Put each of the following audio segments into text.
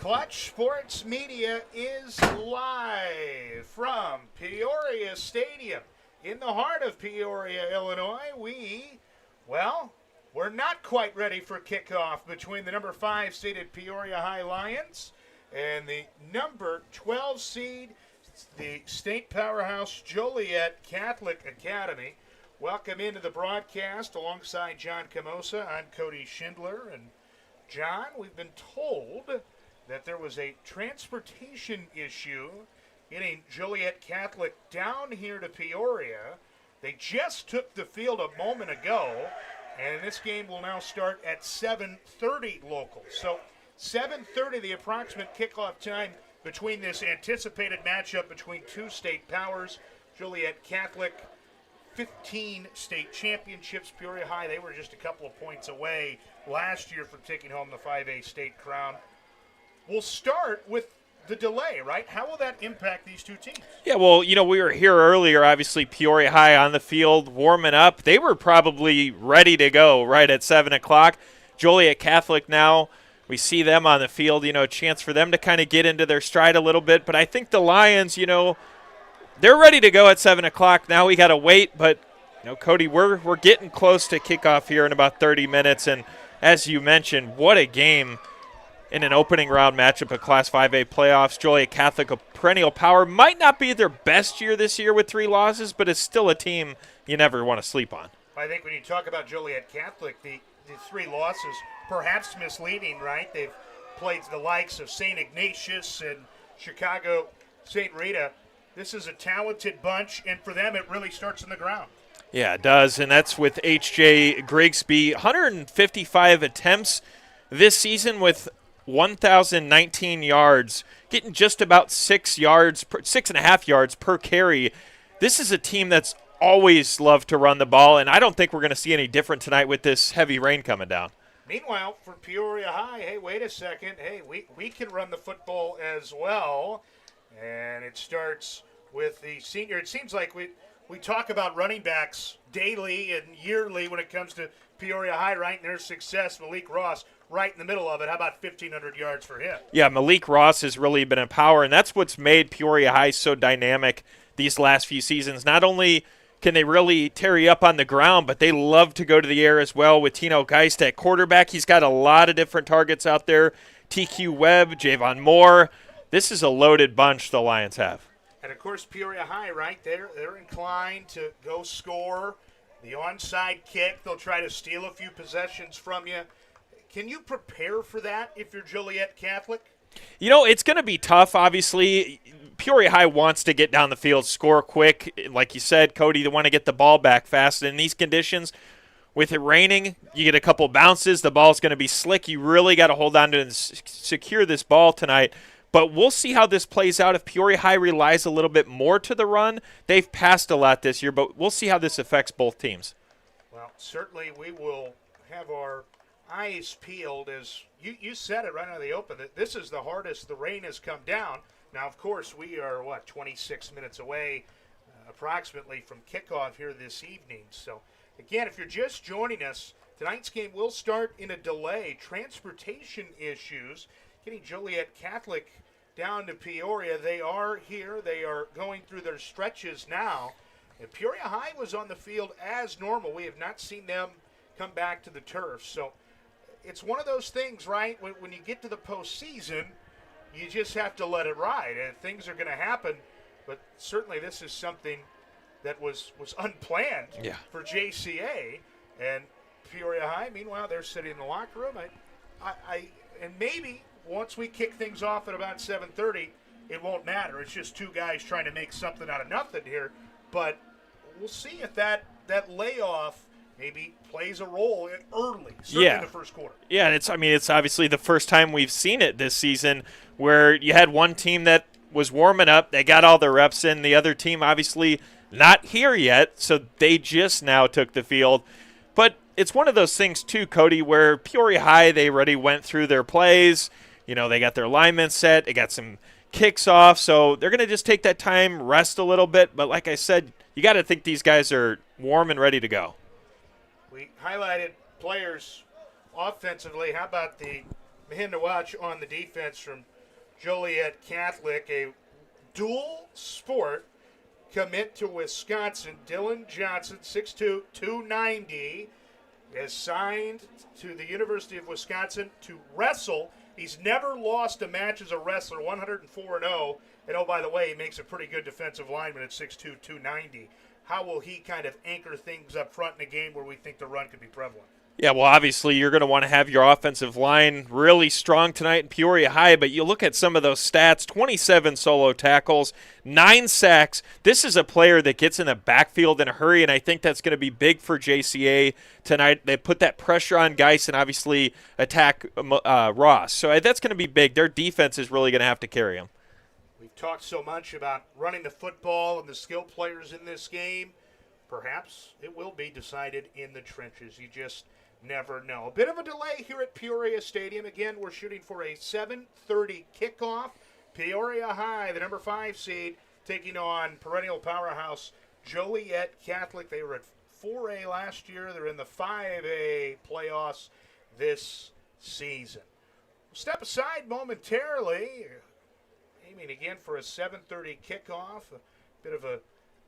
Clutch Sports Media is live from Peoria Stadium in the heart of Peoria, Illinois. We're not quite ready for kickoff between the number 5 seeded Peoria High Lions and the number 12 seed, the state powerhouse Joliet Catholic Academy. Welcome into the broadcast alongside John Camosa. I'm Cody Schindler. And John, we've been told that there was a transportation issue getting Joliet Catholic down here to Peoria. They just took the field a moment ago, and this game will now start at 7:30 local. So 7:30, the approximate kickoff time between this anticipated matchup between two state powers. Joliet Catholic, 15 state championships. Peoria High, they were just a couple of points away last year from taking home the 5A state crown. We'll start with the delay, right? How will that impact these two teams? Yeah, well, we were here earlier, obviously Peoria High on the field warming up. They were probably ready to go right at 7 o'clock. Joliet Catholic now, we see them on the field, a chance for them to kind of get into their stride a little bit. But I think the Lions, they're ready to go at 7 o'clock. Now we got to wait, but, Cody, we're getting close to kickoff here in about 30 minutes. And as you mentioned, what a game in an opening round matchup of Class 5A playoffs. Joliet Catholic, a perennial power, might not be their best year this year with 3 losses, but it's still a team you never want to sleep on. I think when you talk about Joliet Catholic, the 3 losses, perhaps misleading, right? They've played the likes of St. Ignatius and Chicago St. Rita. This is a talented bunch, and for them it really starts on the ground. Yeah, it does, and that's with H.J. Grigsby. 155 attempts this season with 1,019 yards, getting just about 6.5 yards per carry. This is a team that's always loved to run the ball, and I don't think we're going to see any different tonight with this heavy rain coming down. Meanwhile, for Peoria High, hey, wait a second. Hey, we can run the football as well. And it starts with the senior. It seems like we talk about running backs daily and yearly when it comes to Peoria High, right? And their success, Malik Ross, right in the middle of it. How about 1,500 yards for him? Yeah, Malik Ross has really been a power, and that's what's made Peoria High so dynamic these last few seasons. Not only can they really tear you up on the ground, but they love to go to the air as well with Tino Geist at quarterback. He's got a lot of different targets out there. TQ Webb, Javon Moore. This is a loaded bunch the Lions have. And, of course, Peoria High, right, they're inclined to go score. The onside kick, they'll try to steal a few possessions from you. Can you prepare for that if you're Joliet Catholic? It's going to be tough, obviously. Peoria High wants to get down the field, score quick. Like you said, Cody, they want to get the ball back fast. In these conditions, with it raining, you get a couple bounces. The ball's going to be slick. You really got to hold on to and secure this ball tonight. But we'll see how this plays out. If Peoria High relies a little bit more to the run, they've passed a lot this year, but we'll see how this affects both teams. Well, certainly we will have our eyes peeled as you said it right out of the open, that this is the hardest the rain has come down. Now, of course, we are, 26 minutes away approximately from kickoff here this evening. So, again, if you're just joining us, tonight's game will start in a delay. Transportation issues getting Joliet Catholic down to Peoria. They are here. They are going through their stretches now. And Peoria High was on the field as normal. We have not seen them come back to the turf. So it's one of those things, right? When you get to the postseason, you just have to let it ride. And things are going to happen. But certainly this is something that was unplanned for JCA. And Peoria High, meanwhile, they're sitting in the locker room. And maybe once we kick things off at about 7:30, it won't matter. It's just two guys trying to make something out of nothing here. But we'll see if that layoff maybe plays a role early, certainly in the first quarter. Yeah, and it's obviously the first time we've seen it this season where you had one team that was warming up. They got all their reps in. The other team obviously not here yet, so they just now took the field. But it's one of those things, too, Cody, where Peoria High, they already went through their plays. They got their alignment set. They got some kicks off. So they're going to just take that time, rest a little bit. But like I said, you got to think these guys are warm and ready to go. We highlighted players offensively. How about the man to watch on the defense from Joliet Catholic, a dual sport commit to Wisconsin. Dylan Johnson, 6'2", 290, is signed to the University of Wisconsin to wrestle. He's never lost a match as a wrestler, 104-0. And oh, by the way, he makes a pretty good defensive lineman at 6'2", 290. How will he kind of anchor things up front in a game where we think the run could be prevalent? Yeah, well, obviously you're going to want to have your offensive line really strong tonight in Peoria High, but you look at some of those stats, 27 solo tackles, 9 sacks. This is a player that gets in the backfield in a hurry, and I think that's going to be big for JCA tonight. They put that pressure on Geis and obviously attack Ross. So that's going to be big. Their defense is really going to have to carry them. We've talked so much about running the football and the skill players in this game. Perhaps it will be decided in the trenches. You just never know. A bit of a delay here at Peoria Stadium. Again, we're shooting for a 7:30 kickoff. Peoria High, the number 5 seed, taking on perennial powerhouse Joliet Catholic. They were at 4A last year. They're in the 5A playoffs this season. Step aside momentarily. Aiming again for a 7:30 kickoff. A bit of a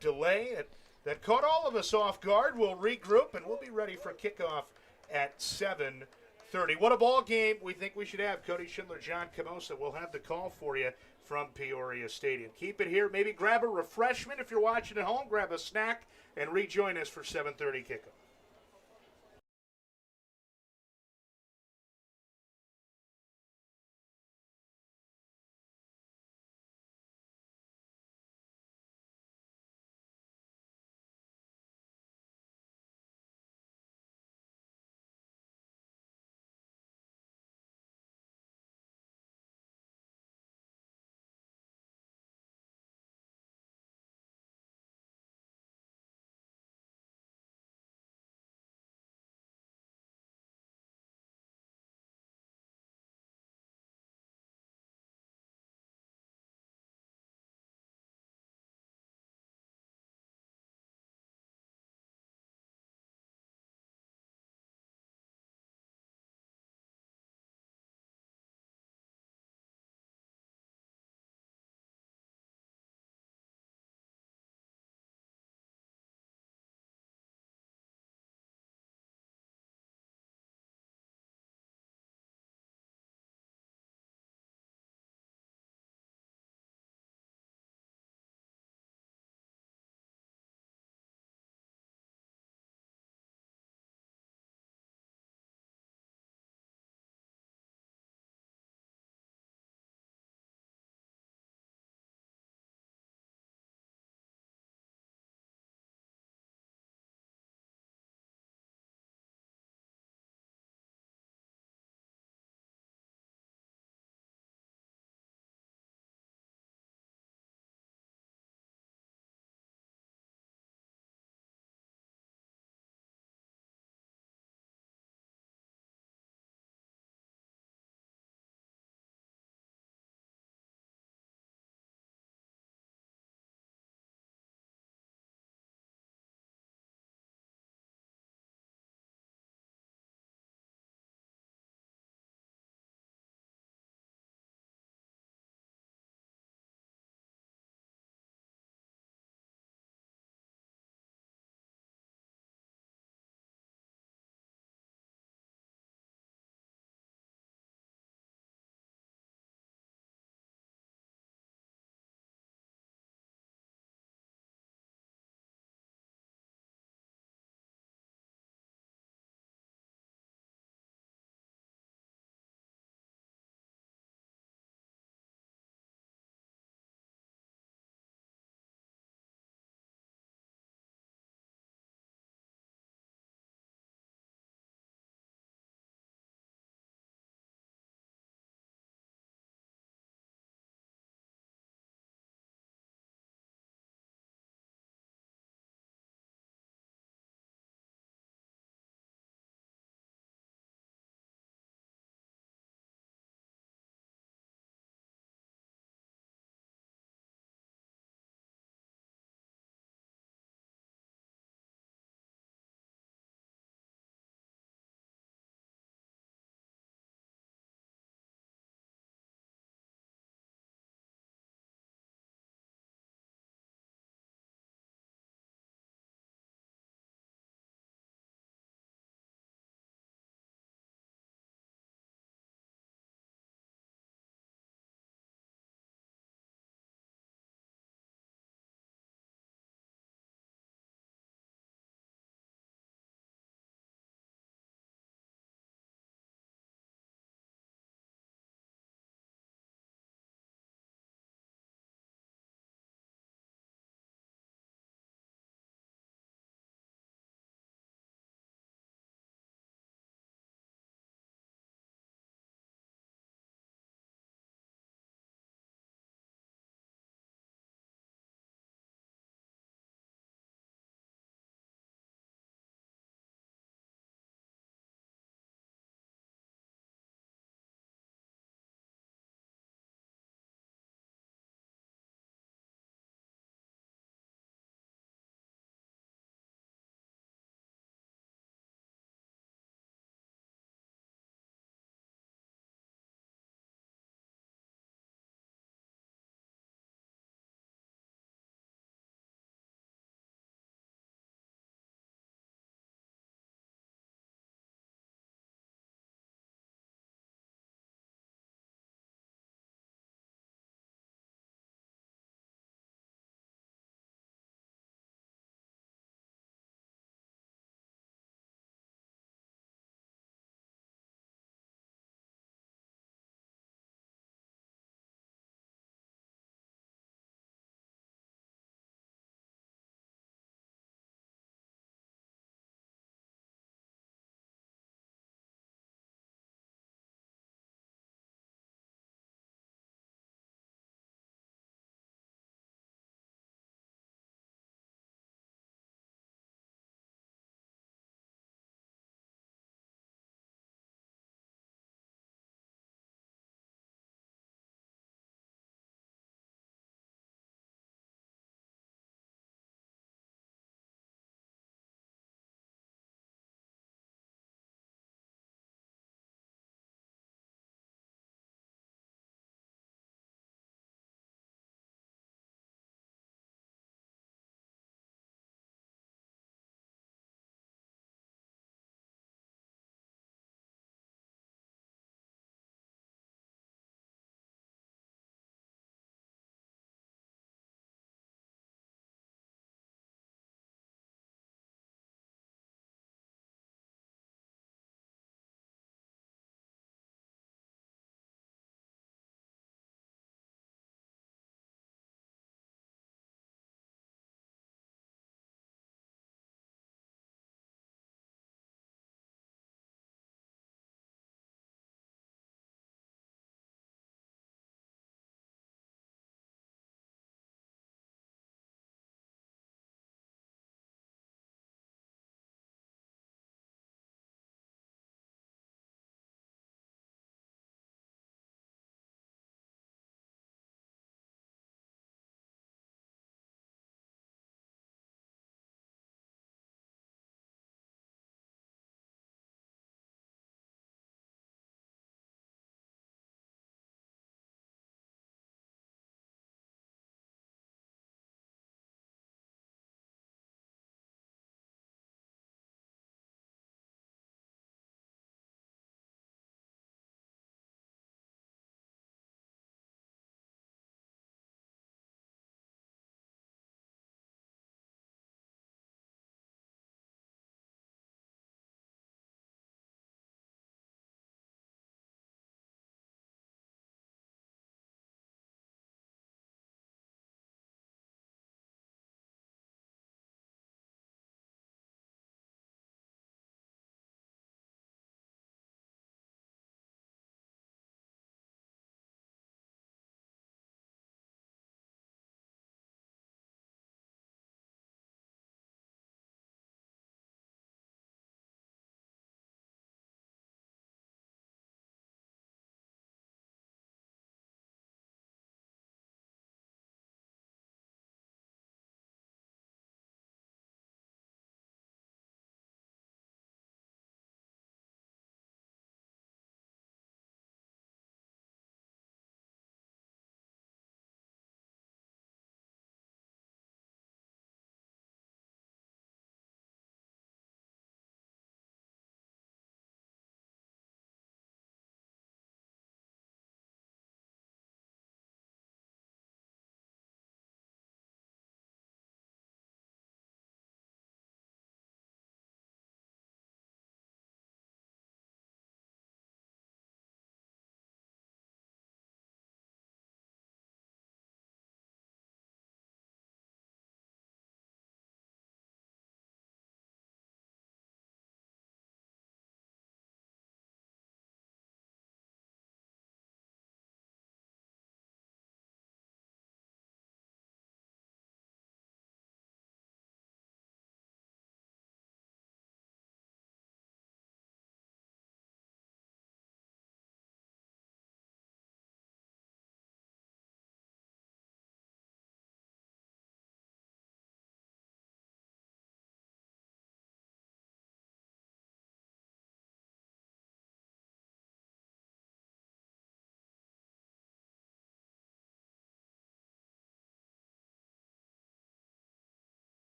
delay that caught all of us off guard. We'll regroup and we'll be ready for kickoff at 7:30. What a ball game we think we should have. Cody Schindler, John Camosa will have the call for you from Peoria Stadium. Keep it here. Maybe grab a refreshment if you're watching at home. Grab a snack and rejoin us for 7:30 kickoff.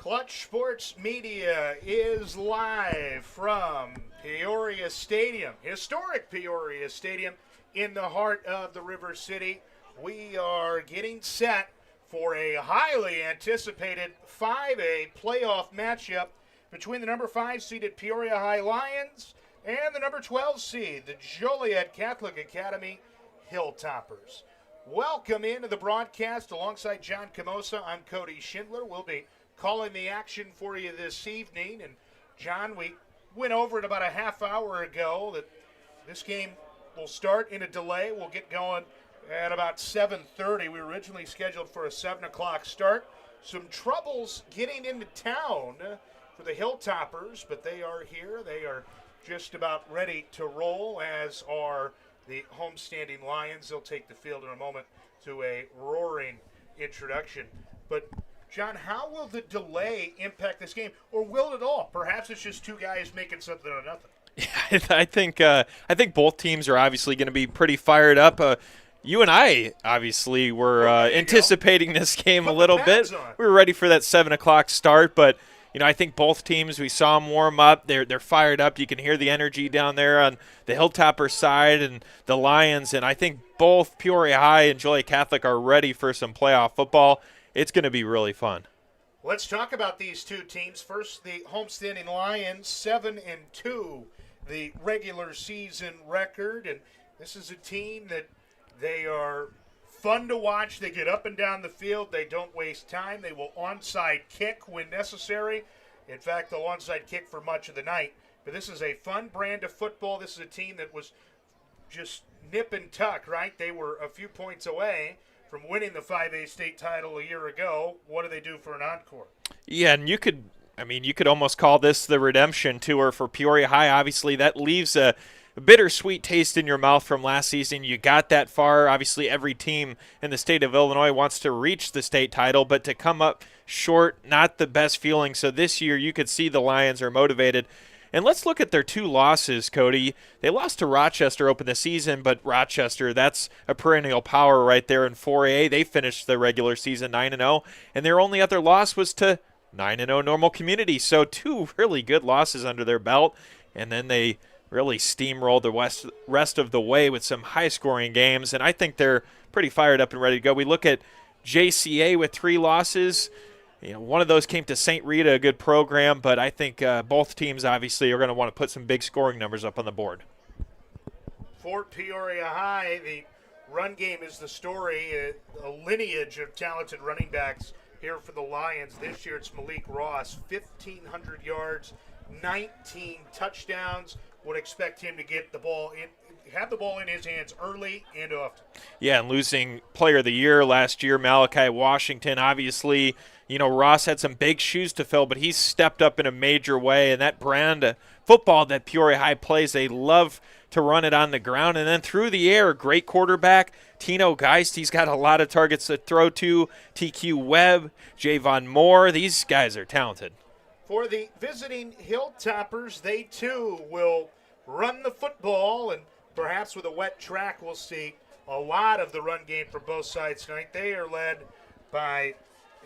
Clutch Sports Media is live from Peoria Stadium, historic Peoria Stadium in the heart of the River City. We are getting set for a highly anticipated 5A playoff matchup between the number 5 seeded Peoria High Lions and the number 12 seed, the Joliet Catholic Academy Hilltoppers. Welcome into the broadcast alongside John Camosa. I'm Cody Schindler. We'll be calling the action for you this evening. And John, we went over it about a half hour ago that this game will start in a delay. We'll get going at about 7:30. We were originally scheduled for a 7 o'clock start. Some troubles getting into town for the Hilltoppers, but they are here. They are just about ready to roll, as are the homestanding Lions. They'll take the field in a moment to a roaring introduction. But John, how will the delay impact this game, or will it at all? Perhaps it's just two guys making something out of nothing. Yeah, I think both teams are obviously going to be pretty fired up. You and I obviously were anticipating this game a little bit. We were ready for that 7 o'clock start, but I think both teams, we saw them warm up. They're fired up. You can hear the energy down there on the Hilltopper side and the Lions, and I think both Peoria High and Joliet Catholic are ready for some playoff football. It's going to be really fun. Let's talk about these two teams. First, the homestanding Lions, 7-2, the regular season record, and this is a team that they are fun to watch. They get up and down the field. They don't waste time. They will onside kick when necessary. In fact, they'll onside kick for much of the night. But this is a fun brand of football. This is a team that was just nip and tuck, right? They were a few points away from winning the 5A state title a year ago. What do they do for an encore? Yeah, and you could almost call this the redemption tour for Peoria High. Obviously, that leaves a bittersweet taste in your mouth from last season. You got that far. Obviously, every team in the state of Illinois wants to reach the state title, but to come up short, not the best feeling. So this year, you could see the Lions are motivated. And let's look at their two losses, Cody. They lost to Rochester open the season, but Rochester, that's a perennial power right there in 4A. They finished the regular season 9-0, and their only other loss was to 9-0 Normal Community. So two really good losses under their belt, and then they really steamrolled the rest of the way with some high-scoring games, and I think they're pretty fired up and ready to go. We look at JCA with 3 losses. One of those came to St. Rita, a good program, but I think both teams obviously are going to want to put some big scoring numbers up on the board. For Peoria High, the run game is the story, a lineage of talented running backs here for the Lions. This year it's Malik Ross, 1,500 yards, 19 touchdowns. Would expect him to get the ball in, have the ball in his hands early and often. Yeah, and losing player of the year last year, Malachi Washington. Obviously, Ross had some big shoes to fill, but he's stepped up in a major way. And that brand of football that Peoria High plays, they love to run it on the ground. And then through the air, great quarterback, Tino Geist. He's got a lot of targets to throw to. TQ Webb, Javon Moore. These guys are talented. For the visiting Hilltoppers, they too will run the football, and perhaps with a wet track we'll see a lot of the run game from both sides tonight. They are led by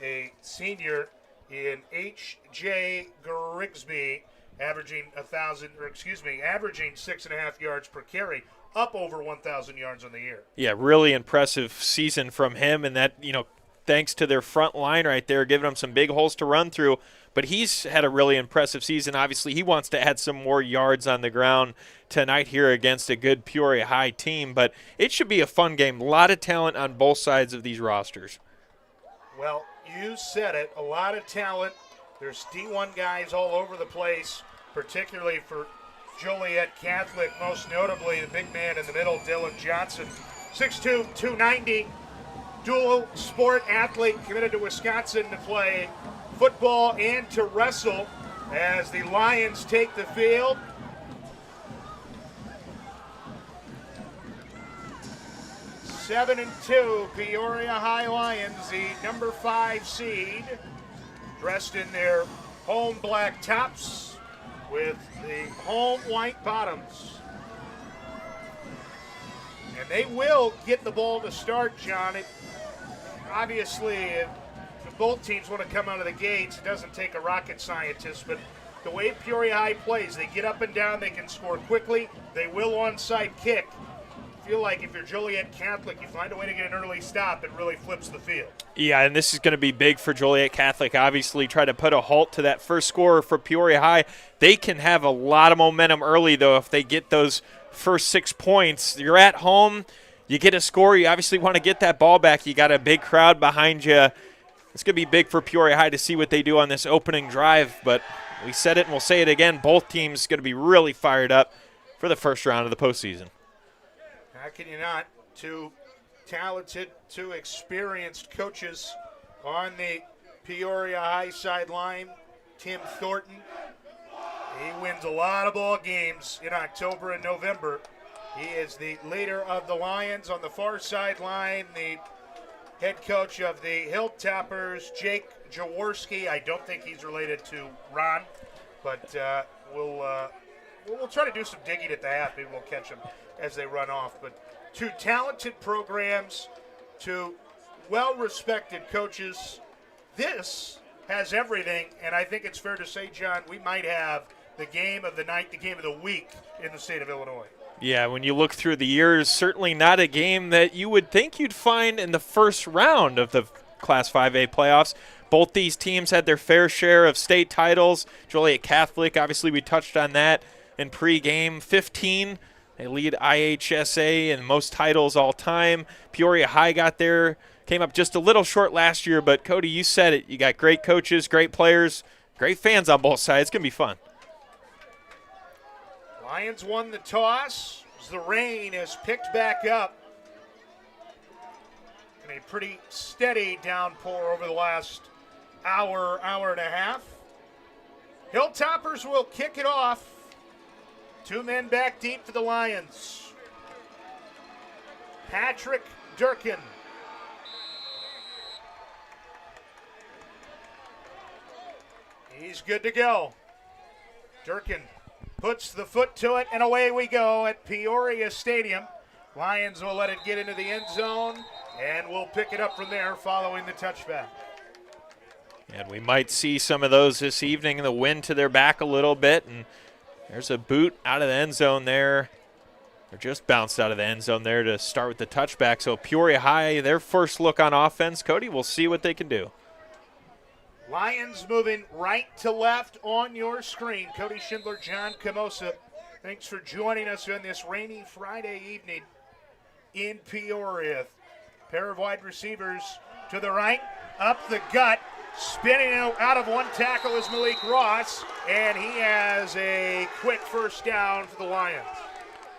a senior in H.J. Grigsby, averaging 6.5 yards per carry, up over 1,000 yards on the year. Yeah, really impressive season from him, and that, thanks to their front line right there, giving them some big holes to run through. But he's had a really impressive season. Obviously, he wants to add some more yards on the ground tonight here against a good Peoria High team. But it should be a fun game. A lot of talent on both sides of these rosters. Well, you said it. A lot of talent. There's D1 guys all over the place, particularly for Joliet Catholic, most notably the big man in the middle, Dylan Johnson, 6'2", 290. Dual sport athlete, committed to Wisconsin to play football and to wrestle as the Lions take the field. Seven and 2, Peoria High Lions, the number 5 seed, dressed in their home black tops with the home white bottoms. And they will get the ball to start, John. Obviously, the both teams want to come out of the gates. It doesn't take a rocket scientist, but the way Peoria High plays, they get up and down, they can score quickly, they will onside kick. I feel like if you're Joliet Catholic, you find a way to get an early stop, it really flips the field. Yeah, and this is going to be big for Joliet Catholic. Obviously, try to put a halt to that first score for Peoria High. They can have a lot of momentum early, though, if they get those first 6 points. You're at home, you get a score, you obviously want to get that ball back. You got a big crowd behind you. It's going to be big for Peoria High to see what they do on this opening drive, but we said it and we'll say it again. Both teams going to be really fired up for the first round of the postseason. How can you not? Two talented, two experienced coaches on the Peoria High sideline. Tim Thornton, he wins a lot of ball games in October and November. He is the leader of the Lions on the far sideline. The head coach of the Hilltoppers, Jake Jaworski. I don't think he's related to Ron, but we'll try to do some digging at the half. Maybe we'll catch them as they run off. But two talented programs, two well-respected coaches. This has everything, and I think it's fair to say, John, we might have the game of the night, the game of the week in the state of Illinois. Yeah, when you look through the years, certainly not a game that you would think you'd find in the first round of the Class 5A playoffs. Both these teams had their fair share of state titles. Joliet Catholic, obviously we touched on that in pregame. 15, they lead IHSA in most titles all time. Peoria High got there, came up just a little short last year, but Cody, you said it. You got great coaches, great players, great fans on both sides. It's going to be fun. Lions won the toss as the rain has picked back up. And a pretty steady downpour over the last hour and a half. Hilltoppers will kick it off. Two men back deep for the Lions. Patrick Durkin. He's good to go. Durkin puts the foot to it, and away we go at Peoria Stadium. Lions will let it get into the end zone, and we'll pick it up from there following the touchback. And we might see some of those this evening. The wind to their back a little bit, and there's a boot out of the end zone there. Or just bounced out of the end zone there to start with the touchback. So Peoria High, their first look on offense. Cody, we'll see what they can do. Lions moving right to left on your screen. Cody Schindler, John Camosa, thanks for joining us on this rainy Friday evening in Peoria. Pair of wide receivers to the right, up the gut, spinning out of one tackle is Malik Ross, and he has a quick first down for the Lions.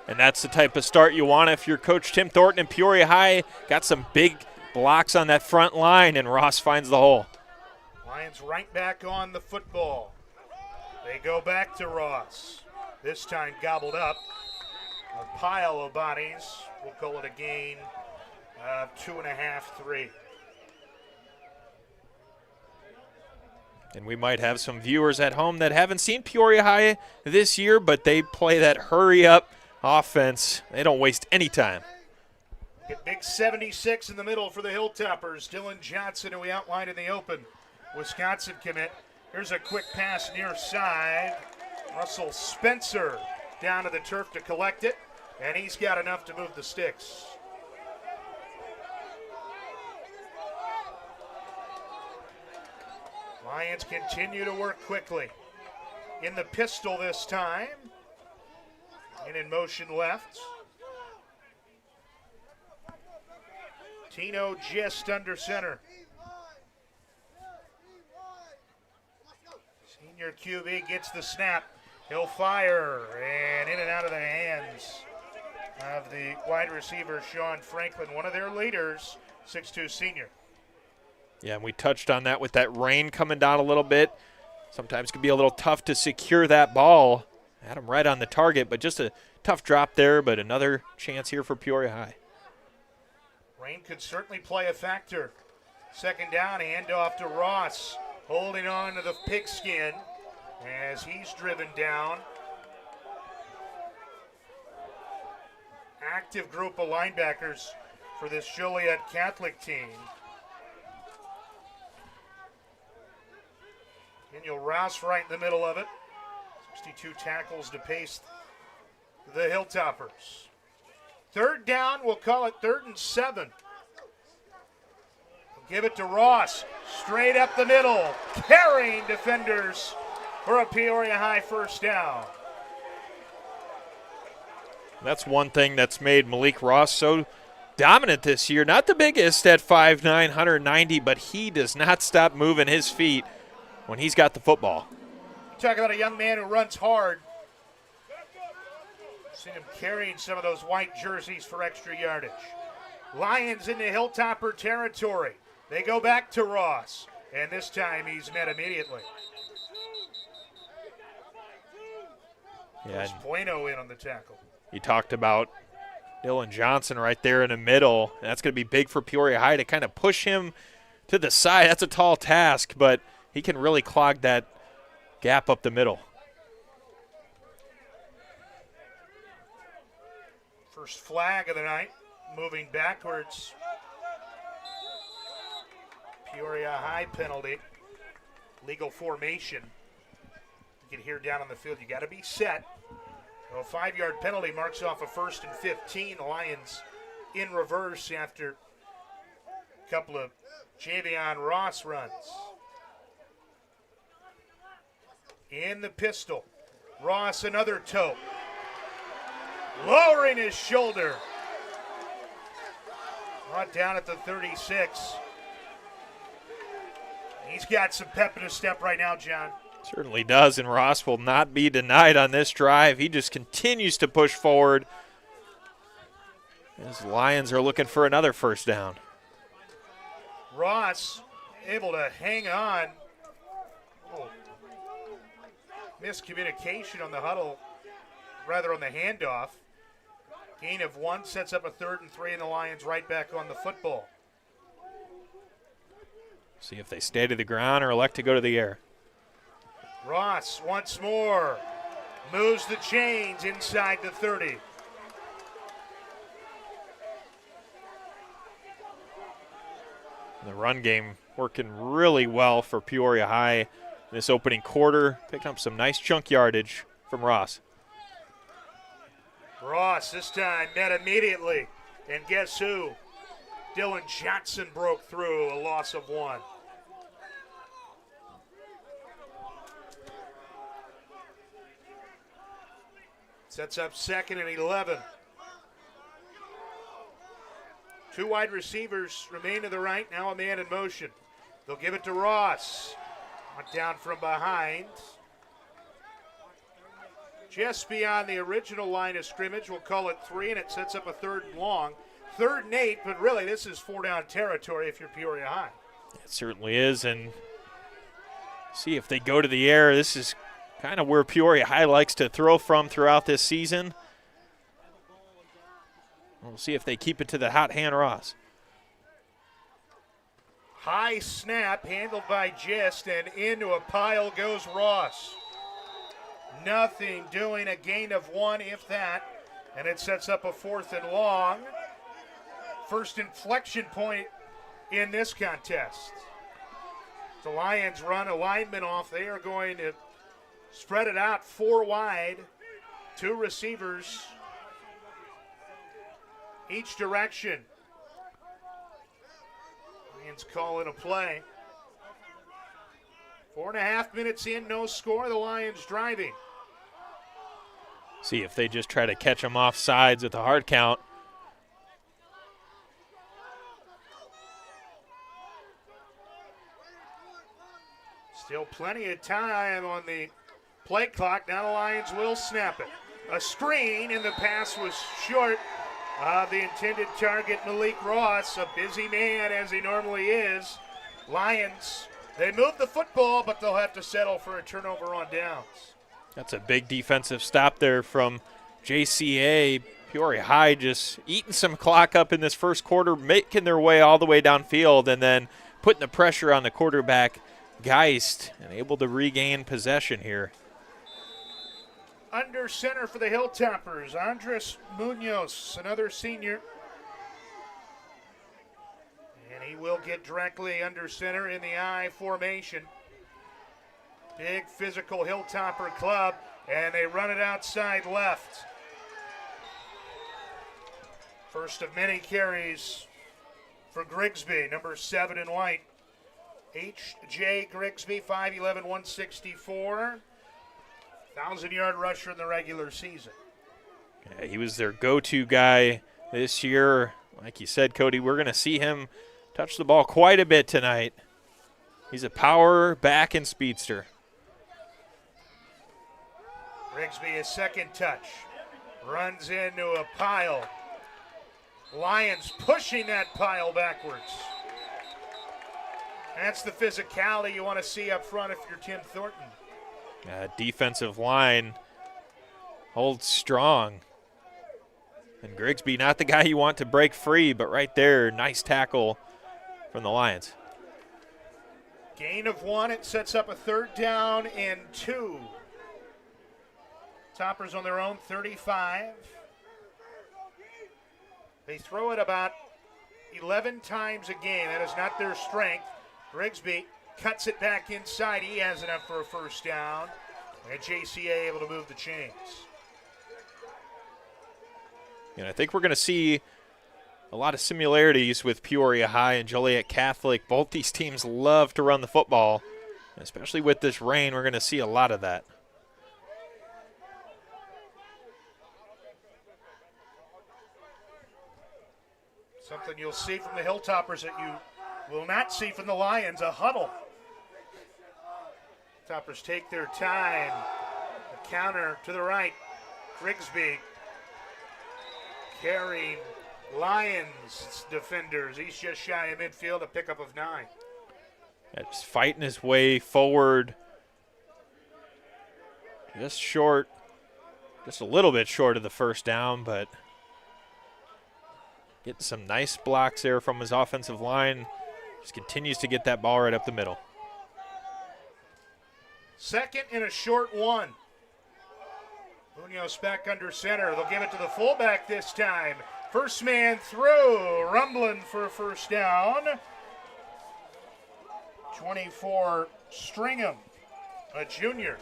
And that's the type of start you want if you're Coach Tim Thornton and Peoria High. Got some big blocks on that front line, and Ross finds the hole. Lions right back on the football. They go back to Ross. This time gobbled up. A pile of bodies. We'll call it a gain of 2.5, 3. And we might have some viewers at home that haven't seen Peoria High this year, but they play that hurry-up offense. They don't waste any time. Get big 76 in the middle for the Hilltoppers. Dylan Johnson, who we outlined in the open. Wisconsin commit. Here's a quick pass near side. Russell Spencer down to the turf to collect it, and he's got enough to move the sticks. Lions continue to work quickly. In the pistol this time, and in motion left. Tino just under center. Senior QB gets the snap. He'll fire, and in and out of the hands of the wide receiver, Sean Franklin, one of their leaders, 6'2 senior. Yeah, and we touched on that with that rain coming down a little bit. Sometimes it can be a little tough to secure that ball. Had him right on the target, but just a tough drop there, but another chance here for Peoria High. Rain could certainly play a factor. Second down, handoff to Ross, holding on to the pigskin as he's driven down. Active group of linebackers for this Joliet Catholic team. Daniel Rouse right in the middle of it. 62 tackles to pace the Hilltoppers. Third down, we'll call it 3rd and 7. We'll give it to Ross, straight up the middle, carrying defenders for a Peoria High first down. That's one thing that's made Malik Ross so dominant this year. Not the biggest at 5'9", 190, but he does not stop moving his feet when he's got the football. Talk about a young man who runs hard. Seen him carrying some of those white jerseys for extra yardage. Lions into Hilltopper territory. They go back to Ross, and this time he's met immediately. Yeah, Bueno in on the tackle. you talked about Dylan Johnson right there in the middle. That's going to be big for Peoria High to kind of push him to the side. That's a tall task, but he can really clog that gap up the middle. First flag of the night, moving backwards. Peoria High penalty. Legal formation. You get here down on the field, you got to be set. So a 5-yard penalty marks off a 1st and 15. The Lions in reverse after a couple of Javion Ross runs. In the pistol. Ross another toe. Lowering his shoulder. Brought down at the 36. He's got some pep in his step right now, John. Certainly does, and Ross will not be denied on this drive. He just continues to push forward. As Lions are looking for another first down. Ross able to hang on. Oh, miscommunication on the huddle, rather on the handoff. Gain of 1 sets up a 3rd and 3, and the Lions right back on the football. See if they stay to the ground or elect to go to the air. Ross once more moves the chains inside the 30. The run game working really well for Peoria High in this opening quarter. Picking up some nice chunk yardage from Ross. Ross this time met immediately. And guess who? Dylan Johnson broke through, a loss of 1. Sets up 2nd and 11. 2 wide receivers remain to the right. Now a man in motion. They'll give it to Ross. Went down from behind. Just beyond the original line of scrimmage. We'll call it 3, and it sets up a 3rd and long. 3rd and 8, but really this is 4-down territory if you're Peoria High. It certainly is, and see if they go to the air. This is kind of where Peoria High likes to throw from throughout this season. We'll see if they keep it to the hot hand Ross. High snap handled by Gist, and into a pile goes Ross. Nothing doing, a gain of 1, if that, and it sets up a 4th and long. First inflection point in this contest. The Lions run a lineman off. They are going to spread it out 4 wide, 2 receivers each direction. Lions calling a play. 4.5 minutes in, no score. The Lions driving. See if they just try to catch them off sides with a hard count. Still plenty of time on the play clock. Now the Lions will snap it. A screen, and the pass was short of the intended target, Malik Ross, a busy man as he normally is. Lions, they move the football, but they'll have to settle for a turnover on downs. That's a big defensive stop there from JCA. Peoria High just eating some clock up in this first quarter, making their way all the way downfield, and then putting the pressure on the quarterback, Geist, and able to regain possession here. Under center for the Hilltoppers, Andres Munoz, another senior. And he will get directly under center in the I formation. Big physical Hilltopper club, and they run it outside left. First of many carries for Grigsby, number 7 in white. H.J. Grigsby, 5'11", 164. 1,000-yard rusher in the regular season. Yeah, he was their go-to guy this year. Like you said, Cody, we're going to see him touch the ball quite a bit tonight. He's a power back and speedster. Grigsby, his second touch. Runs into a pile. Lions pushing that pile backwards. That's the physicality you want to see up front if you're Tim Thornton. Defensive line holds strong. And Grigsby, not the guy you want to break free, but right there, nice tackle from the Lions. Gain of 1, it sets up a 3rd down and 2. Toppers on their own 35. They throw it about 11 times a game. That is not their strength. Grigsby cuts it back inside. He has enough for a 1st down. And JCA able to move the chains. And I think we're going to see a lot of similarities with Peoria High and Joliet Catholic. Both these teams love to run the football. Especially with this rain, we're going to see a lot of that. Something you'll see from the Hilltoppers that you will not see from the Lions, a huddle. Toppers take their time. A counter to the right. Grigsby carrying Lions defenders. He's just shy of midfield, a pickup of 9. Just fighting his way forward. Just short, just a little bit short of the 1st down, but getting some nice blocks there from his offensive line. Just continues to get that ball right up the middle. 2nd and a short 1. Munoz back under center. They'll give it to the fullback this time. First man through. Rumbling for a 1st down. 24, Stringham, a junior.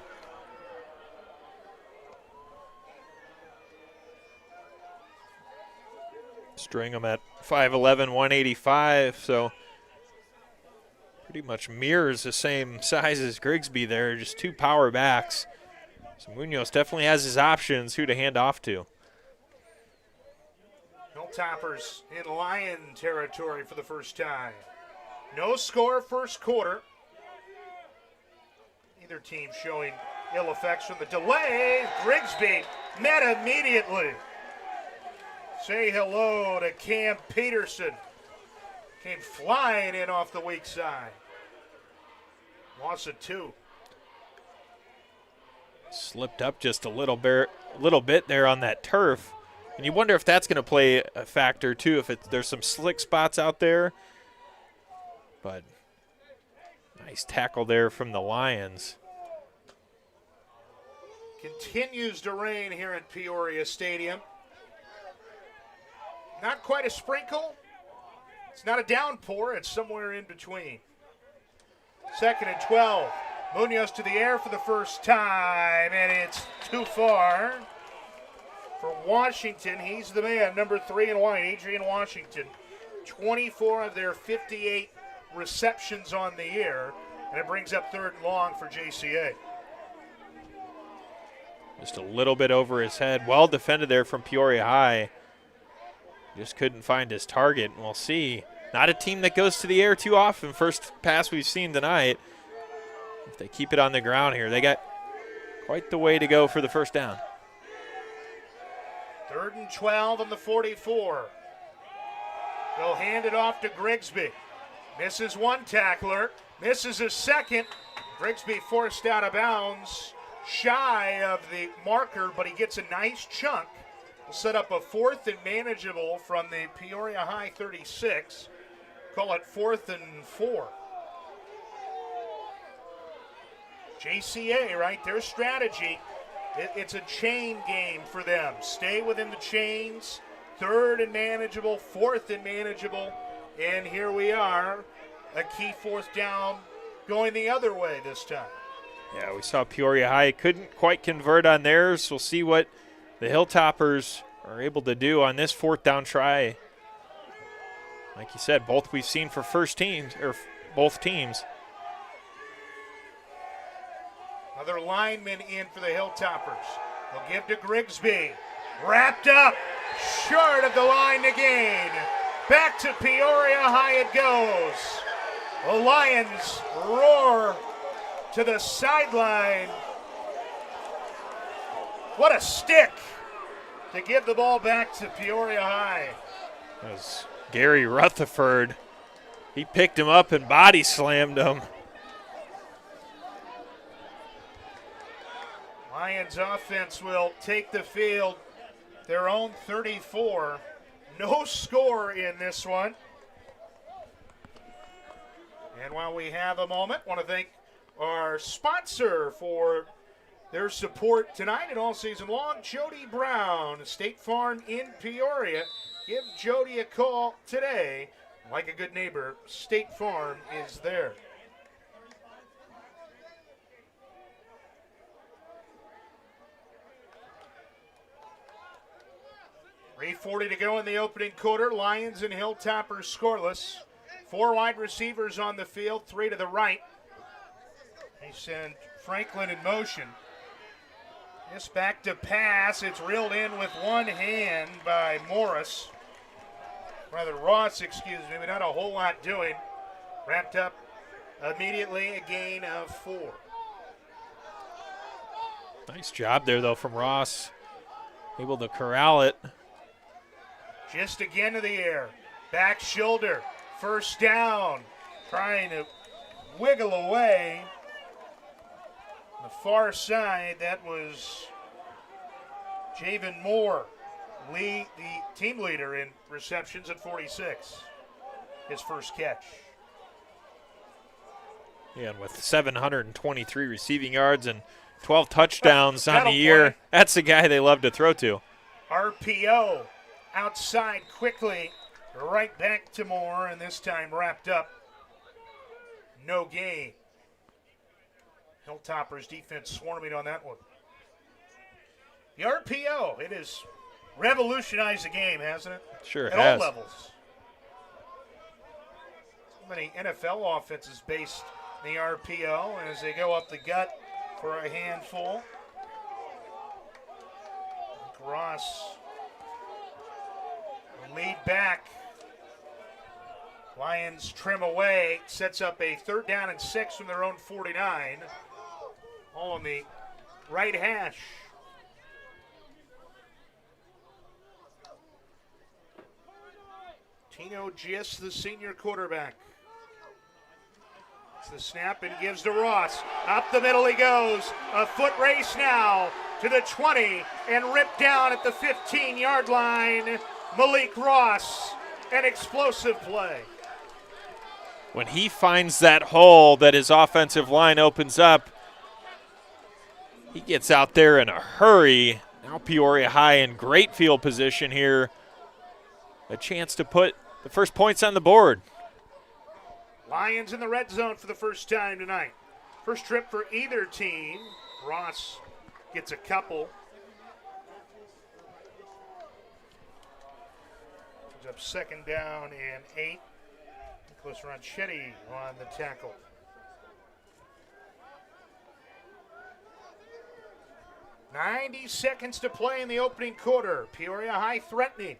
Stringham at 5'11", 185, so pretty much mirrors the same size as Grigsby there, just 2 power backs. So Munoz definitely has his options who to hand off to. Hilltoppers in Lion territory for the first time. No score first quarter. Neither team showing ill effects from the delay. Grigsby met immediately. Say hello to Cam Peterson. Came flying in off the weak side. Loss of 2. Slipped up just a little bit there on that turf. And you wonder if that's going to play a factor too, if there's some slick spots out there. But nice tackle there from the Lions. Continues to rain here at Peoria Stadium. Not quite a sprinkle. It's not a downpour. It's somewhere in between. 2nd and 12. Munoz to the air for the first time, and it's too far. For Washington, he's the man, number 3 in white, Adrian Washington. 24 of their 58 receptions on the year, and it brings up 3rd and long for JCA. Just a little bit over his head. Well defended there from Peoria High. Just couldn't find his target, and we'll see. Not a team that goes to the air too often. First pass we've seen tonight. If they keep it on the ground here, they got quite the way to go for the 1st down. 3rd and 12 on the 44. They'll hand it off to Grigsby. Misses one tackler, misses a second. Grigsby forced out of bounds, shy of the marker, but he gets a nice chunk. We'll set up a 4th and manageable from the Peoria High 36. Call it 4th and 4. JCA, right, their strategy, it's a chain game for them. Stay within the chains, 3rd and manageable, 4th and manageable, and here we are, a key 4th down going the other way this time. Yeah, we saw Peoria High couldn't quite convert on theirs. We'll see what the Hilltoppers are able to do on this fourth down try. Like you said, both we've seen for first teams, or both teams. Another lineman in for the Hilltoppers. They'll give to Grigsby. Wrapped up, short of the line to gain. Back to Peoria High it goes. The Lions roar to the sideline. What a stick to give the ball back to Peoria High. That was Gary Rutherford. He picked him up and body slammed him. Lions offense will take the field, their own 34. No score in this one. And while we have a moment, want to thank our sponsor for their support tonight and all season long, Jody Brown, State Farm in Peoria. Give Jody a call today. Like a good neighbor, State Farm is there. .340 to go in the opening quarter. Lions and Hilltoppers scoreless. 4 wide receivers on the field, 3 to the right. They send Franklin in motion. This back to pass. It's reeled in with one hand by Ross, excuse me, but not a whole lot doing. Wrapped up immediately, a gain of 4. Nice job there, though, from Ross. Able to corral it. Just again to the air. Back shoulder. First down. Trying to wiggle away. On the far side, that was Javen Moore, the team leader in receptions at 46. His first catch. Yeah, and with 723 receiving yards and 12 touchdowns on the That'll year, play. that's the guy they love to throw to. RPO outside quickly, right back to Moore, and this time wrapped up. No gain. Hilltoppers defense swarming on that one. The RPO, it has revolutionized the game, hasn't it? Sure At has. all levels. So many NFL offenses based in the RPO, and as they go up the gut for a handful. Ross lead back. Lions trim away, sets up a 3rd down and 6 from their own 49. All on the right hash. Tino Gist, the senior quarterback. It's the snap and gives to Ross. Up the middle he goes. A foot race now to the 20 and ripped down at the 15-yard line. Malik Ross, an explosive play. When he finds that hole that his offensive line opens up, he gets out there in a hurry. Now Peoria High in great field position here. A chance to put the first points on the board. Lions in the red zone for the first time tonight. First trip for either team. Ross gets a couple. Comes up 2nd down and 8. Nicholas Ronchetti on the tackle. .90 seconds to play in the opening quarter. Peoria High threatening.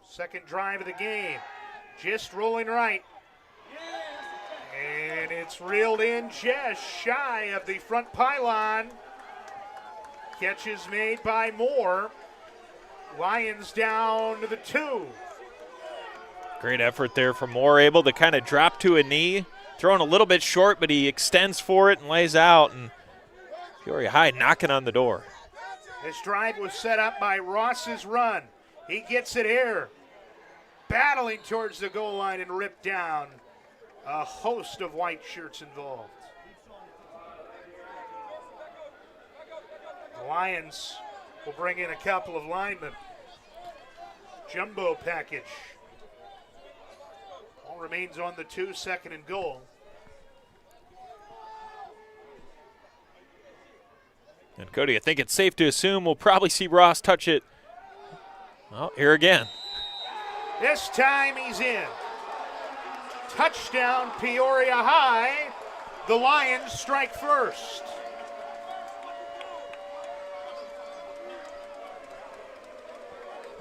Second drive of the game. Just rolling right. And it's reeled in just shy of the front pylon. Catch is made by Moore. Lions down to the 2. Great effort there from Moore, able to kind of drop to a knee, throwing a little bit short, but he extends for it and lays out, and Peoria High knocking on the door. This drive was set up by Ross's run. He gets it here, battling towards the goal line and ripped down. A host of white shirts involved. The Lions will bring in a couple of linemen. Jumbo package. Ball remains on the 2, 2nd and goal. And Cody, I think it's safe to assume we'll probably see Ross touch it. Oh, here again. This time he's in. Touchdown, Peoria High. The Lions strike first.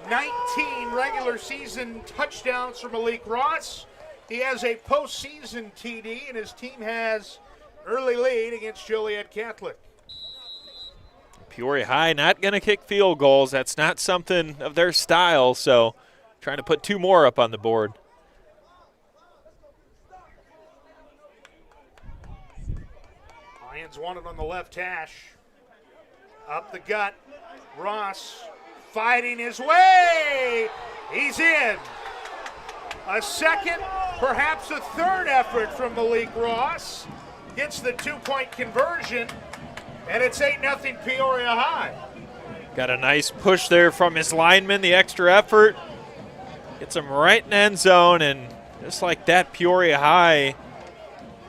"19 regular season touchdowns for Malik Ross. He has a postseason TD, and his team has early lead against Joliet Catholic. Peoria High not going to kick field goals. That's not something of their style, so trying to put 2 more up on the board. Lions want it on the left hash. Up the gut. Ross fighting his way. He's in. A second, perhaps a third effort from Malik Ross. Gets the 2-point conversion, and it's 8-0 Peoria High. Got a nice push there from his lineman, the extra effort. Gets him right in the end zone, and just like that, Peoria High,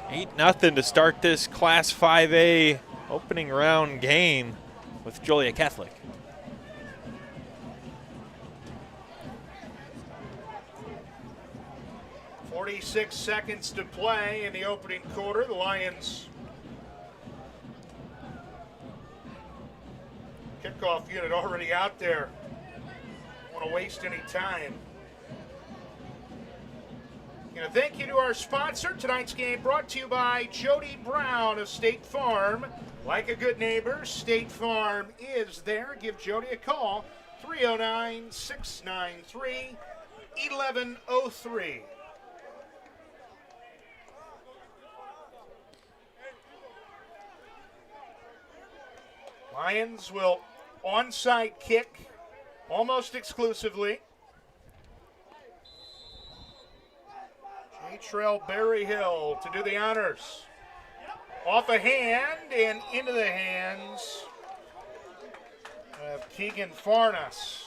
8-0 to start this Class 5A opening round game with Joliet Catholic. .46 seconds to play in the opening quarter. The Lions kickoff unit already out there. Don't want to waste any time. And a thank you to our sponsor. Tonight's game brought to you by Jody Brown of State Farm. Like a good neighbor, State Farm is there. Give Jody a call, 309-693-1103. Lions will onside kick almost exclusively. J-Trail Berryhill to do the honors. Off a hand and into the hands of Keegan Farnas.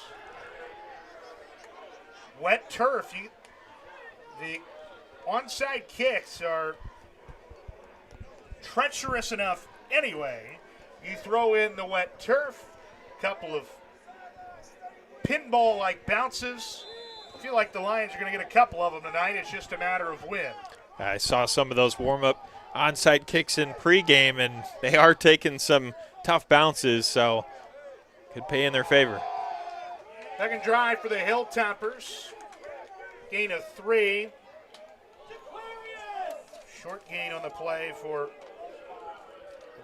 Wet turf. The onside kicks are treacherous enough anyway. You throw in the wet turf, couple of pinball-like bounces. I feel like the Lions are going to get a couple of them tonight. It's just a matter of when. I saw some of those warm-up onside kicks in pregame, and they are taking some tough bounces, so could pay in their favor. Second drive for the Hilltoppers. Gain of 3. Short gain on the play for,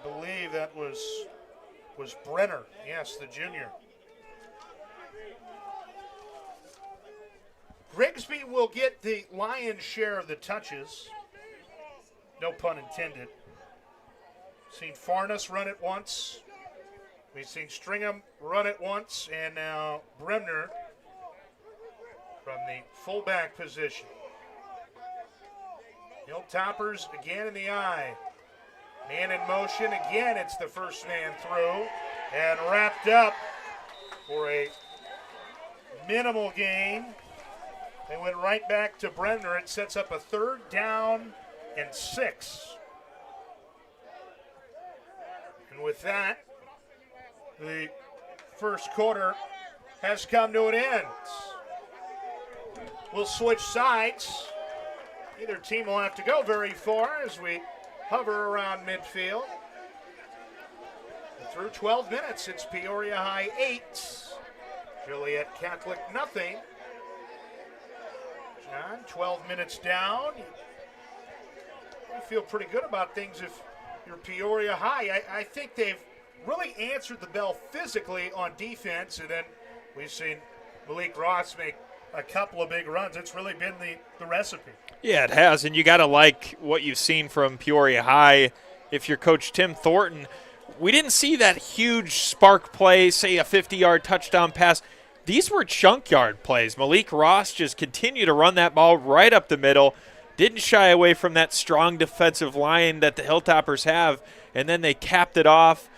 I believe that was Brenner. Yes, the junior. Grigsby will get the Lions' share of the touches. No pun intended. Seen Farnas run it once. We've seen Stringham run it once, and now Bremner from the fullback position. Hilltoppers again in the eye. Man in motion again. It's the first man through and wrapped up for a minimal gain. They went right back to Bremner. It sets up a 3rd down and 6. And with that, the first quarter has come to an end. We'll switch sides. Neither team will have to go very far as we hover around midfield. And through 12 minutes, it's Peoria High 8, Joliet Catholic nothing. John, 12 minutes down. You feel pretty good about things if you're Peoria High. I think they've really answered the bell physically on defense, and then we've seen Malik Ross make a couple of big runs. It's really been the recipe. Yeah, it has, and you got to like what you've seen from Peoria High. If you're Coach Tim Thornton, we didn't see that huge spark play, say a 50-yard touchdown pass. These were chunk yard plays. Malik Ross just continued to run that ball right up the middle, didn't shy away from that strong defensive line that the Hilltoppers have, and then they capped it off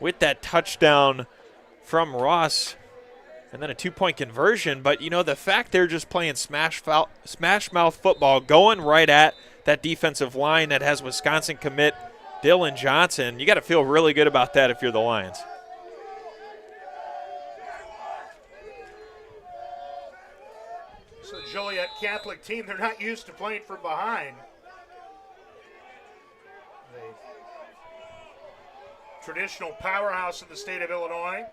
with that touchdown from Ross and then a 2-point conversion. But, you know, the fact they're just playing smash mouth football, going right at that defensive line that has Wisconsin commit Dylan Johnson. You got to feel really good about that if you're the Lions. So the Joliet Catholic team, they're not used to playing from behind. The traditional powerhouse in the state of Illinois.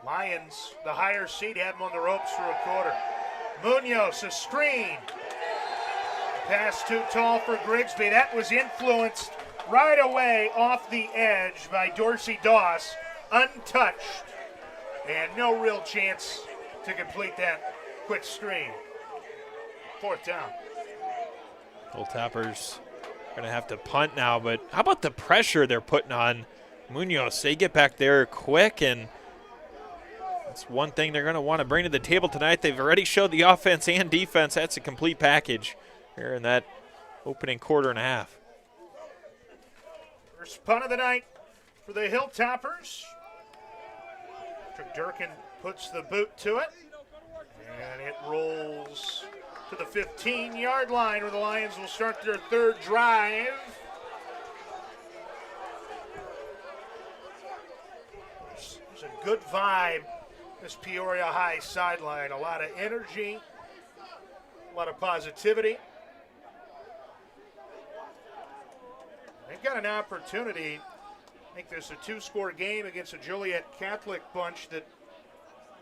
Lions, the higher seed, have them on the ropes for a quarter. Munoz, a screen. Pass too tall for Grigsby. That was influenced right away off the edge by Dorsey Doss, untouched. And no real chance to complete that quick screen. Fourth down. Hilltoppers are going to have to punt now, but how about the pressure they're putting on Munoz? They get back there quick, and that's one thing they're going to want to bring to the table tonight. They've already showed the offense and defense. That's a complete package here in that opening quarter and a half. First punt of the night for the Hilltoppers. Patrick Durkin puts the boot to it, and it rolls to the 15-yard line where the Lions will start their third drive. There's a good vibe, this Peoria High sideline. A lot of energy, a lot of positivity. They've got an opportunity to make this a two-score game against a Joliet Catholic bunch that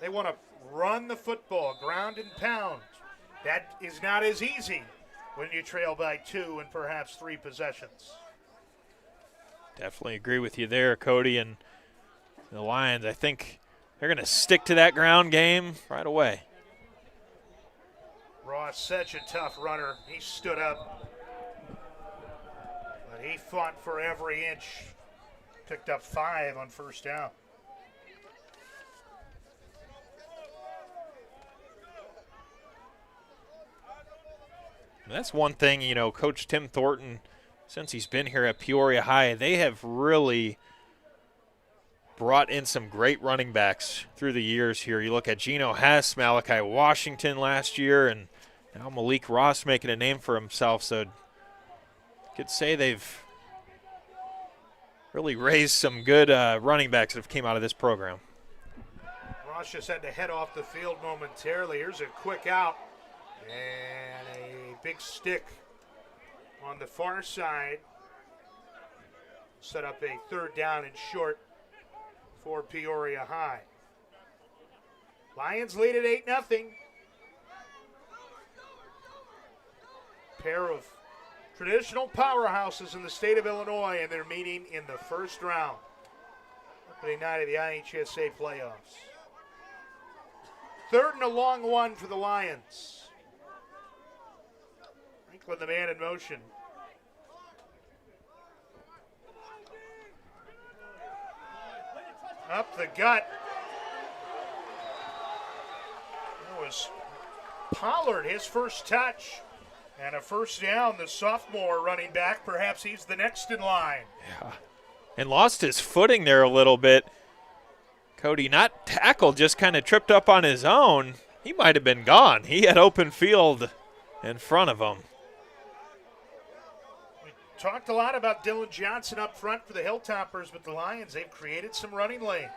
they want to run the football, ground and pound. That is not as easy when you trail by 2 and perhaps 3 possessions. Definitely agree with you there, Cody. And the Lions, I think they're going to stick to that ground game right away. Ross, such a tough runner. He stood up. But he fought for every inch. Picked up 5 on first down. That's one thing, you know, Coach Tim Thornton, since he's been here at Peoria High, they have really brought in some great running backs through the years here. You look at Geno Hess, Malachi Washington last year, and now Malik Ross making a name for himself. So you could say they've really raised some good running backs that have came out of this program. Ross just had to head off the field momentarily. Here's a quick out. And a big stick on the far side. Set up a third down and short for Peoria High. Lions lead at 8-0. Pair of traditional powerhouses in the state of Illinois, and they're meeting in the first round. Opening night of the IHSA playoffs. Third and a long one for the Lions. With the man in motion. Up the gut. That was Pollard, his first touch. And a first down, the sophomore running back. Perhaps he's the next in line. Yeah. And lost his footing there a little bit. Cody, not tackled, just kind of tripped up on his own. He might have been gone. He had open field in front of him. Talked a lot about Dylan Johnson up front for the Hilltoppers, but the Lions, they've created some running lanes.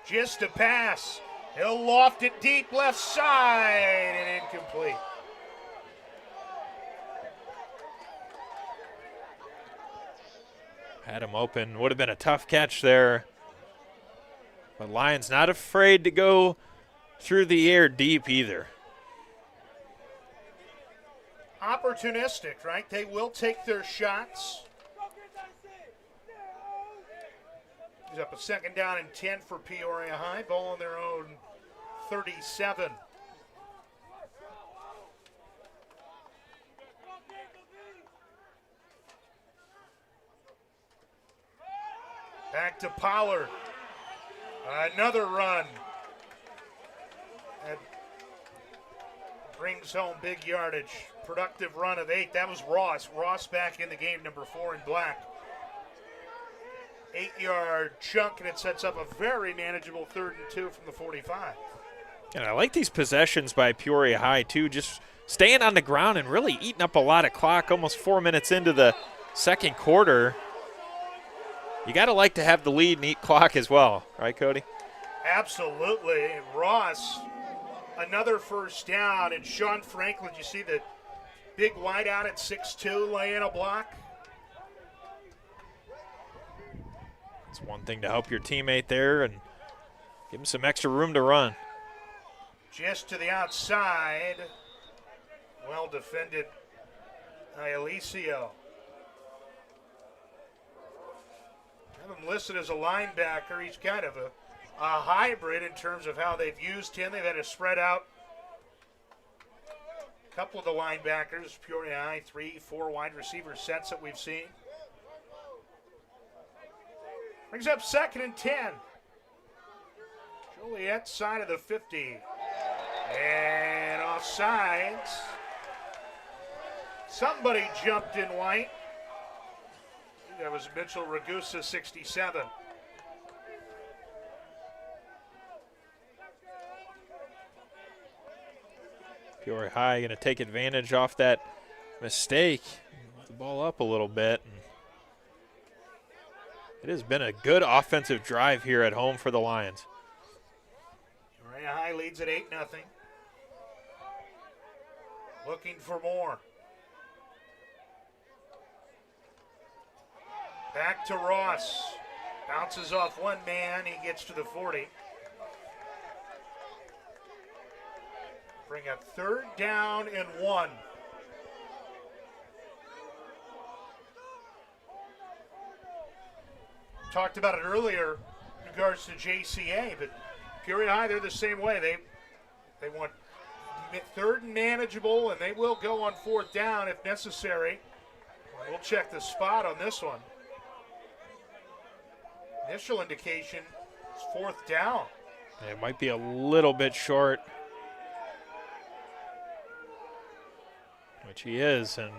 Just a pass. He'll loft it deep left side and incomplete. Had him open. Would have been a tough catch there. But Lions not afraid to go through the air deep either. Opportunistic, right? They will take their shots. He's up a second down and 10 for Peoria High. Ball on their own 37. Back to Pollard. Another run. That brings home big yardage. Productive run of 8. That was Ross. Ross back in the game, number 4 in black. 8-yard chunk, and it sets up a very manageable 3rd and 2 from the 45. And I like these possessions by Peoria High, too, just staying on the ground and really eating up a lot of clock, almost 4 minutes into the second quarter. you got to like to have the lead and eat clock as well, right, Cody? Absolutely. Ross, another first down. And Sean Franklin, you see the big wide out at 6'2", laying a block? It's one thing to help your teammate there and give him some extra room to run. Just to the outside. Well defended by Alicio. Have him listed as a linebacker. He's kind of a hybrid in terms of how they've used him. They've had to spread out a couple of the linebackers. Peoria High, 3-4 wide receiver sets that we've seen. Brings up 2nd and 10. Joliet side of the 50. And offsides. Somebody jumped in white. I think that was Mitchell Ragusa, 67. Peoria High going to take advantage off that mistake. Move the ball up a little bit. It has been a good offensive drive here at home for the Lions. Peoria High leads at 8-0. Looking for more. Back to Ross. Bounces off one man. He gets to the 40. Bring up 3rd down and 1. Talked about it earlier in regards to JCA, but Peoria High, they're the same way. They want 3rd and manageable, and they will go on 4th down if necessary. We'll check the spot on this one. Initial indication is 4th down. It might be a little bit short, which he is, and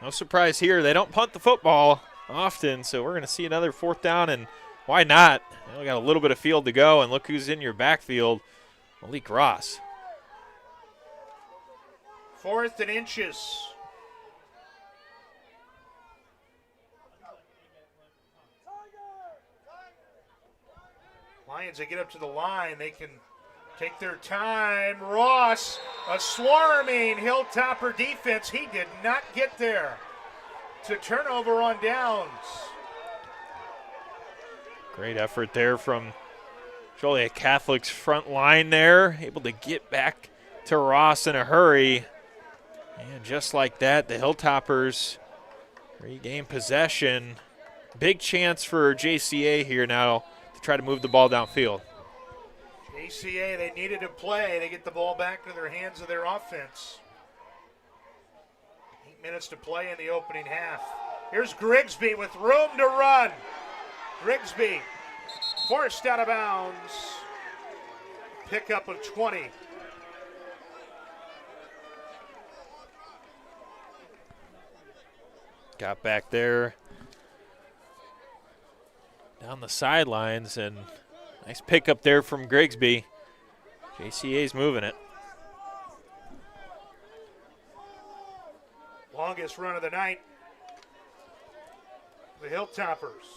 no surprise here. They don't punt the football often, so we're going to see another 4th down, and why not? We got a little bit of field to go, and look who's in your backfield, Malik Ross. 4th and inches. Lions, they get up to the line. They can take their time. Ross, a swarming Hilltopper defense. He did not get there. To turnover on downs. Great effort there from Joliet Catholic's front line there. Able to get back to Ross in a hurry. And just like that, the Hilltoppers regain possession. Big chance for JCA here now to try to move the ball downfield. JCA, they needed to play. They get the ball back to their hands of their offense. 8 minutes to play in the opening half. Here's Grigsby with room to run. Grigsby forced out of bounds. Pickup of 20. Got back there down the sidelines, and nice pickup there from Grigsby. JCA's moving it. Longest run of the night. The Hilltoppers.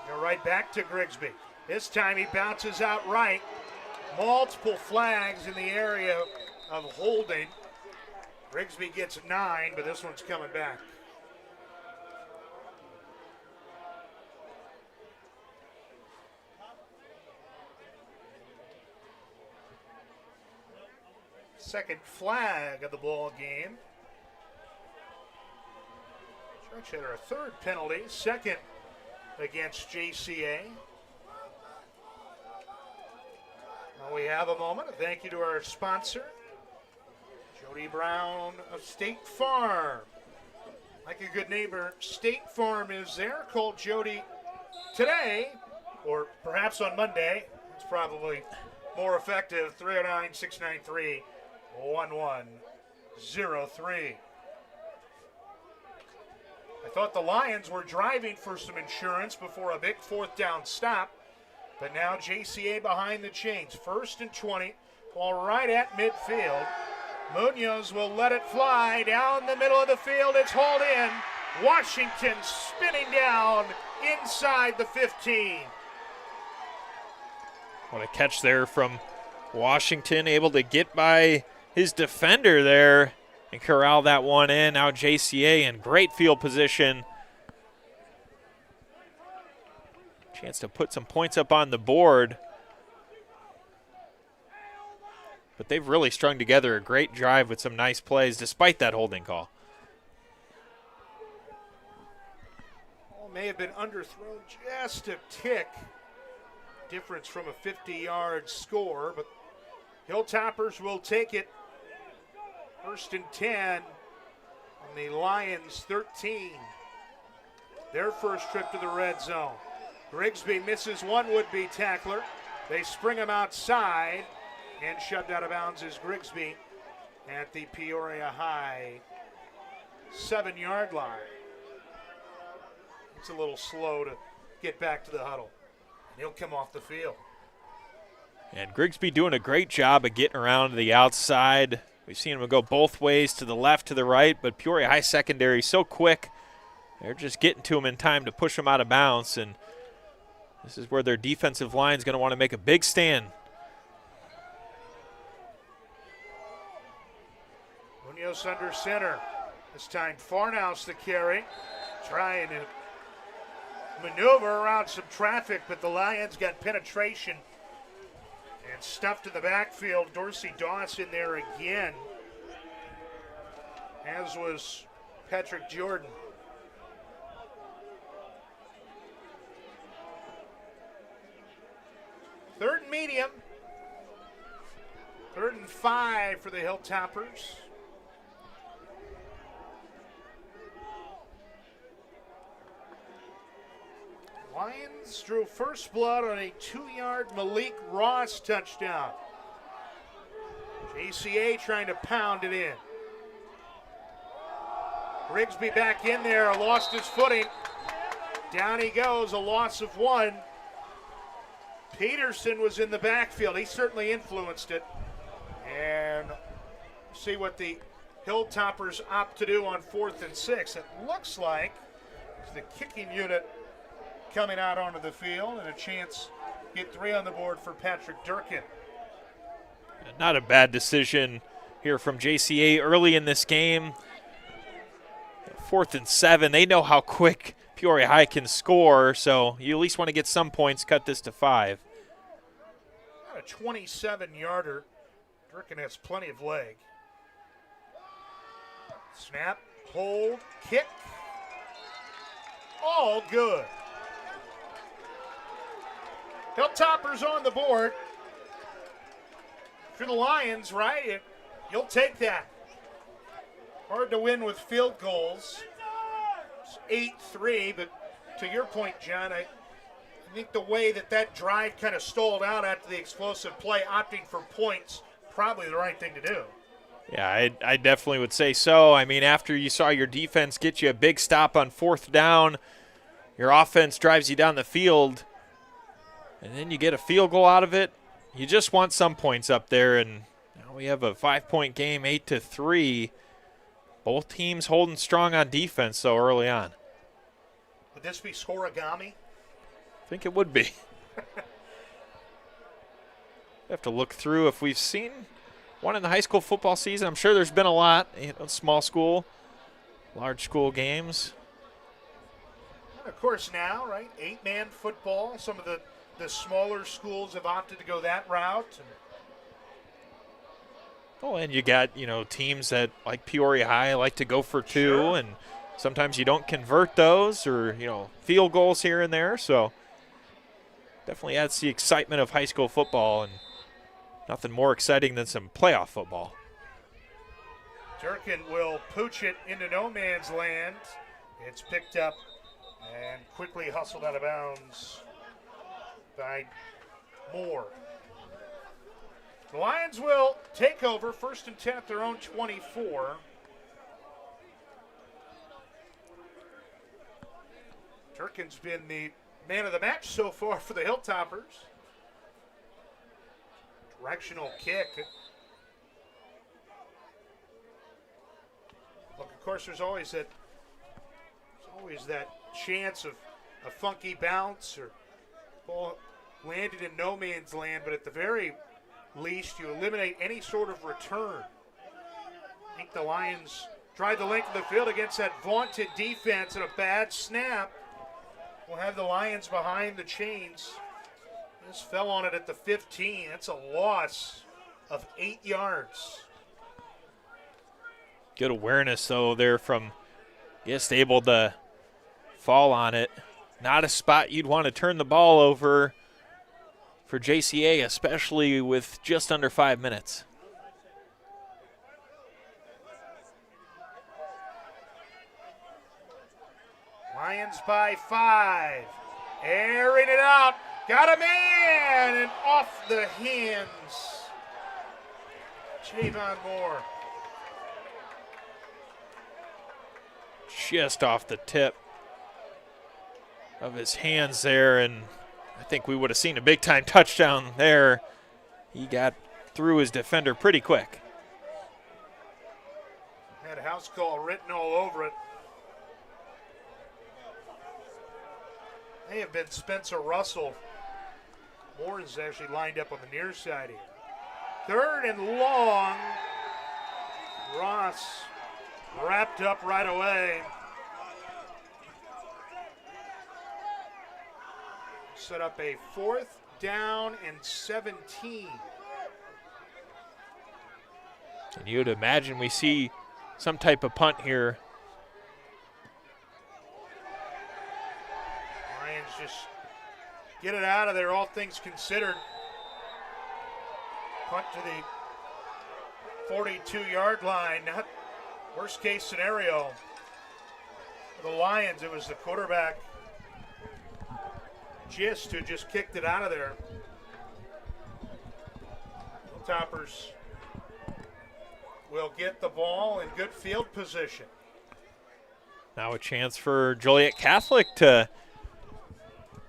Go right back to Grigsby. This time he bounces out right. Multiple flags in the area of holding. Grigsby gets 9, but this one's coming back. Second flag of the ball game. Stretch had our 3rd penalty, 2nd against JCA. Well, we have a moment. Thank you to our sponsor, Jody Brown of State Farm. Like a good neighbor, State Farm is there. Call Jody today, or perhaps on Monday. It's probably more effective. 309-693-1103. I thought the Lions were driving for some insurance before a big 4th down stop, but now JCA behind the chains. 1st and 20, ball right at midfield. Munoz will let it fly down the middle of the field. It's hauled in. Washington spinning down inside the 15. What a catch there from Washington, able to get by his defender there and corral that one in. Now JCA in great field position. Chance to put some points up on the board. But they've really strung together a great drive with some nice plays despite that holding call. Ball may have been underthrown just a tick. Difference from a 50-yard score, but Hilltoppers will take it. 1st and 10 on the Lions 13. Their first trip to the red zone. Grigsby misses one would-be tackler. They spring him outside, and shoved out of bounds is Grigsby at the Peoria High 7-yard line. It's a little slow to get back to the huddle. And he'll come off the field. And Grigsby doing a great job of getting around to the outside. We've seen him go both ways, to the left, to the right, but Peoria High secondary so quick. They're just getting to him in time to push him out of bounds, and this is where their defensive line is going to want to make a big stand. Munoz under center. This time Farnhouse the carry. Trying to maneuver around some traffic, but the Lions got penetration and stuffed in the backfield. Dorsey Dawson there again, as was Patrick Jordan. Third and medium. 3rd and 5 for the Hilltoppers. Lions drew first blood on a 2-yard Malik Ross touchdown. JCA trying to pound it in. Grigsby back in there, lost his footing. Down he goes, a loss of 1. Peterson was in the backfield. He certainly influenced it. And see what the Hilltoppers opt to do on 4th and 6. It looks like the kicking unit coming out onto the field, and a chance to get 3 on the board for Patrick Durkin. Not a bad decision here from JCA early in this game. 4th and 7. They know how quick Peoria High can score, so you at least want to get some points, cut this to 5. A 27-yarder. Durkin has plenty of leg. Snap, hold, kick. All good. Hilltoppers on the board. For the Lions, right? You'll take that. Hard to win with field goals. It's 8-3, but to your point, John, I think the way that drive kind of stalled out after the explosive play, opting for points, probably the right thing to do. Yeah, I definitely would say so. I mean, after you saw your defense get you a big stop on 4th down, your offense drives you down the field, and then you get a field goal out of it. You just want some points up there, and now we have a 5-point game, 8-3. Both teams holding strong on defense so early on. Would this be scoregami? I think it would be. Have to look through if we've seen one in the high school football season. I'm sure there's been a lot, small school, large school games. And of course now, right, 8-man football. Some of the smaller schools have opted to go that route. And you got, teams that like Peoria High like to go for 2, sure. And sometimes you don't convert those, or, field goals here and there. So definitely adds the excitement of high school football, and nothing more exciting than some playoff football. Durkin will pooch it into no man's land. It's picked up and quickly hustled out of bounds by Moore. The Lions will take over 1st and 10 at their own 24. Durkin's been the man of the match so far for the Hilltoppers. Directional kick. course, there's always that chance of a funky bounce or ball landed in no man's land, but at the very least, you eliminate any sort of return. I think the Lions tried the length of the field against that vaunted defense, and a bad snap will have the Lions behind the chains. This fell on it at the 15. That's a loss of 8 yards. Good awareness, though, there from Gist, able to fall on it. Not a spot you'd want to turn the ball over for JCA, especially with just under 5 minutes. Lions by 5. Airing it out. Got a man, and off the hands. Javon Moore. Just off the tip of his hands there, and I think we would have seen a big-time touchdown there. He got through his defender pretty quick. Had house call written all over it. May have been Spencer Russell. Moore is actually lined up on the near side here. 3rd and long. Ross wrapped up right away. Set up a 4th down and 17. And you'd imagine we see some type of punt here. Lions just get it out of there, all things considered. Punt to the 42-yard line. Not worst case scenario for the Lions. It was the quarterback, Gist, who just kicked it out of there. Toppers will get the ball in good field position. Now a chance for Joliet Catholic to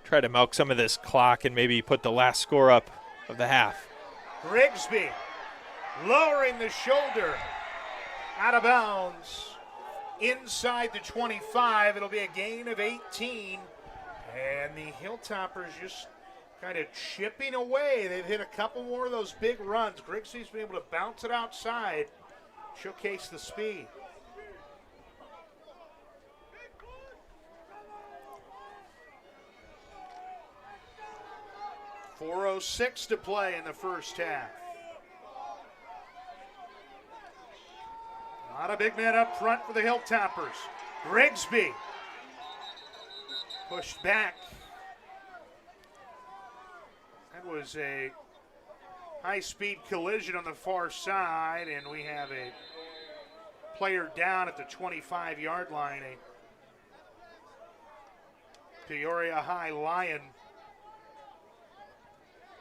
try to milk some of this clock and maybe put the last score up of the half. Grigsby lowering the shoulder, out of bounds, inside the 25. It'll be a gain of 18. And the Hilltoppers just kind of chipping away. They've hit a couple more of those big runs. Grigsby's been able to bounce it outside, showcase the speed. .406 to play in the first half. Not a big man up front for the Hilltoppers. Grigsby pushed back. That was a high-speed collision on the far side, and we have a player down at the 25-yard line. A Peoria High Lion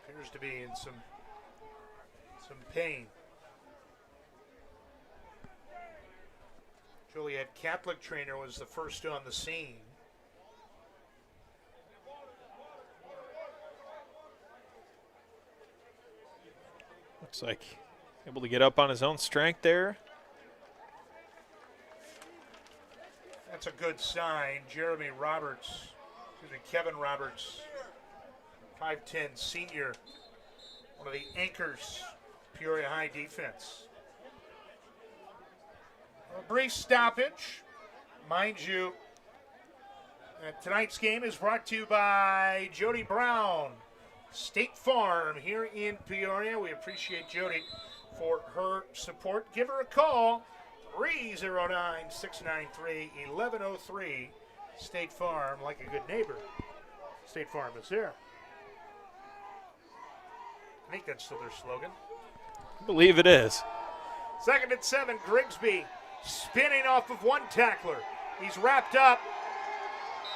appears to be in some pain. Joliet Catholic trainer was the first on the scene. Looks like able to get up on his own strength there. That's a good sign. Kevin Roberts, 5'10", senior, one of the anchors, Peoria High defense. A brief stoppage. Mind you, tonight's game is brought to you by Jody Brown, State Farm here in Peoria. We appreciate Jody for her support. Give her a call, 309-693-1103. State Farm, like a good neighbor. State Farm is there. I think that's still their slogan. I believe it is. 2nd and 7, Grigsby spinning off of one tackler. He's wrapped up,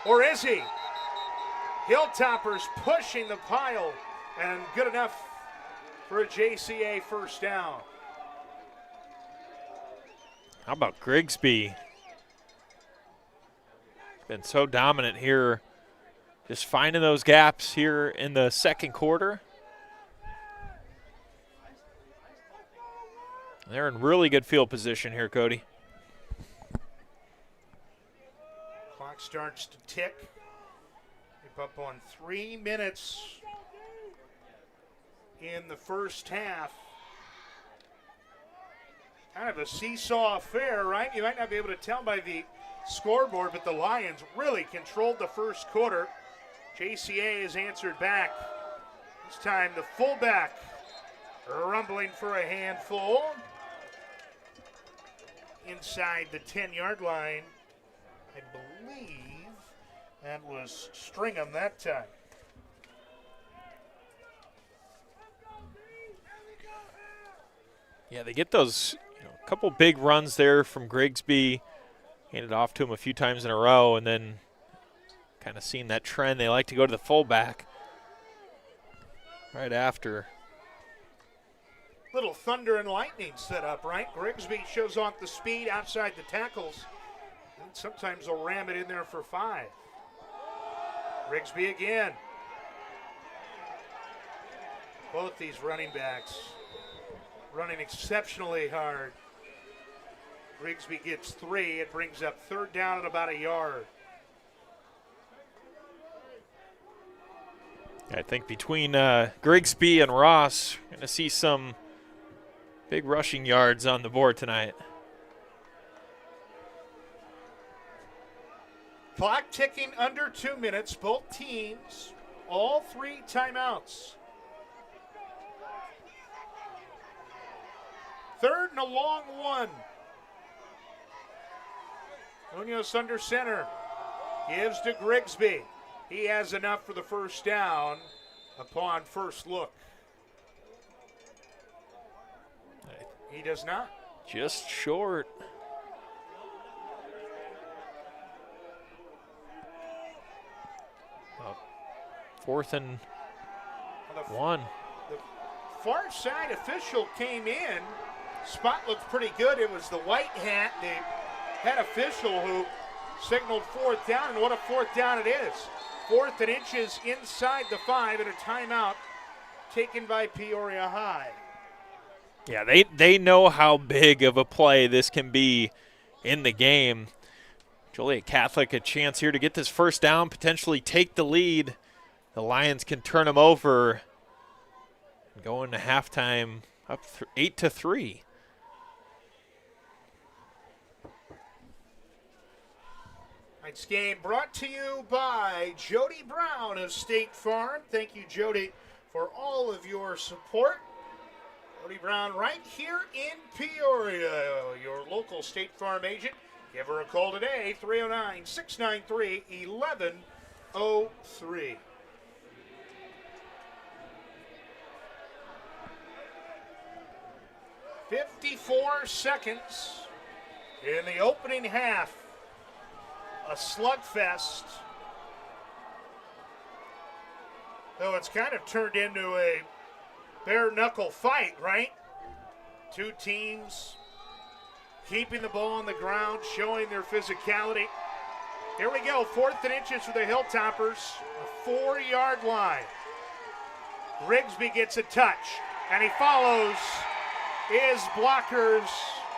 or is he? Hilltoppers pushing the pile, and good enough for a JCA first down. How about Grigsby? Been so dominant here, just finding those gaps here in the second quarter. They're in really good field position here, Cody. Clock starts to tick. Keep up on 3 minutes in the first half. Kind of a seesaw affair, right? You might not be able to tell by the scoreboard, but the Lions really controlled the first quarter. JCA has answered back. This time the fullback rumbling for a handful. Inside the 10-yard line. I believe that was Stringham that time. Yeah, they get those a couple big runs there from Grigsby. Handed off to him a few times in a row, and then kind of seeing that trend. They like to go to the fullback right after. Little thunder and lightning set up, right? Grigsby shows off the speed outside the tackles. And sometimes they'll ram it in there for 5. Grigsby again. Both these running backs running exceptionally hard. Grigsby gets 3. It brings up 3rd down at about 1 yard. I think between Grigsby and Ross, we're going to see some big rushing yards on the board tonight. Clock ticking under 2 minutes. Both teams, all 3 timeouts. 3rd and a long one. Munoz under center. Gives to Grigsby. He has enough for the first down upon first look. He does not. Just short. Fourth and 1. The far side official came in. Spot looked pretty good. It was the white hat, the head official, who signaled 4th down, and what a 4th down it is. 4th and inches inside the 5 and a timeout taken by Peoria High. Yeah, they know how big of a play this can be in the game. Joliet Catholic a chance here to get this first down, potentially take the lead. The Lions can turn them over and go into halftime up 8-3. Tonight's game brought to you by Jody Brown of State Farm. Thank you, Jody, for all of your support. Jody Brown right here in Peoria, your local State Farm agent. Give her a call today, 309-693-1103. "54 seconds in the opening half. A slugfest. Though it's kind of turned into a bare-knuckle fight, right? 2 teams keeping the ball on the ground, showing their physicality. Here we go, 4th and inches for the Hilltoppers, a 4-yard line. Grigsby gets a touch, and he follows his blockers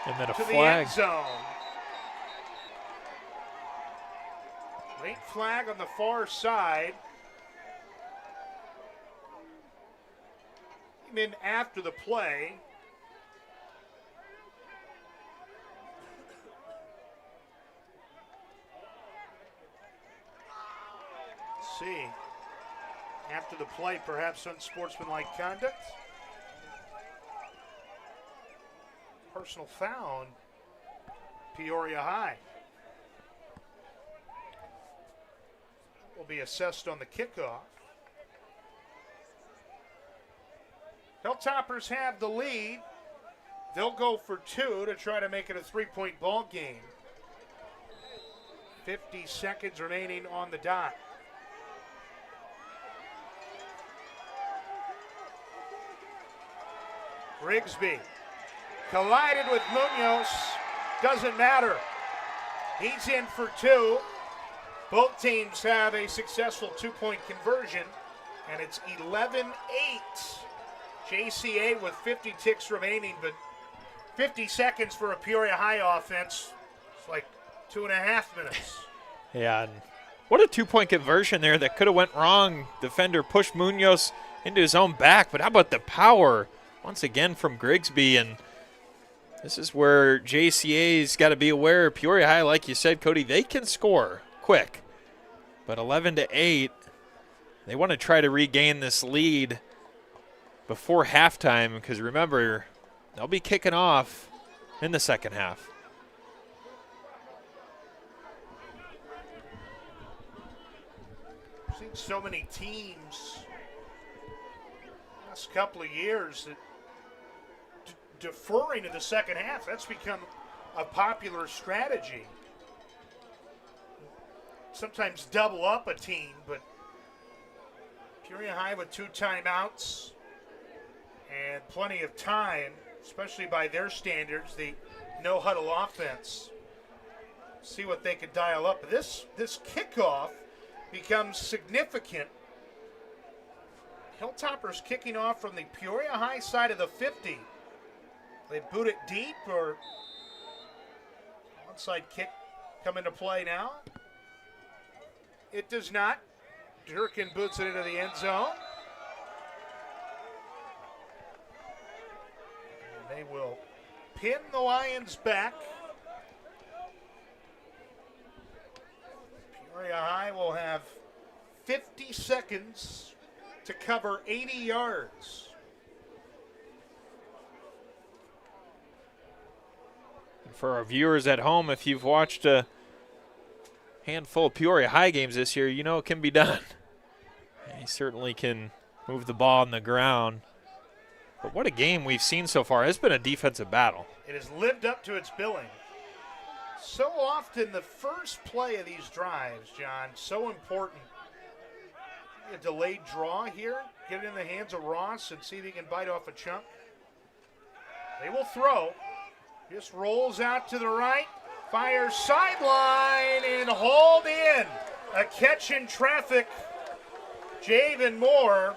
And then a to flag. the end zone. Late flag on the far side. Came in after the play. Let's see. After the play, perhaps unsportsmanlike conduct. Personal foul on Peoria High. Will be assessed on the kickoff. Hilltoppers have the lead. They'll go for 2 to try to make it a 3-point ball game. 50 seconds remaining on the dot. Grigsby collided with Munoz. Doesn't matter. He's in for 2. Both teams have a successful 2-point conversion, and it's 11-8. JCA with 50 ticks remaining, but 50 seconds for a Peoria High offense. It's like 2.5 minutes. Yeah, and what a two-point conversion there that could have went wrong. Defender pushed Munoz into his own back, but how about the power once again from Grigsby? And this is where JCA's got to be aware. Peoria High, like you said, Cody, they can score quick. But 11-8, they want to try to regain this lead before halftime because, remember, they'll be kicking off in the second half. I've seen so many teams last couple of years that deferring to the second half, that's become a popular strategy. Sometimes double up a team, but Peoria High with 2 timeouts and plenty of time, especially by their standards, the no-huddle offense. See what they could dial up. This kickoff becomes significant. Hilltoppers kicking off from the Peoria High side of the 50. They boot it deep, or onside kick come into play now. It does not. Durkin boots it into the end zone. And they will pin the Lions back. Peoria High will have 50 seconds to cover 80 yards. For our viewers at home, if you've watched a handful of Peoria High games this year, you know it can be done. He certainly can move the ball on the ground. But what a game we've seen so far. It's been a defensive battle. It has lived up to its billing. So often the first play of these drives, John, so important. A delayed draw here. Get it in the hands of Ross and see if he can bite off a chunk. They will throw. Just rolls out to the right. Fires sideline and hauled in. A catch in traffic. Javen Moore.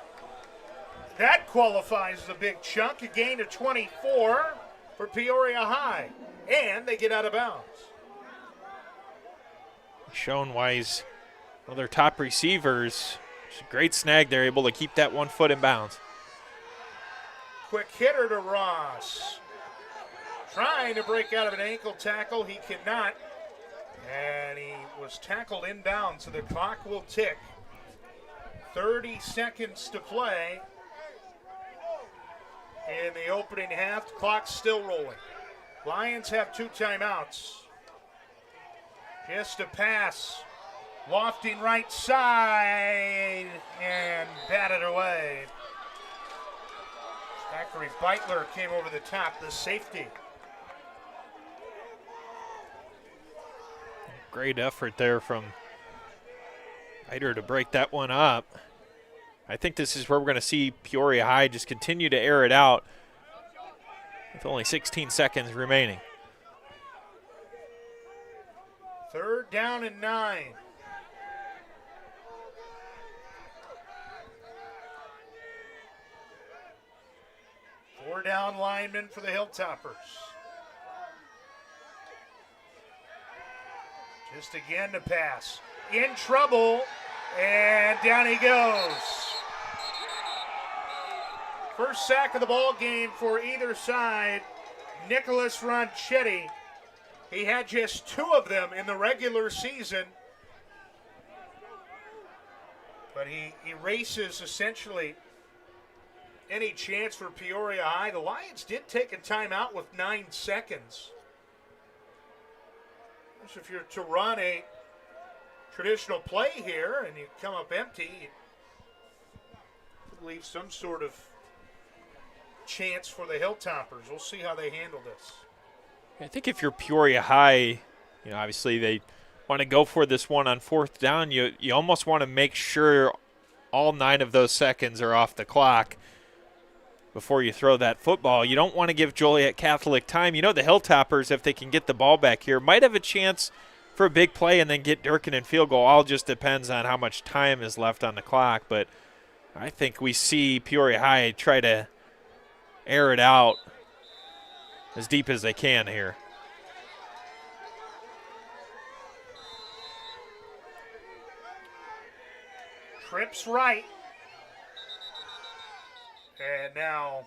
That qualifies as a big chunk. A gain of 24 for Peoria High. And they get out of bounds. Shown why he's one of their top receivers. It's a great snag. They're able to keep that 1 foot in bounds. Quick hitter to Ross. Trying to break out of an ankle tackle. He cannot. And he was tackled inbound, so the clock will tick. 30 seconds to play in the opening half. The clock's still rolling. Lions have 2 timeouts. Just a pass. Lofting right side and batted away. Zachary Beitler came over the top, the safety. Great effort there from Ryder to break that one up. I think this is where we're going to see Peoria High just continue to air it out with only 16 seconds remaining. 3rd down and 9. Four down linemen for the Hilltoppers. Just again to pass. In trouble, and down he goes. First sack of the ball game for either side. Nicholas Ronchetti. He had just 2 of them in the regular season. But he erases essentially any chance for Peoria High. The Lions did take a timeout with 9 seconds. So if you're to run a traditional play here and you come up empty, you leave some sort of chance for the Hilltoppers. We'll see how they handle this. I think if you're Peoria High, obviously they want to go for this one on 4th down. You almost want to make sure all 9 of those seconds are off the clock before you throw that football. You don't want to give Joliet Catholic time. The Hilltoppers, if they can get the ball back here, might have a chance for a big play and then get Durkin in field goal. All just depends on how much time is left on the clock. But I think we see Peoria High try to air it out as deep as they can here. Trips right. And now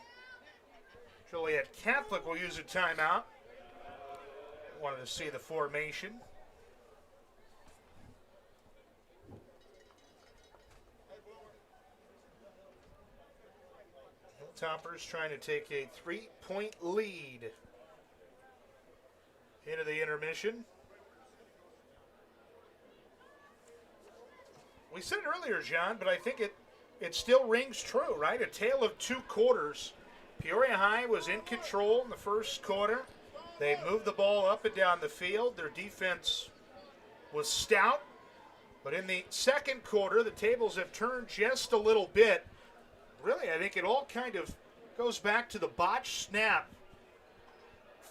Joliet Catholic will use a timeout. Wanted to see the formation. Hilltoppers trying to take a 3-point lead into the intermission. We said it earlier, John, but I think it still rings true, right? A tale of two quarters. Peoria High was in control in the first quarter. They moved the ball up and down the field. Their defense was stout. But in the second quarter, the tables have turned just a little bit. Really, I think it all kind of goes back to the botched snap.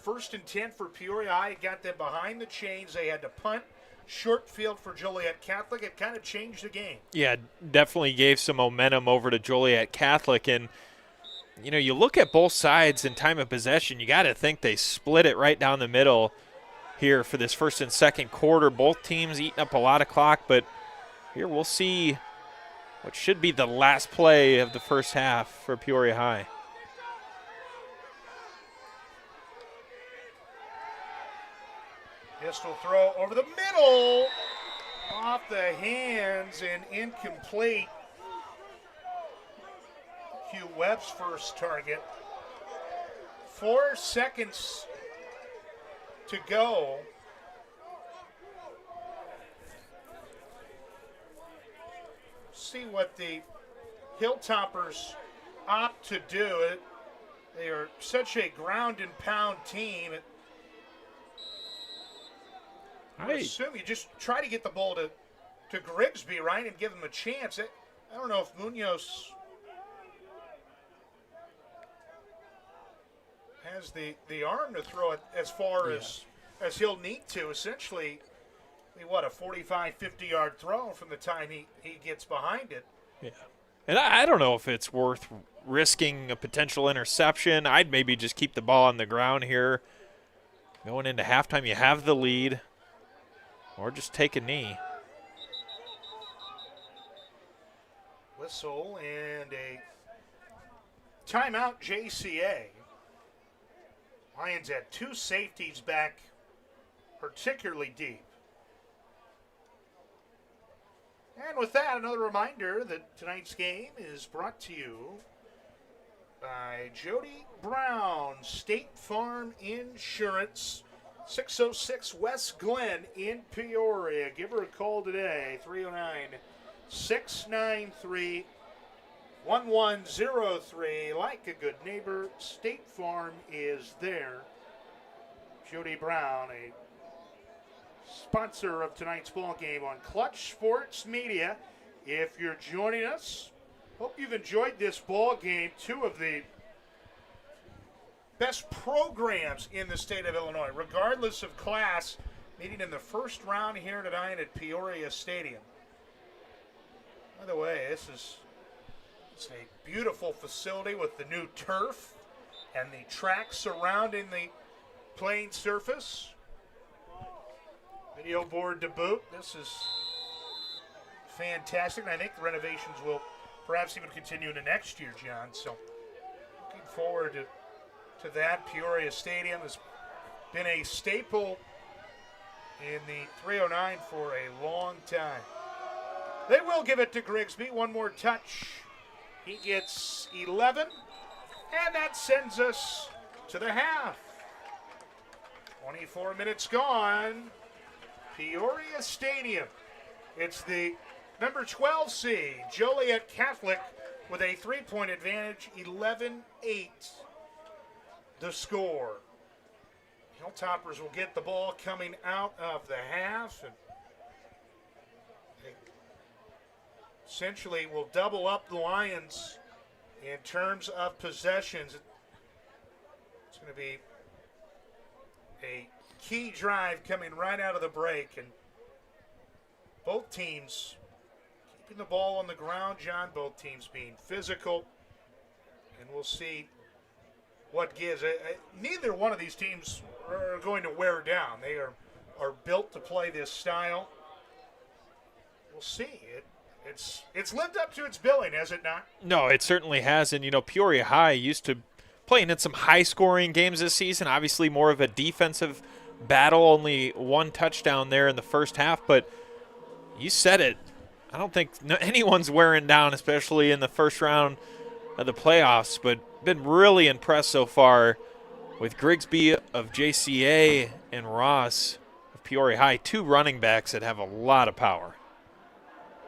1st and 10 for Peoria High. It got them behind the chains. They had to punt. Short field for Joliet Catholic. It kind of changed the game. Yeah, definitely gave some momentum over to Joliet Catholic. And, you know, you look at both sides in time of possession, you got to think they split it right down the middle here for this first and second quarter. Both teams eating up a lot of clock, but here we'll see what should be the last play of the first half for Peoria High. Pistol throw over the middle, off the hands and incomplete. Hugh Webb's first target. 4 seconds to go. See what the Hilltoppers opt to do. They are such a ground and pound team. I assume you just try to get the ball to Grigsby, right, and give him a chance. I don't know if Munoz has the arm to throw it as far as he'll need to. Essentially, a 45, 50-yard throw from the time he gets behind it. Yeah. And I don't know if it's worth risking a potential interception. I'd maybe just keep the ball on the ground here. Going into halftime, you have the lead. Or just take a knee. Whistle and a timeout, JCA. Lions had 2 safeties back particularly deep. And with that, another reminder that tonight's game is brought to you by Jody Brown, State Farm Insurance. 606 West Glen in Peoria. Give her a call today, 309-693-1103. Like a good neighbor, State Farm is there. Jody Brown, a sponsor of tonight's ball game on Clutch Sports Media. If you're joining us, hope you've enjoyed this ball game. 2 of the best programs in the state of Illinois, regardless of class, meeting in the first round here tonight at Peoria Stadium. By the way, it's a beautiful facility with the new turf and the track surrounding the playing surface. Video board to boot. This is fantastic, and I think the renovations will perhaps even continue into next year, John. So looking forward to that. Peoria Stadium has been a staple in the 309 for a long time. They will give it to Grigsby. One more touch. He gets 11, and that sends us to the half. 24 minutes gone. Peoria Stadium. It's the number 12 seed, Joliet Catholic, with a 3-point advantage, 11-8. The score. Hilltoppers will get the ball coming out of the half, and they essentially will double up the Lions in terms of possessions. It's going to be a key drive coming right out of the break, and both teams keeping the ball on the ground, John, both teams being physical, and we'll see what gives. Neither one of these teams are going to wear down. They are built to play this style. We'll see. It's lived up to its billing, has it not? No, it certainly has. And, Peoria High used to playing in some high-scoring games this season. Obviously more of a defensive battle, only one touchdown there in the first half. But you said it. I don't think anyone's wearing down, especially in the first round of the playoffs. But been really impressed so far with Grigsby of JCA and Ross of Peoria High, two running backs that have a lot of power.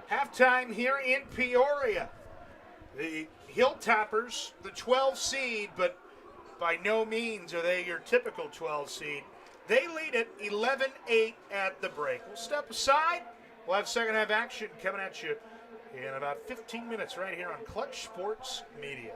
Halftime here in Peoria. The Hilltoppers, the 12 seed, but by no means are they your typical 12 seed. They lead it 11-8 at the break. We'll step aside. We'll have second half action coming at you in about 15 minutes right here on Clutch Sports Media.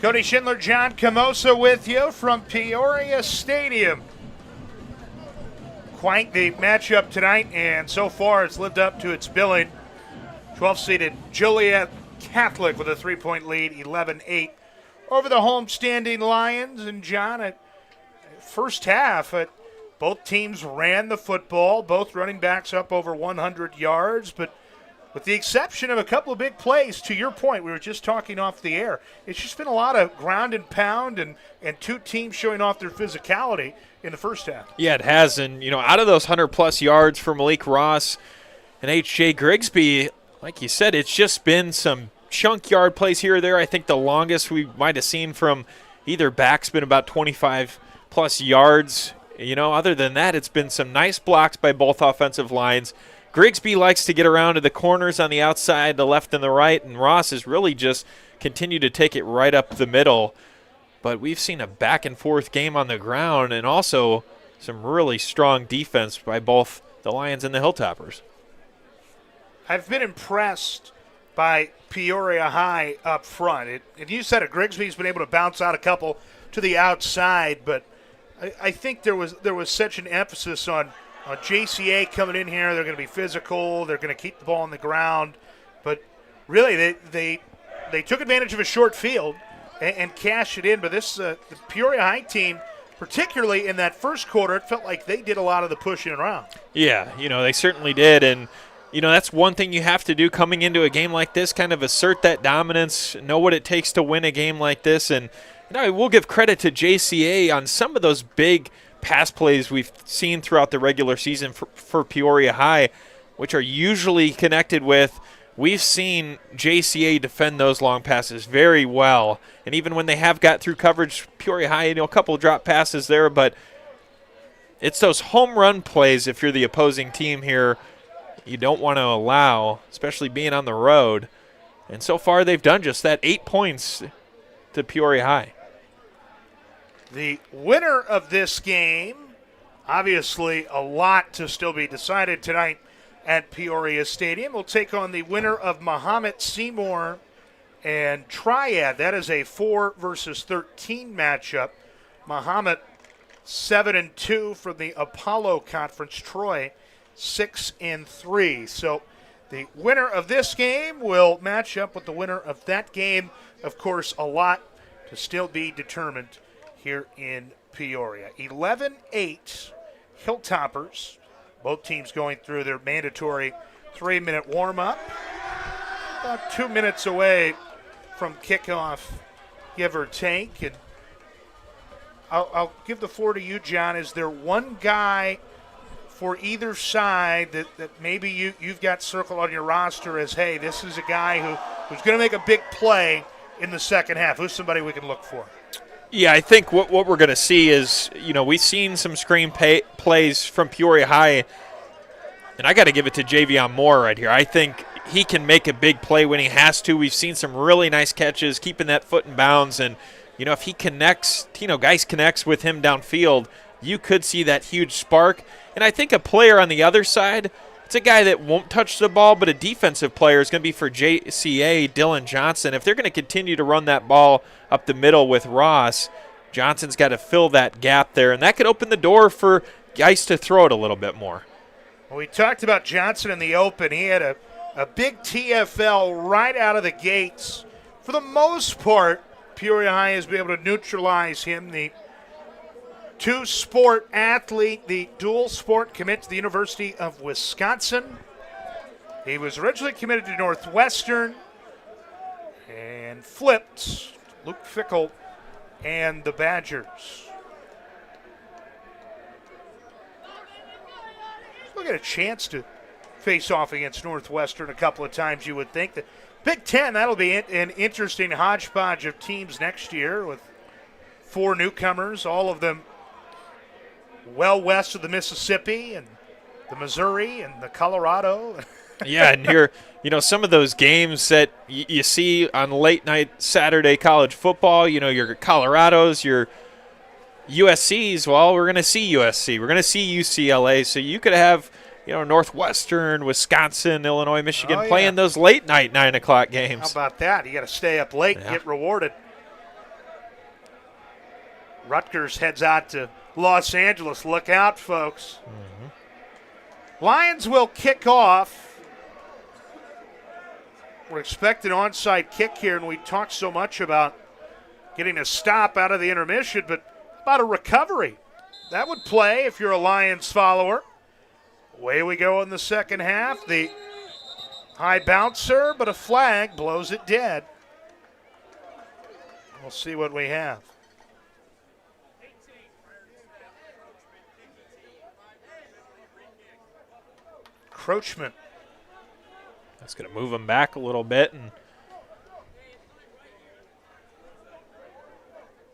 Cody Schindler, John Camosa with you from Peoria Stadium. Quite the matchup tonight, and so far it's lived up to its billing. 12-seeded Joliet Catholic with a 3-point lead, 11-8 over the home-standing Lions. And John, at first half, both teams ran the football, both running backs up over 100 yards, but with the exception of a couple of big plays, to your point, we were just talking off the air, it's just been a lot of ground and pound and two teams showing off their physicality in the first half. Yeah, it has. And, out of those 100-plus yards for Malik Ross and H.J. Grigsby, like you said, it's just been some chunk yard plays here or there. I think the longest we might have seen from either back's been about 25-plus yards. Other than that, it's been some nice blocks by both offensive lines. Grigsby likes to get around to the corners on the outside, the left and the right, and Ross has really just continued to take it right up the middle. But we've seen a back-and-forth game on the ground and also some really strong defense by both the Lions and the Hilltoppers. I've been impressed by Peoria High up front. And you said it, Grigsby's been able to bounce out a couple to the outside, but I think there was such an emphasis on JCA coming in here. They're going to be physical. They're going to keep the ball on the ground. But really, they took advantage of a short field and cashed it in. But the Peoria High team, particularly in that first quarter, it felt like they did a lot of the pushing around. Yeah, they certainly did. And, that's one thing you have to do coming into a game like this, kind of assert that dominance, know what it takes to win a game like this. And, I will give credit to JCA on some of those big pass plays we've seen throughout the regular season for Peoria High, which are usually connected with. We've seen JCA defend those long passes very well. And even when they have got through coverage, Peoria High, a couple of drop passes there, but it's those home run plays if you're the opposing team here you don't want to allow, especially being on the road. And so far they've done just that, 8 points to Peoria High. The winner of this game, obviously a lot to still be decided tonight at Peoria Stadium, will take on the winner of Mahomet Seymour and Triad. That is a 4 versus 13 matchup. Mahomet 7-2 from the Apollo Conference. Troy 6-3. So the winner of this game will match up with the winner of that game. Of course, a lot to still be determined here in Peoria. 11-8 Hilltoppers. Both teams going through their mandatory 3-minute warm-up. About 2 minutes away from kickoff, give or take. And I'll give the floor to you, John. Is there one guy for either side that maybe you've got circled on your roster as, hey, this is a guy who's going to make a big play in the second half? Who's somebody we can look for? Yeah, I think what we're going to see is, we've seen some screen plays from Peoria High, and I got to give it to Javion Moore right here. I think he can make a big play when he has to. We've seen some really nice catches, keeping that foot in bounds, and, if he connects, Geis connects with him downfield, you could see that huge spark. And I think a player on the other side, it's a guy that won't touch the ball, but a defensive player is going to be for JCA, Dylan Johnson. If they're going to continue to run that ball up the middle with Ross, Johnson's got to fill that gap there, and that could open the door for Geis to throw it a little bit more. Well, we talked about Johnson in the open. He had a big TFL right out of the gates. For the most part, Peoria High has been able to neutralize him. The two-sport athlete, the dual sport commit to the University of Wisconsin. He was originally committed to Northwestern and flipped Luke Fickle and the Badgers. We'll get a chance to face off against Northwestern a couple of times, you would think. The Big Ten, that'll be an interesting hodgepodge of teams next year with 4 newcomers, all of them well west of the Mississippi and the Missouri and the Colorado. Yeah, and here, some of those games that you see on late night Saturday college football, your Colorados, your USCs, well, we're going to see USC. We're going to see UCLA. So you could have, Northwestern, Wisconsin, Illinois, Michigan playing those late night 9 o'clock games. How about that? You got to stay up late and get rewarded. Rutgers heads out to Los Angeles. Look out, folks. Lions will kick off. We're expecting an onside kick here, and we talked so much about getting a stop out of the intermission, but about a recovery. That would play if you're a Lions follower. Away we go in the second half. The high bouncer, but a flag blows it dead. We'll see what we have. Encroachment. That's going to move him back a little bit. And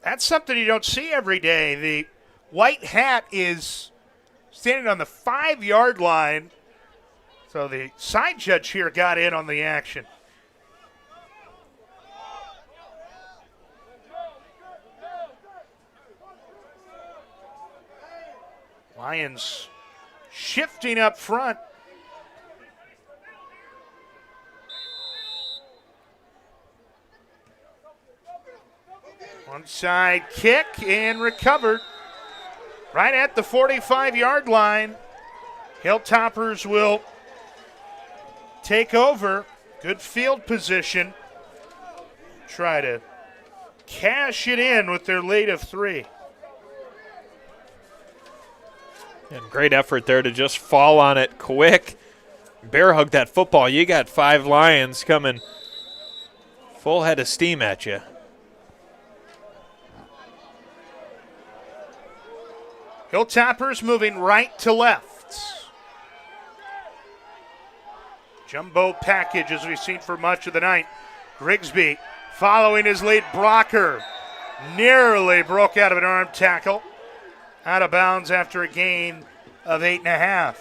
that's something you don't see every day. The white hat is standing on the 5-yard line. So the side judge here got in on the action. Lions shifting up front. Onside kick and recovered right at the 45-yard line. Hilltoppers will take over. Good field position. Try to cash it in with their lead of 3. And great effort there to just fall on it quick. Bear hug that football. You got 5 Lions coming full head of steam at you. Hilltoppers moving right to left. Jumbo package as we've seen for much of the night. Grigsby following his lead blocker. Nearly broke out of an arm tackle. Out of bounds after a gain of 8.5.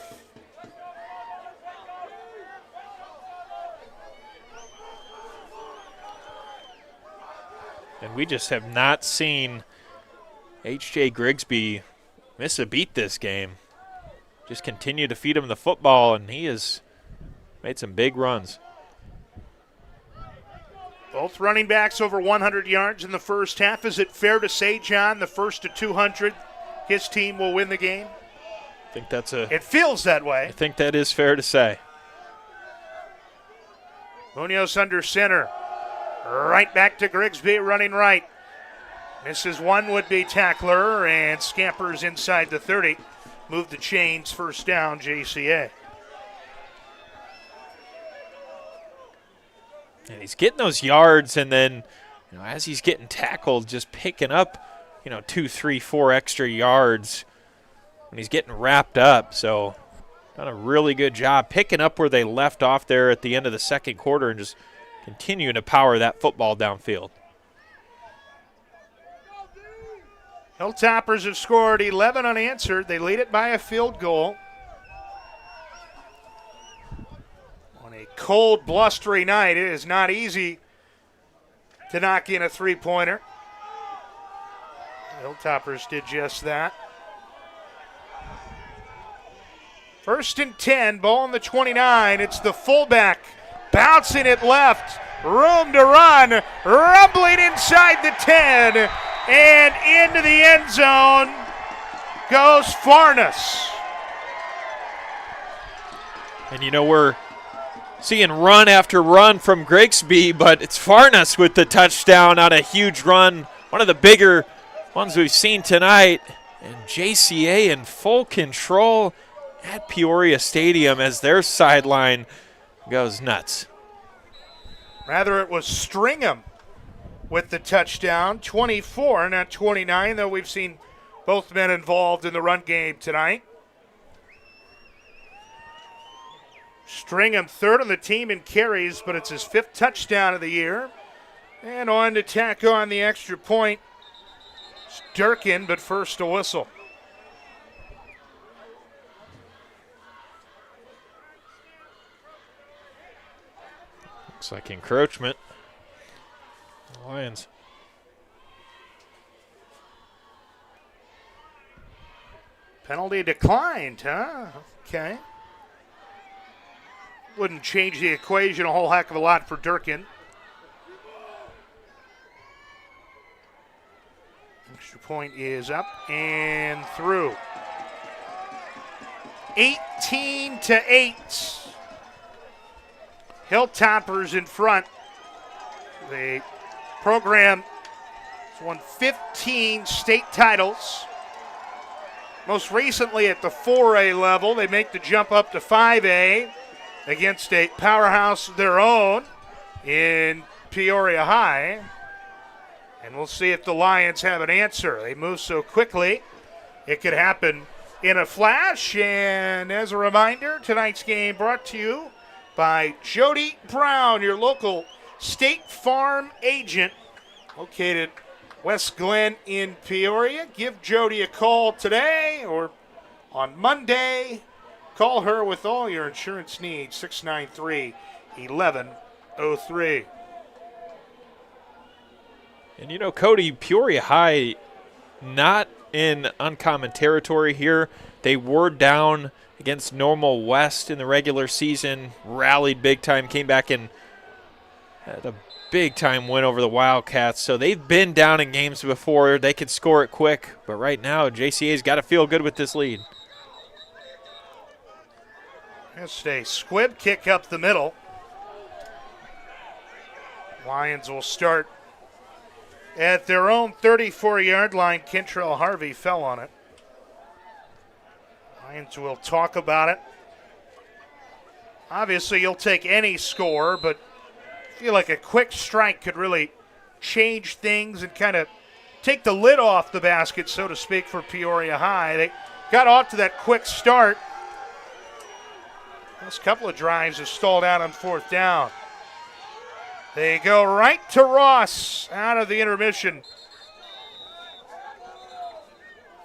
And we just have not seen H.J. Grigsby miss a beat this game. Just continue to feed him the football, and he has made some big runs. Both running backs over 100 yards in the first half. Is it fair to say, John, the first to 200, his team will win the game? I think It feels that way. I think that is fair to say. Munoz under center. Right back to Grigsby running right. Misses one would-be tackler and scampers inside the 30. Move the chains, first down, JCA. And he's getting those yards, and then as he's getting tackled, just picking up 2, 3, 4 extra yards when he's getting wrapped up. So done a really good job picking up where they left off there at the end of the second quarter and just continuing to power that football downfield. Hilltoppers have scored 11 unanswered. They lead it by a field goal. On a cold, blustery night, it is not easy to knock in a three-pointer. Hilltoppers did just that. 1st and 10, ball on the 29. It's the fullback bouncing it left. Room to run, rumbling inside the 10. And into the end zone goes Farnes. And we're seeing run after run from Grigsby, but it's Farnes with the touchdown on a huge run. One of the bigger ones we've seen tonight. And JCA in full control at Peoria Stadium as their sideline goes nuts. Rather, it was Stringham with the touchdown, 24, not 29, though we've seen both men involved in the run game tonight. Stringham third on the team in carries, but it's his 5th touchdown of the year. And on to tack on the extra point. It's Durkin, but first a whistle. Looks like encroachment. Lions. Penalty declined, huh? Okay. Wouldn't change the equation a whole heck of a lot for Durkin. Extra point is up and through. 18-8. Hilltoppers in front. The program has won 15 state titles. Most recently at the 4A level, they make the jump up to 5A against a powerhouse of their own in Peoria High. And we'll see if the Lions have an answer. They move so quickly, it could happen in a flash. And as a reminder, tonight's game brought to you by Jody Brown, your local State Farm agent, located West Glen in Peoria. Give Jody a call today or on Monday. Call her with all your insurance needs, 693-1103. And you know, Cody, Peoria High not in uncommon territory here. They were down against Normal West in the regular season, rallied big time, came back and had a big-time win over the Wildcats. So they've been down in games before. They could score it quick. But right now, JCA's got to feel good with this lead. Just a squib kick up the middle. Lions will start at their own 34-yard line. Kentrell Harvey fell on it. Lions will talk about it. Obviously, you'll take any score, but I feel like a quick strike could really change things and kind of take the lid off the basket, so to speak, for Peoria High. They got off to that quick start. Last couple of drives have stalled out on fourth down. They go right to Ross out of the intermission.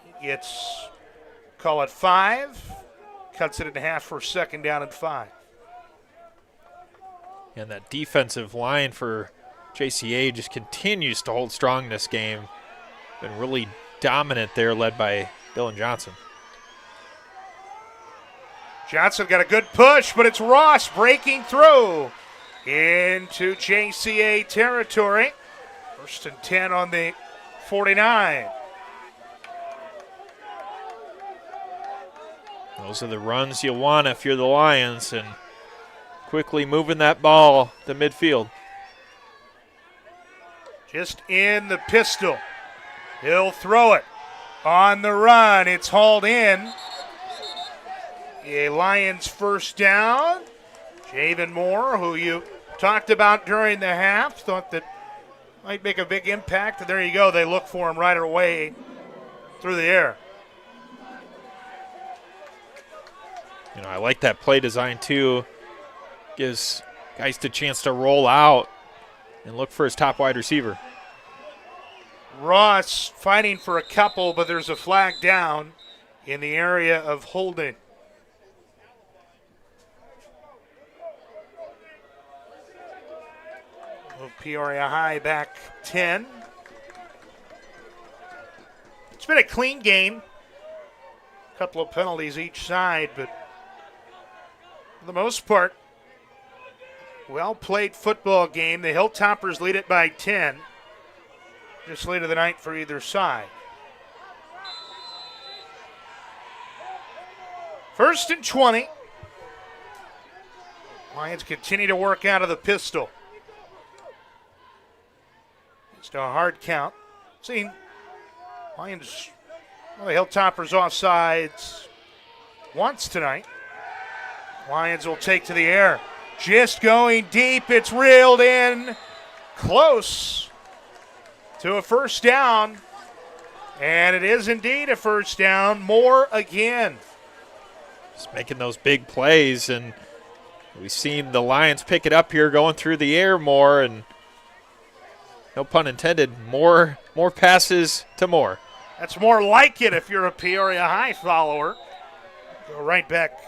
He gets, call it 5, cuts it in half for second down and 5. And that defensive line for JCA just continues to hold strong in this game. Been really dominant there, led by Dylan Johnson. Johnson got a good push, but it's Ross breaking through into JCA territory. First and 10 on the 49. Those are the runs you want if you're the Lions, and quickly moving that ball to midfield. Just in the pistol. He'll throw it on the run. It's hauled in. A Lions first down. Javen Moore, who you talked about during the half, thought that might make a big impact. And there you go. They look for him right away through the air. You know, I like that play design too. Gives guys the chance to roll out and look for his top wide receiver. Ross fighting for a couple, but there's a flag down in the area of holding. Peoria High back 10. It's been a clean game. A couple of penalties each side, but for the most part, well-played football game. The Hilltoppers lead it by 10. Just lead of the night for either side. First and 20. Lions continue to work out of the pistol. It's a hard count. Seen Lions, well, the Hilltoppers offsides once tonight. Lions will take to the air. Just going deep. It's reeled in. Close to a first down. And it is indeed a first down. Moore again. Just making those big plays, and we've seen the Lions pick it up here going through the air more, and no pun intended, more passes to Moore. That's more like it if you're a Peoria High follower. Go right back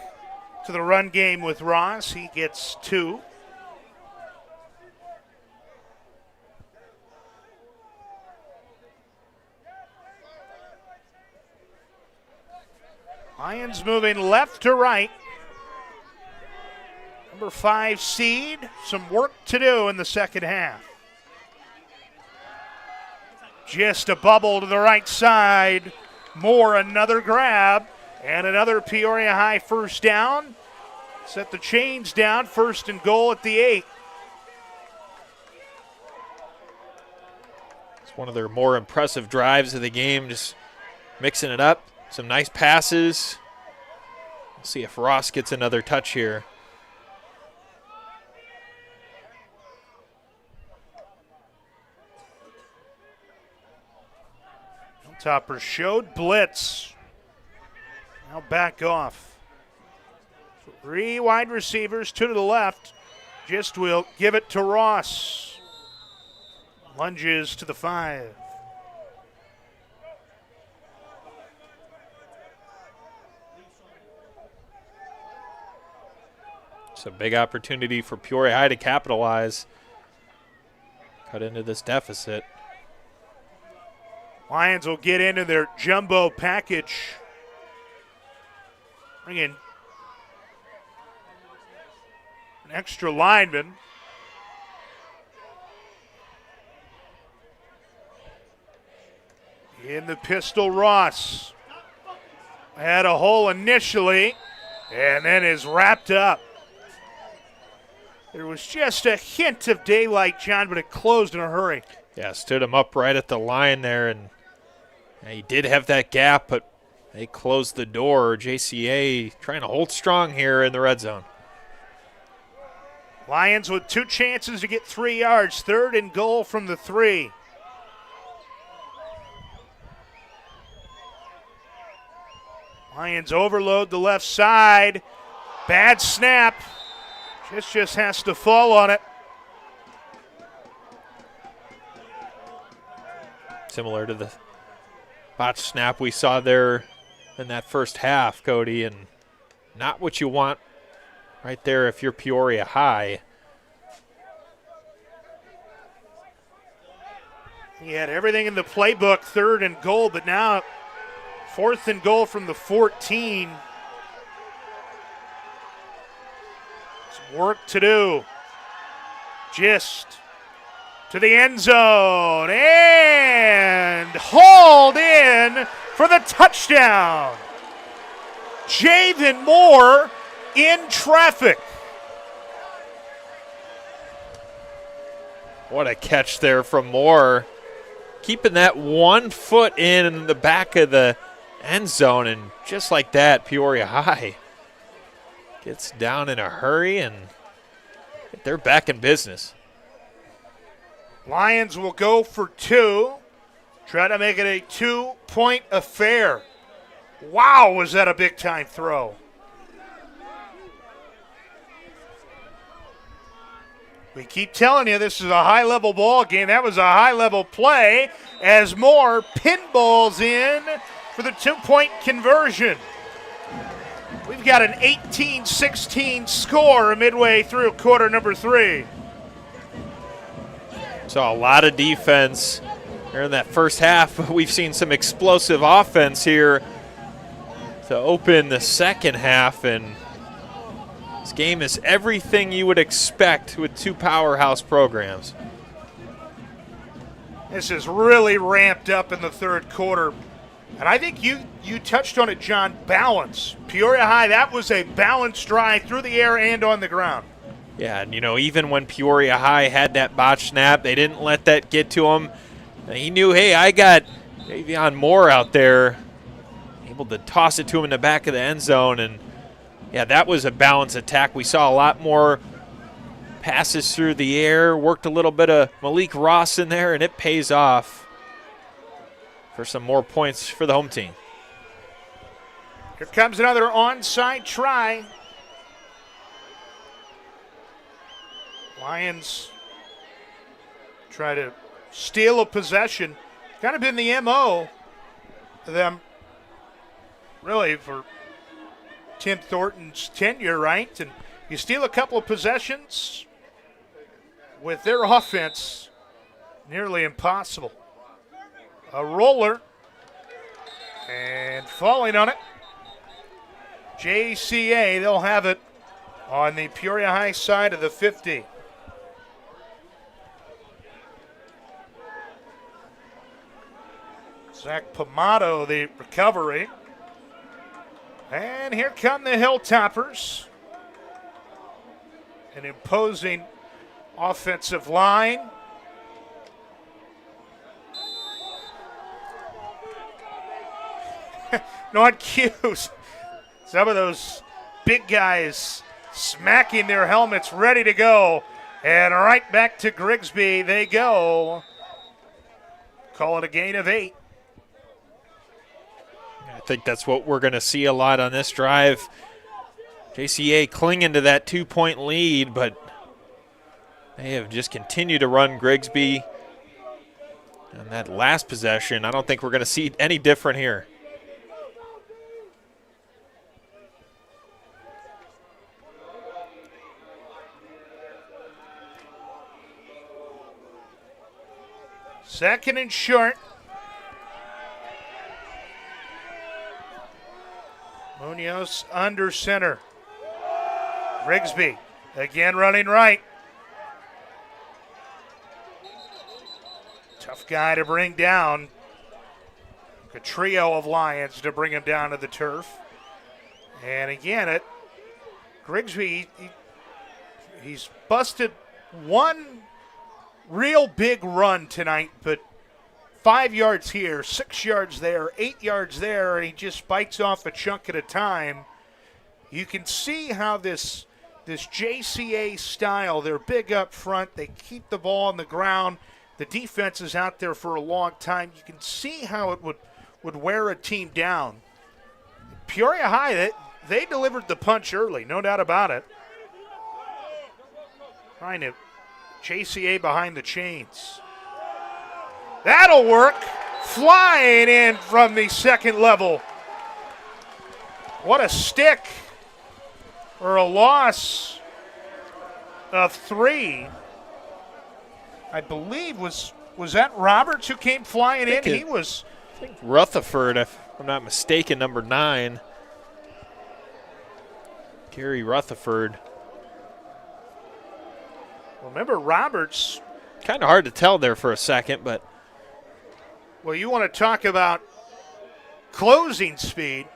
to the run game with Ross. He gets 2. Lions moving left to right. Number 5 seed. Some work to do in the second half. Just a bubble to the right side. Moore, another grab, and another Peoria High first down. Set the chains down, 1st and goal at the 8. It's one of their more impressive drives of the game, just mixing it up. Some nice passes. We'll see if Ross gets another touch here. Topper showed blitz. Now back off. 3 wide receivers, 2 to the left. Just will give it to Ross. Lunges to the 5. It's a big opportunity for Peoria High to capitalize. Cut into this deficit. Lions will get into their jumbo package. Bring in an extra lineman. In the pistol, Ross. Had a hole initially and then is wrapped up. There was just a hint of daylight, John, but it closed in a hurry. Yeah, stood him up right at the line there, and he did have that gap, but they closed the door. JCA trying to hold strong here in the red zone. Lions with 2 chances to get 3 yards. 3rd and goal from the 3. Lions overload the left side. Bad snap. Just has to fall on it. Similar to the botch snap we saw there in that first half, Cody, and not what you want right there if you're Peoria High. He had everything in the playbook, 3rd and goal, but now 4th and goal from the 14. Some work to do. Just to the end zone and hauled in for the touchdown. Javen Moore in traffic. What a catch there from Moore. Keeping that 1 foot in the back of the end zone, and just like that, Peoria High gets down in a hurry, and they're back in business. Lions will go for 2. Try to make it a 2-point affair. Wow, was that a big-time throw. We keep telling you this is a high-level ball game. That was a high-level play as Moore pinballs in for the 2-point conversion. We've got an 18-16 score midway through quarter number 3. Saw a lot of defense here in that first half, but we've seen some explosive offense here to open the second half, and this game is everything you would expect with 2 powerhouse programs. This is really ramped up in the 3rd quarter. And I think you touched on it, John, balance. Peoria High, that was a balanced drive through the air and on the ground. Yeah, and even when Peoria High had that botch snap, they didn't let that get to him. He knew, hey, I got Javion Moore out there, able to toss it to him in the back of the end zone, and yeah, that was a balanced attack. We saw a lot more passes through the air, worked a little bit of Malik Ross in there, and it pays off for some more points for the home team. Here comes another onside try. Lions try to steal a possession. Kind of been the MO of them, really, for Tim Thornton's tenure, right? And you steal a couple of possessions with their offense, nearly impossible. A roller, and falling on it. JCA, they'll have it on the Peoria High side of the 50. Zach Pomato, the recovery. And here come the Hilltoppers. An imposing offensive line. Not cues. Some of those big guys smacking their helmets, ready to go. And right back to Grigsby they go. Call it a gain of 8. I think that's what we're going to see a lot on this drive. JCA clinging to that 2-point lead, but they have just continued to run Grigsby. And that last possession, I don't think we're going to see any different here. Second and short. Munoz under center. Grigsby again running right. Tough guy to bring down. A trio of Lions to bring him down to the turf. And again, Grigsby, he's busted one real big run tonight, but 5 yards here, 6 yards there, 8 yards there, and he just bites off a chunk at a time. You can see how this JCA style, they're big up front, they keep the ball on the ground, the defense is out there for a long time. You can see how it would wear a team down. Peoria High, they delivered the punch early, no doubt about it. Trying to JCA behind the chains. That'll work. Flying in from the second level. What a stick. Or a loss of 3. I believe was that Roberts who came flying in? He was. I think Rutherford, if I'm not mistaken, number 9. Gary Rutherford. Remember Roberts. Kind of hard to tell there for a second, but. Well, you want to talk about closing speed.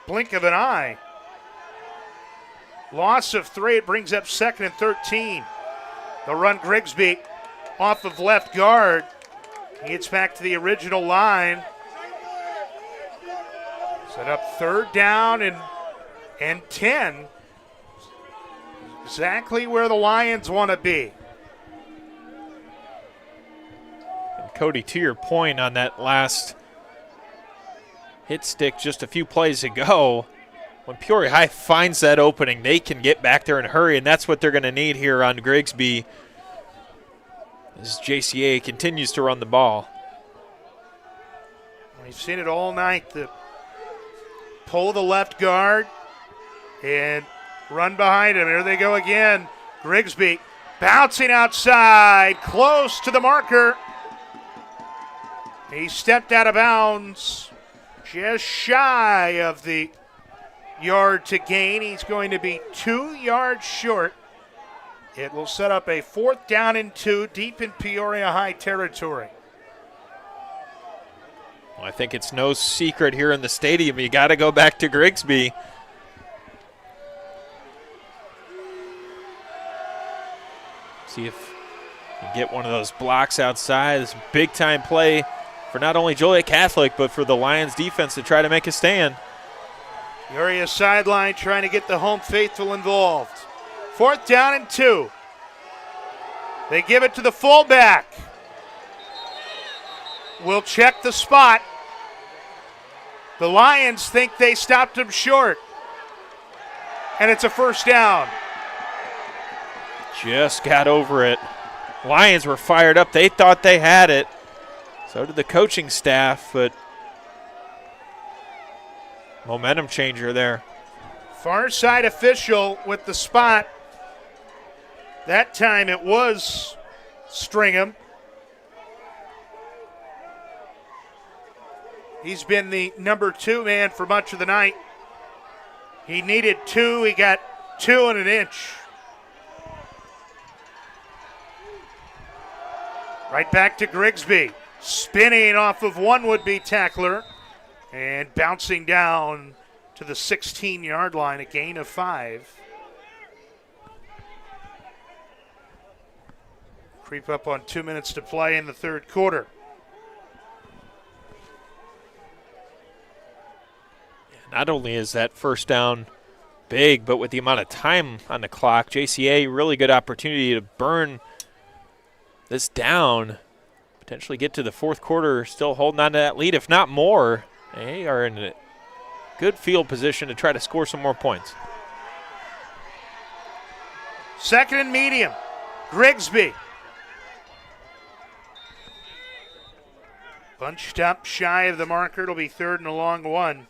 Blink of an eye. Loss of 3. It brings up 2nd and 13. They'll run Grigsby off of left guard. He gets back to the original line. Set up 3rd down and 10. Exactly where the Lions want to be. And Cody, to your point on that last hit stick just a few plays ago, when Peoria High finds that opening, they can get back there and hurry, and that's what they're going to need here on Grigsby as JCA continues to run the ball. We've seen it all night. The pull the left guard and run behind him. Here they go again. Grigsby bouncing outside, close to the marker. He stepped out of bounds, just shy of the yard to gain. He's going to be 2 yards short. It will set up a 4th down and 2 deep in Peoria High territory. Well, I think it's no secret here in the stadium. You got to go back to Grigsby. See if you get one of those blocks outside. This big-time play for not only Joliet Catholic, but for the Lions defense to try to make a stand. Peoria sideline trying to get the home faithful involved. 4th down and 2. They give it to the fullback. We'll check the spot. The Lions think they stopped him short. And it's a 1st down. Just got over it. Lions were fired up. They thought they had it. So did the coaching staff, but momentum changer there. Far side official with the spot. That time it was Stringham. He's been the number 2 man for much of the night. He needed 2. He got 2 and an inch. Right back to Grigsby. Spinning off of one would-be tackler and bouncing down to the 16-yard line, a gain of 5. Creep up on 2 minutes to play in the third quarter. Not only is that first down big, but with the amount of time on the clock, JCA really good opportunity to burn this down, potentially get to the fourth quarter, still holding on to that lead, if not more. They are in a good field position to try to score some more points. Second and medium, Grigsby. Bunched up shy of the marker. It'll be third and a long one.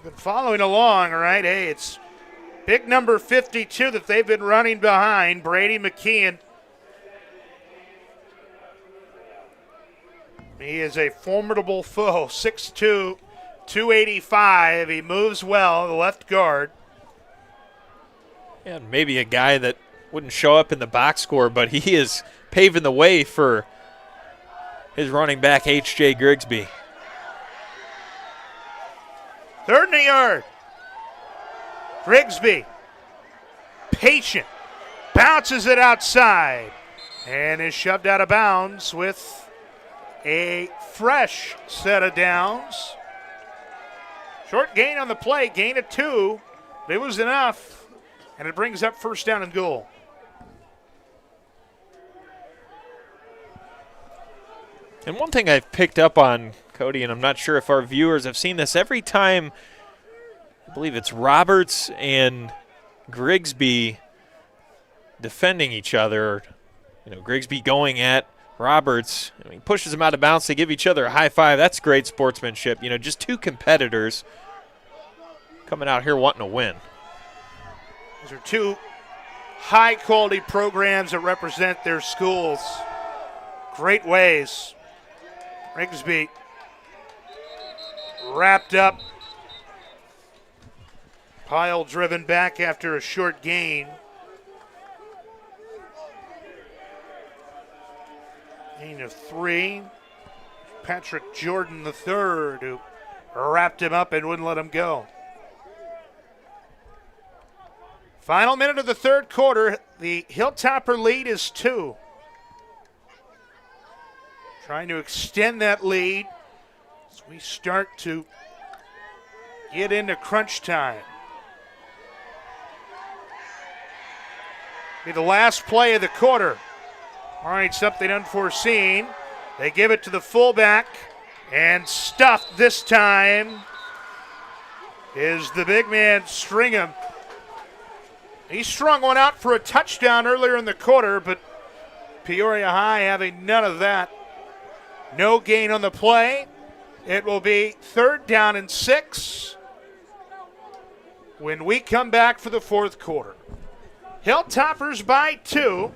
Been following along, all right? Hey, it's big number 52 that they've been running behind, Brady McKeon. He is a formidable foe, 6'2", 285. He moves well, the left guard. And maybe a guy that wouldn't show up in the box score, but he is paving the way for his running back, H.J. Grigsby. Third and a yard. Grigsby, patient, bounces it outside, and is shoved out of bounds with a fresh set of downs. Short gain on the play, gain of 2. But it was enough, and it brings up first down and goal. And one thing I've picked up on, Cody, and I'm not sure if our viewers have seen this, every time, I believe it's Roberts and Grigsby defending each other, Grigsby going at Roberts, he pushes him out of bounds. They give each other a high five. That's great sportsmanship. Just two competitors coming out here wanting to win. These are two high-quality programs that represent their schools. Great ways. Grigsby wrapped up. Pyle driven back after a short gain. Gain of 3. Patrick Jordan III, who wrapped him up and wouldn't let him go. Final minute of the third quarter. The Hilltopper lead is 2. Trying to extend that lead as we start to get into crunch time. Be the last play of the quarter. All right, something unforeseen. They give it to the fullback, and stuffed this time is the big man Stringham. He strung one out for a touchdown earlier in the quarter, but Peoria High having none of that. No gain on the play. It will be third down and 6 when we come back for the fourth quarter. Hilltoppers by 2.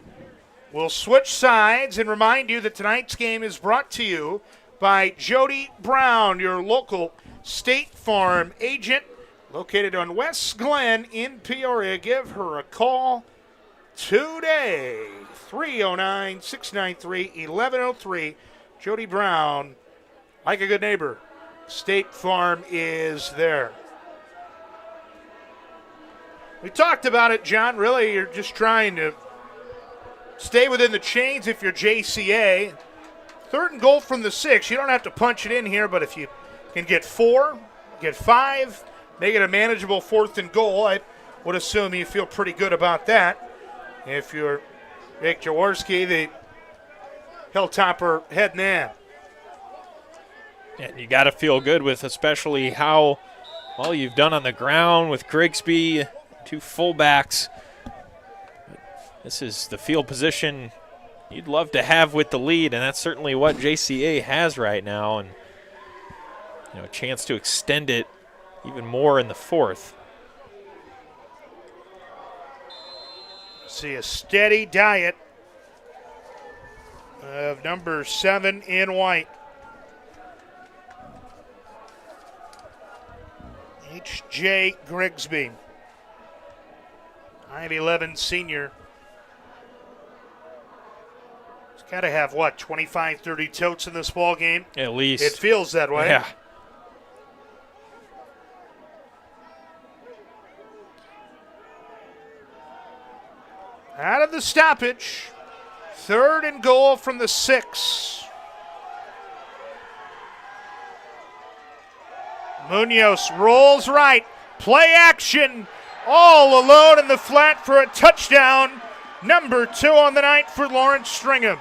We'll switch sides and remind you that tonight's game is brought to you by Jody Brown, your local State Farm agent, located on West Glen in Peoria. Give her a call today, 309-693-1103. Jody Brown, like a good neighbor, State Farm is there. We talked about it, John. Really, you're just trying to stay within the chains if you're JCA. Third and goal from the 6. You don't have to punch it in here, but if you can get 4, get 5, make it a manageable fourth and goal, I would assume you feel pretty good about that. If you're Nick Jaworski, the Hilltopper heading in. And you got to feel good with especially how well you've done on the ground with Grigsby, 2 fullbacks. This is the field position you'd love to have with the lead, and that's certainly what JCA has right now, and a chance to extend it even more in the fourth. See a steady diet of number 7 in white. H.J. Grigsby, 5'11" senior. It's got to have, 25, 30 totes in this ball game? At least. It feels that way. Yeah. Out of the stoppage. 3rd and goal from the 6. Munoz rolls right. Play action. All alone in the flat for a touchdown. Number 2 on the night for Lawrence Stringham.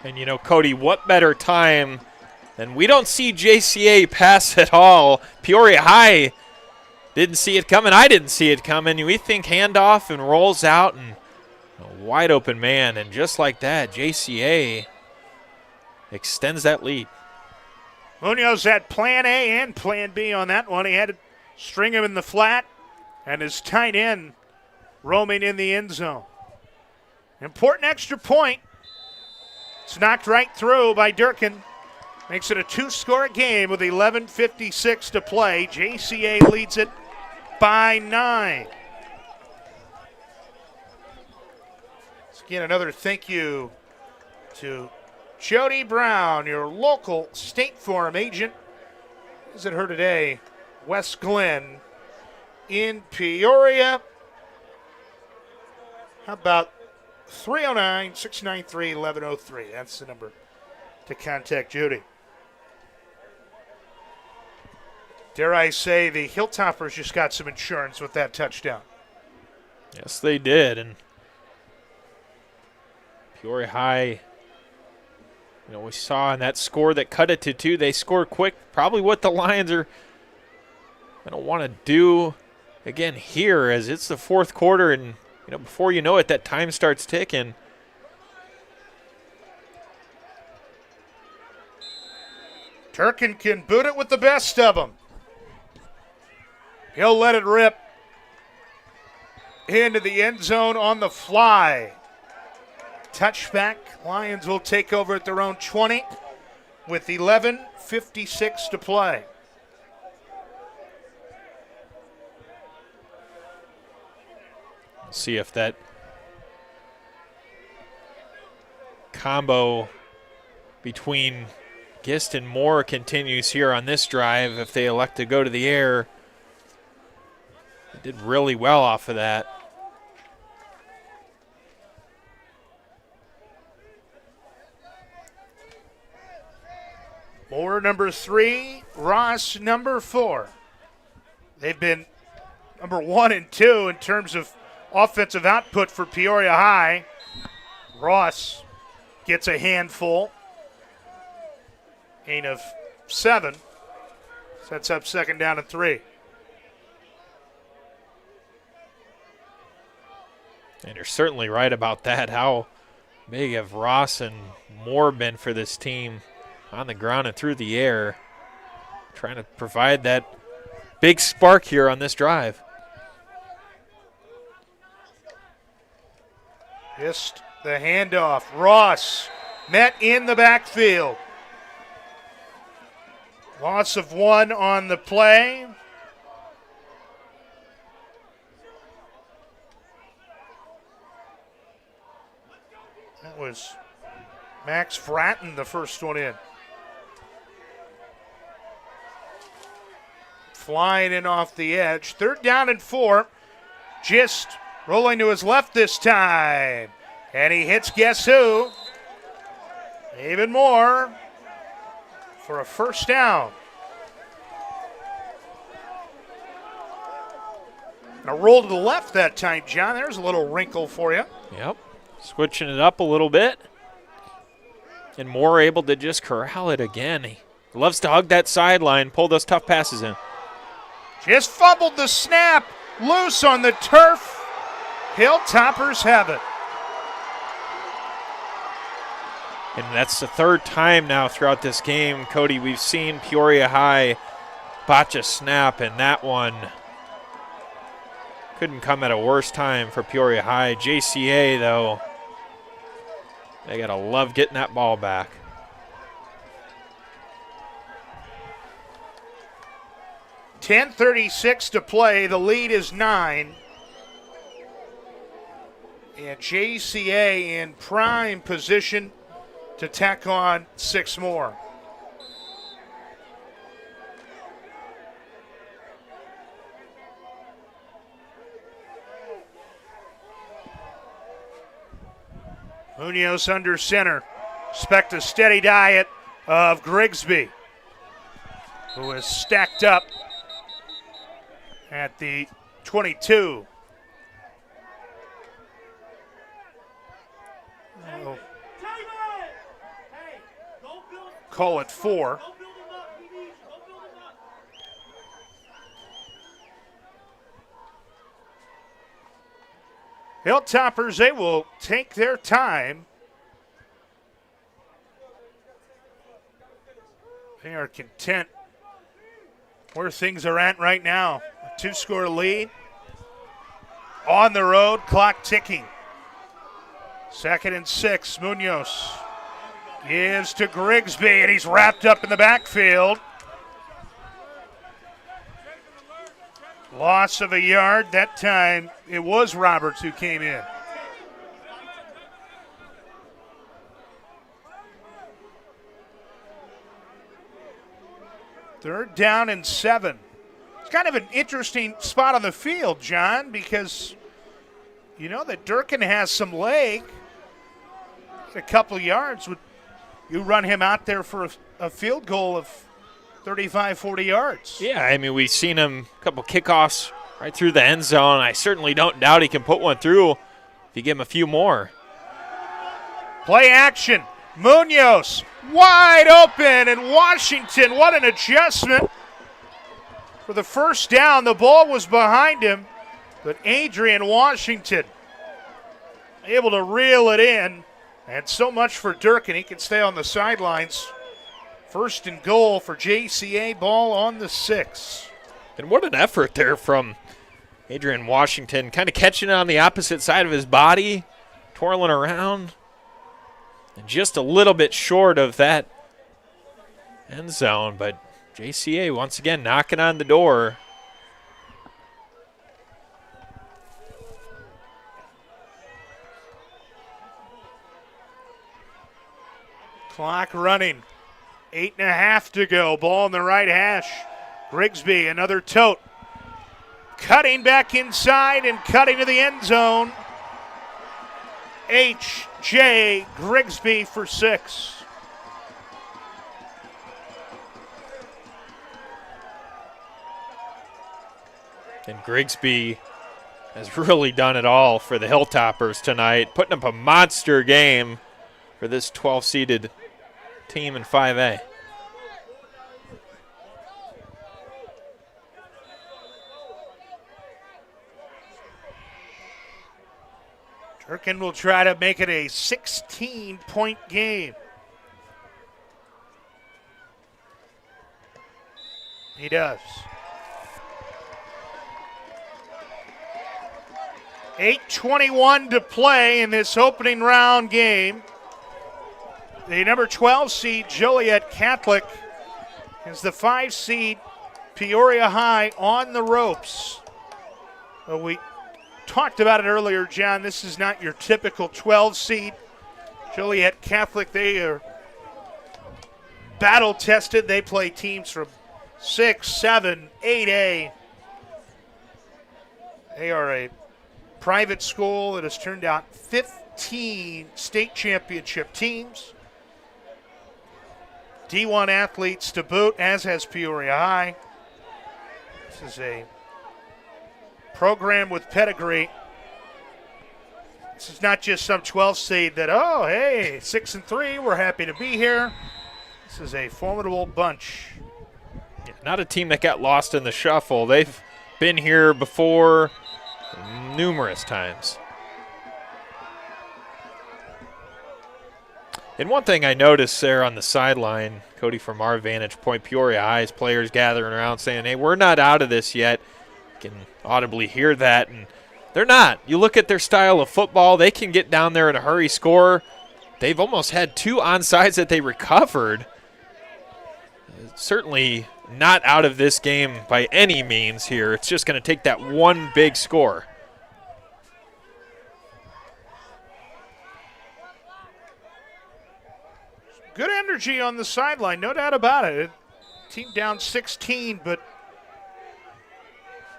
And, Cody, what better time than we don't see JCA pass at all. Peoria High didn't see it coming. I didn't see it coming. We think handoff and rolls out and a wide open man. And just like that, JCA extends that lead. Munoz had plan A and plan B on that one. He had to string him in the flat and his tight end roaming in the end zone. Important extra point. It's knocked right through by Durkin. Makes it a 2-score game with 11:56 to play. JCA leads it by 9. Let's get another thank you to Jody Brown, your local State Farm agent. Visit her today, West Glen in Peoria. How about 309-693-1103? That's the number to contact Judy. Dare I say the Hilltoppers just got some insurance with that touchdown. Yes, they did. And Peoria High, we saw in that score that cut it to 2. They scored quick. Probably what the Lions are going to want to do again here as it's the 4th quarter. And, before you know it, that time starts ticking. Durkin can boot it with the best of them. He'll let it rip into the end zone on the fly. Touchback. Lions will take over at their own 20 with 11:56 to play. See if that combo between Gist and Moore continues here on this drive. If they elect to go to the air, they did really well off of that. Moore number 3, Ross number 4. They've been number 1 and 2 in terms of offensive output for Peoria High. Ross gets a handful. Gain of 7. Sets up 2nd down and 3. And you're certainly right about that. How big have Ross and Moore been for this team on the ground and through the air, trying to provide that big spark here on this drive. Just the handoff. Ross met in the backfield. Loss of 1 on the play. That was Max Fratton, the first one in. Flying in off the edge. 3rd down and 4. Just rolling to his left this time. And he hits guess who? Even more for a 1st down. And a roll to the left that time, John. There's a little wrinkle for you. Yep. Switching it up a little bit. And Moore able to just corral it again. He loves to hug that sideline, pull those tough passes in. Just fumbled the snap. Loose on the turf. Hilltoppers have it. And that's the 3rd time now throughout this game, Cody, we've seen Peoria High botch a snap, and that one couldn't come at a worse time for Peoria High. JCA, though, they got to love getting that ball back. .10:36 to play. The lead is 9. And JCA in prime position to tack on 6 more. Munoz under center. Expect a steady diet of Grigsby, who is stacked up at the 22. Oh. Call it 4. Hilltoppers, they will take their time. They are content where things are at right now. A 2-score lead. On the road, clock ticking. 2nd and 6, Munoz gives to Grigsby, and he's wrapped up in the backfield. Loss of a yard. That time it was Roberts who came in. Third down and 7. It's kind of an interesting spot on the field, John, because you know that Durkin has some leg. A couple yards. Would you run him out there for a field goal of 35, 40 yards? Yeah, I mean, we've seen him a couple kickoffs right through the end zone. I certainly don't doubt he can put one through if you give him a few more. Play action. Munoz wide open, and Washington, what an adjustment. For the first down, the ball was behind him, but Adrian Washington able to reel it in. And so much for Durkin. He can stay on the sidelines. 1st and goal for JCA, ball on the 6. And what an effort there from Adrian Washington, kind of catching it on the opposite side of his body, twirling around, and just a little bit short of that end zone. But JCA once again knocking on the door. Clock running. 8.5 to go. Ball in the right hash. Grigsby, another tote. Cutting back inside and cutting to the end zone. H.J. Grigsby for 6. And Grigsby has really done it all for the Hilltoppers tonight, putting up a monster game for this 12-seeded team in 5A. Durkin will try to make it a 16-point game. He does. 8:21 to play in this opening round game. The number 12 seed Joliet Catholic is the 5 seed Peoria High on the ropes. We talked about it earlier, John. This is not your typical 12 seed. Joliet Catholic, they are battle tested. They play teams from 6, 7, 8A. They are a private school that has turned out 15 state championship teams. D1 athletes to boot, as has Peoria High. This is a program with pedigree. This is not just some 12 seed that, oh, hey, 6-3, we're happy to be here. This is a formidable bunch. Yeah, not a team that got lost in the shuffle. They've been here before numerous times. And one thing I noticed there on the sideline, Cody, from our vantage point, Peoria High's players gathering around saying, hey, we're not out of this yet. You can audibly hear that, and they're not. You look at their style of football, they can get down there in a hurry, score. They've almost had 2 onside that they recovered. Certainly not out of this game by any means here. It's just going to take that one big score. Good energy on the sideline, no doubt about it. Team down 16, but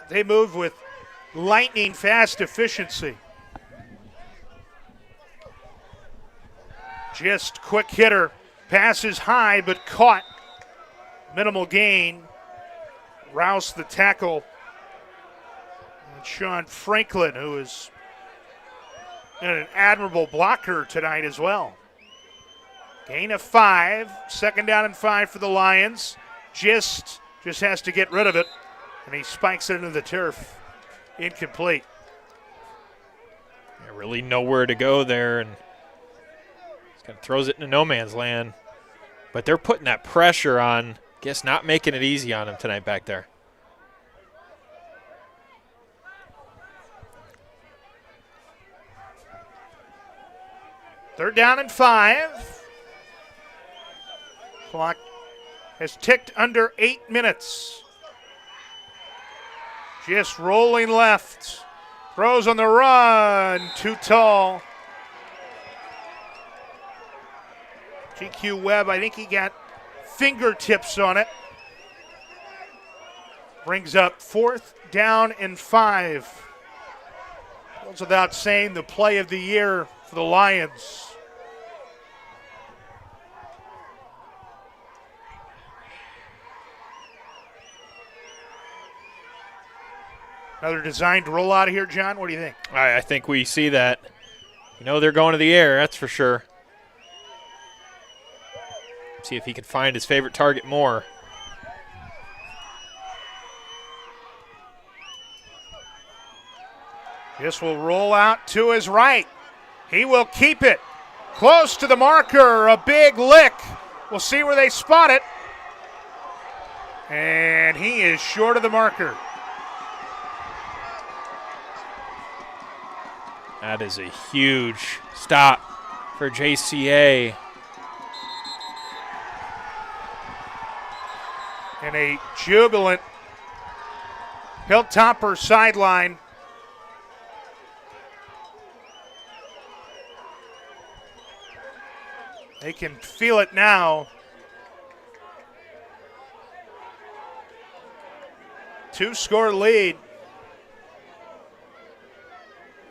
they move with lightning fast efficiency. Just quick hitter, passes high but caught. Minimal gain. Rouse the tackle. And Sean Franklin, who is an admirable blocker tonight as well. Gain of 5, 2nd down and 5 for the Lions. Just has to get rid of it, and he spikes it into the turf. Incomplete. Yeah, really nowhere to go there, and kind of throws it into no man's land. But they're putting that pressure on, guess not making it easy on him tonight back there. Third down and 5. Clock has ticked under 8 minutes. Just rolling left. Throws on the run. Too tall. GQ Webb, I think he got fingertips on it. Brings up 4th down and 5. Goes without saying, the play of the year for the Lions. Another designed rollout here, John. What do you think? I think we see that. You know they're going to the air, that's for sure. See if he can find his favorite target more. This will roll out to his right. He will keep it close to the marker. A big lick. We'll see where they spot it. And he is short of the marker. That is a huge stop for JCA. And a jubilant Hilltopper sideline. They can feel it now. 2-score lead.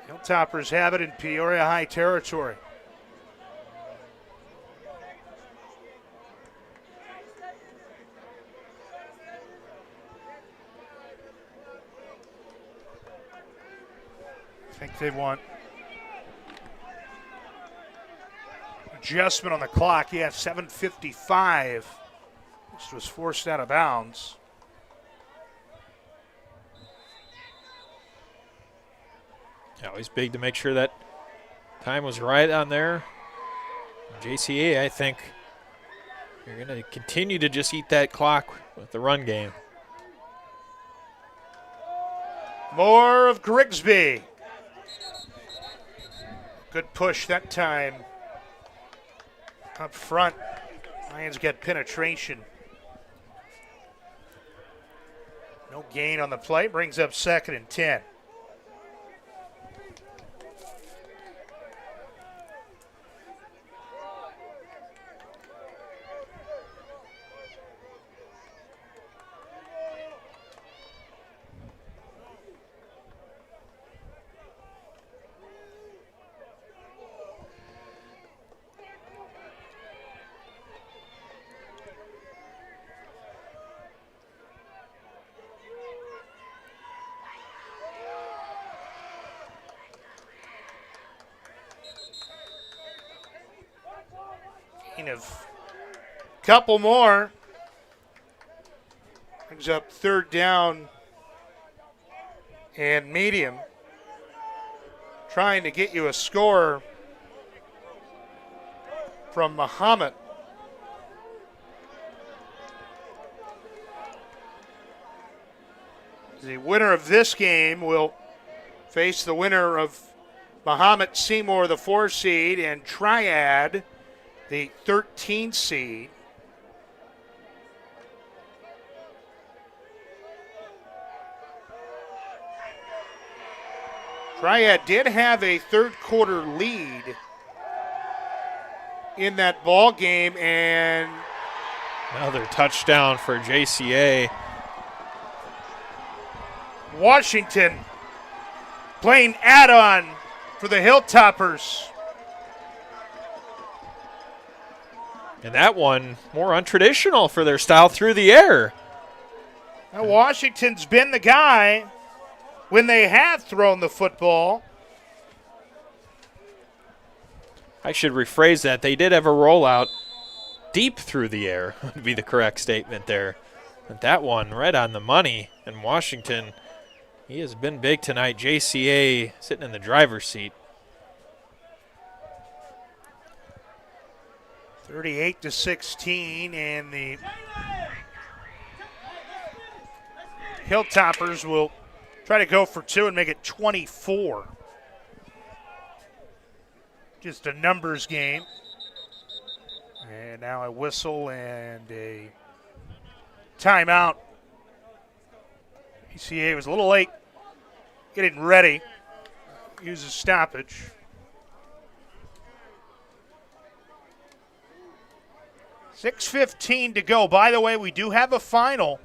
Hilltoppers have it in Peoria High territory. I think they want adjustment on the clock. Yeah, 7:55. This was forced out of bounds. Yeah, always big to make sure that time was right on there. JCA, I think you're going to continue to just eat that clock with the run game. More of Grigsby. Good push that time. Up front, Lions get penetration. No gain on the play, brings up 2nd and 10. Of couple more. Brings up 3rd down and medium. Trying to get you a score from Muhammad. The winner of this game will face the winner of Muhammad Seymour, the 4 seed, and Triad, the 13 seed. Triad did have a 3rd quarter lead in that ball game, and Another touchdown for JCA. Washington playing add-on for the Hilltoppers. And that one more untraditional for their style through the air. Now, Washington's been the guy when they have thrown the football. I should rephrase that. They did have a rollout deep through the air, would be the correct statement there. But that one right on the money. And Washington, he has been big tonight. JCA sitting in the driver's seat. 38-16, and the Hilltoppers will try to go for two and make it 24. Just a numbers game. And now a whistle and a timeout. ECA was a little late getting ready. Uses stoppage. .6:15 to go. By the way, we do have a final.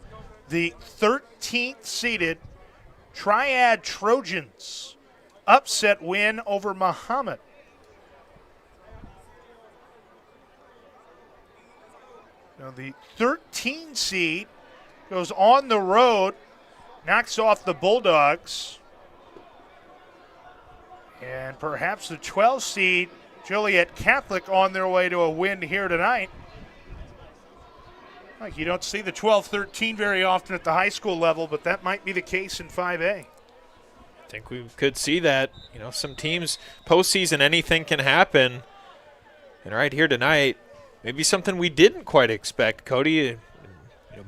The 13th seeded Triad Trojans upset win over Muhammad. Now the 13 seed goes on the road, knocks off the Bulldogs. And perhaps the 12 seed Joliet Catholic on their way to a win here tonight. You don't see the 12-13 very often at the high school level, but that might be the case in 5A. I think we could see that. You know, some teams, postseason, anything can happen. And right here tonight, maybe something we didn't quite expect. Cody,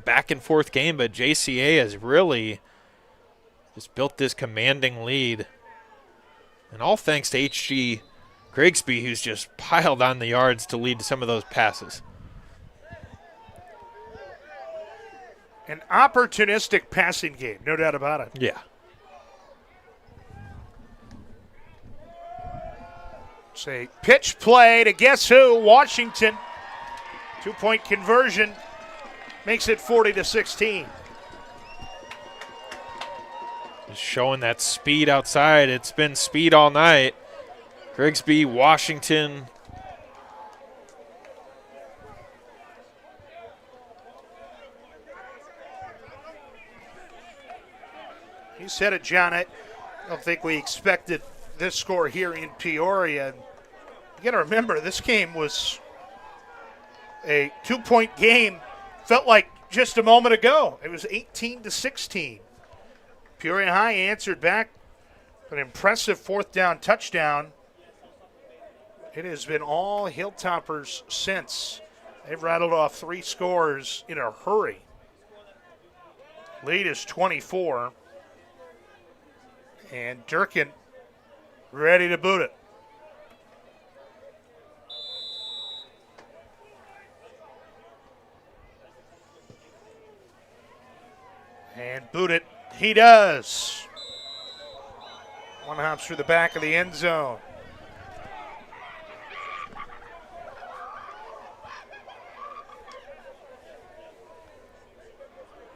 back and forth game, but JCA has really just built this commanding lead. And all thanks to H.G. Grigsby, who's just piled on the yards to lead to some of those passes. An opportunistic passing game, no doubt about it. Yeah. Say pitch play to guess who? Washington. 2-point conversion makes it 40-16. Just showing that speed outside. It's been speed all night. Grigsby, Washington. You said it, John. I don't think we expected this score here in Peoria. You got to remember, this game was a 2-point game. Felt like just a moment ago. It was 18-16. Peoria High answered back an impressive fourth down touchdown. It has been all Hilltoppers since. They've rattled off 3 scores in a hurry. Lead is 24. And Durkin ready to boot it. And boot it he does. One hops through the back of the end zone.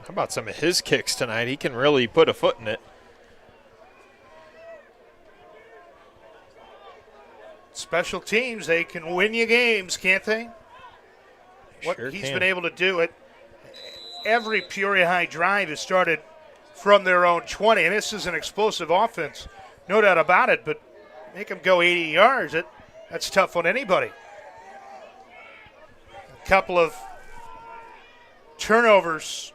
How about some of his kicks tonight? He can really put a foot in it. Special teams, they can win you games, can't they? What Sure he's can. been able to do it. Every Peoria High drive has started from their own 20, and this is an explosive offense, no doubt about it, but make them go 80 yards, that's tough on anybody. A couple of turnovers,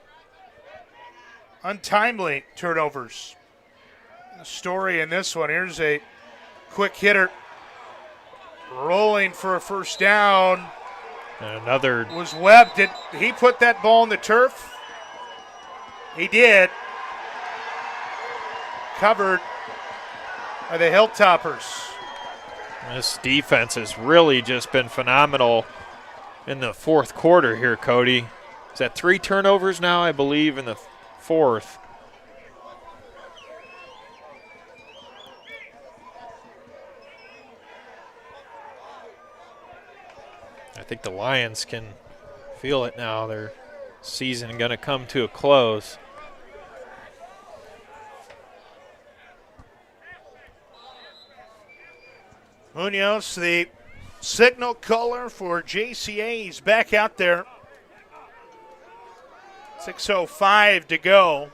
untimely turnovers. The story in this one, here's a quick hitter rolling for a first down. And another. Was Webb. Did he put that ball in the turf? He did. Covered by the Hilltoppers. This defense has really just been phenomenal in the fourth quarter here, Cody. Is that 3 turnovers now, I believe, in the fourth? think the Lions can feel it now. Their season going to come to a close. Munoz, the signal caller for JCA, he's back out there. 6:05 to go.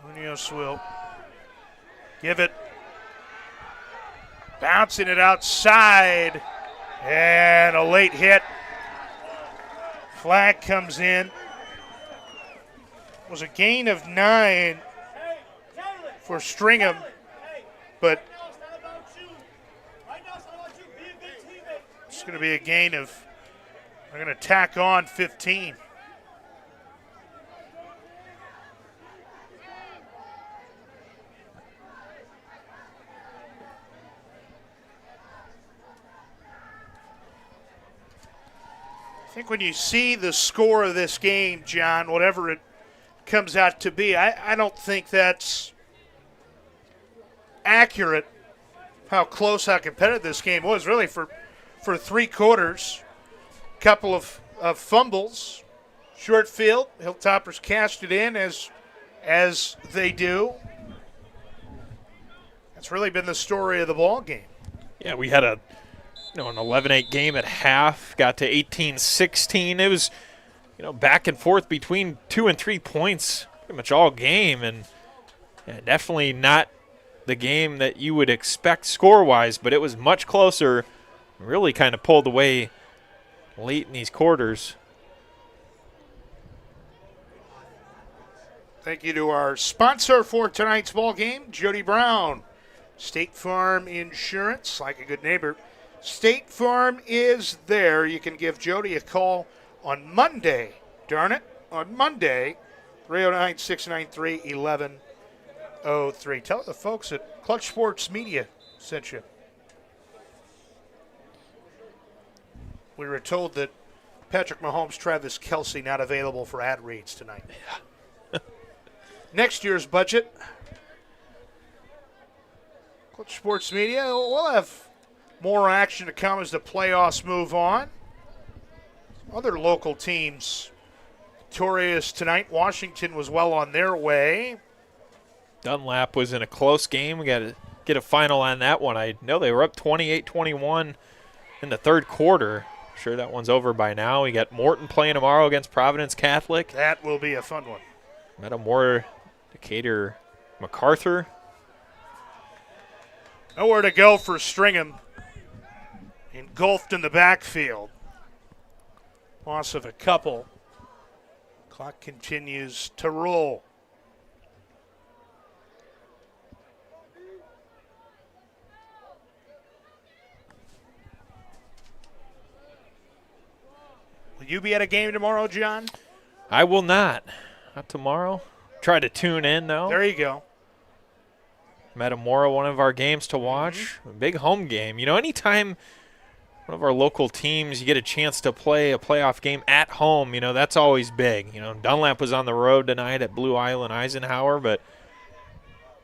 Munoz will give it. Bouncing it outside. And a late hit. Flag comes in. It was a gain of 9 for Stringham, but it's going to be a gain of, they're going to tack on 15. I think when you see the score of this game, John, whatever it comes out to be, I don't think that's accurate how close, how competitive this game was. Really, for 3 quarters, couple of fumbles, short field, Hilltoppers cashed it in as they do. That's really been the story of the ball game. Yeah, we had an 11-8 game at half, got to 18-16. It was, back and forth between 2 and 3 points pretty much all game, and definitely not the game that you would expect score-wise, but it was much closer. Really kind of pulled away late in these quarters. Thank you to our sponsor for tonight's ball game, Jody Brown, State Farm Insurance, like a good neighbor. State Farm is there. You can give Jody a call on Monday. Darn it, on Monday, 309-693-1103. Tell the folks at Clutch Sports Media sent you. We were told that Patrick Mahomes, Travis Kelce not available for ad reads tonight. Yeah. Next year's budget. Clutch Sports Media, we'll have more action to come as the playoffs move on. Other local teams victorious tonight. Washington was well on their way. Dunlap was in a close game. We got to get a final on that one. I know they were up 28-21 in the third quarter. Sure that one's over by now. We got Morton playing tomorrow against Providence Catholic. That will be a fun one. Metamora, Decatur, MacArthur. Nowhere to go for Stringham. Engulfed in the backfield. Loss of a couple. Clock continues to roll. Will you be at a game tomorrow, John? I will not. Not tomorrow. Try to tune in, though. There you go. Metamora, one of our games to watch. A big home game. Anytime one of our local teams, you get a chance to play a playoff game at home, that's always big. Dunlap was on the road tonight at Blue Island Eisenhower, but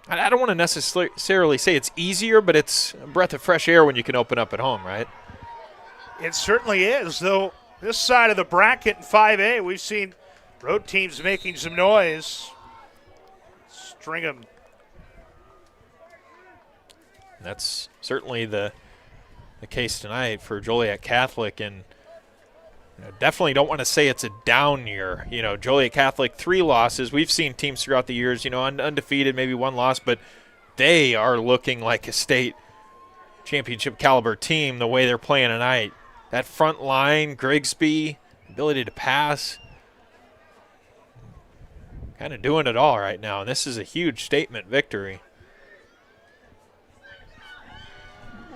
I don't want to necessarily say it's easier, but it's a breath of fresh air when you can open up at home, right? It certainly is, though this side of the bracket in 5A, we've seen road teams making some noise. Stringham. That's certainly the case tonight for Joliet Catholic, and definitely don't want to say it's a down year. Joliet Catholic 3 losses. We've seen teams throughout the years, undefeated, maybe 1 loss, but they are looking like a state championship caliber team the way they're playing tonight. That front line, Grigsby, ability to pass, kind of doing it all right now, and this is a huge statement victory.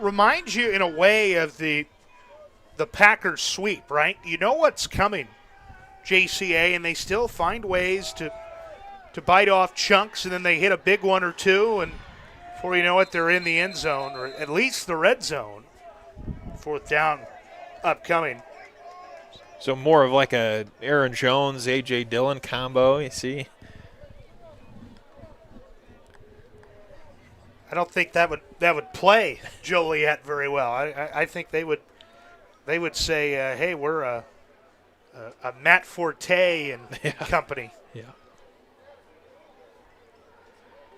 Reminds you in a way of the Packers sweep, right? You know what's coming, JCA, and they still find ways to bite off chunks, and then they hit a big one or two, and before you know it, they're in the end zone, or at least the red zone. 4th down upcoming. So more of like a Aaron Jones, A.J. Dillon combo, you see? I don't think that would play Joliet very well. I think they would say, hey, we're a Matt Forte and company. Yeah.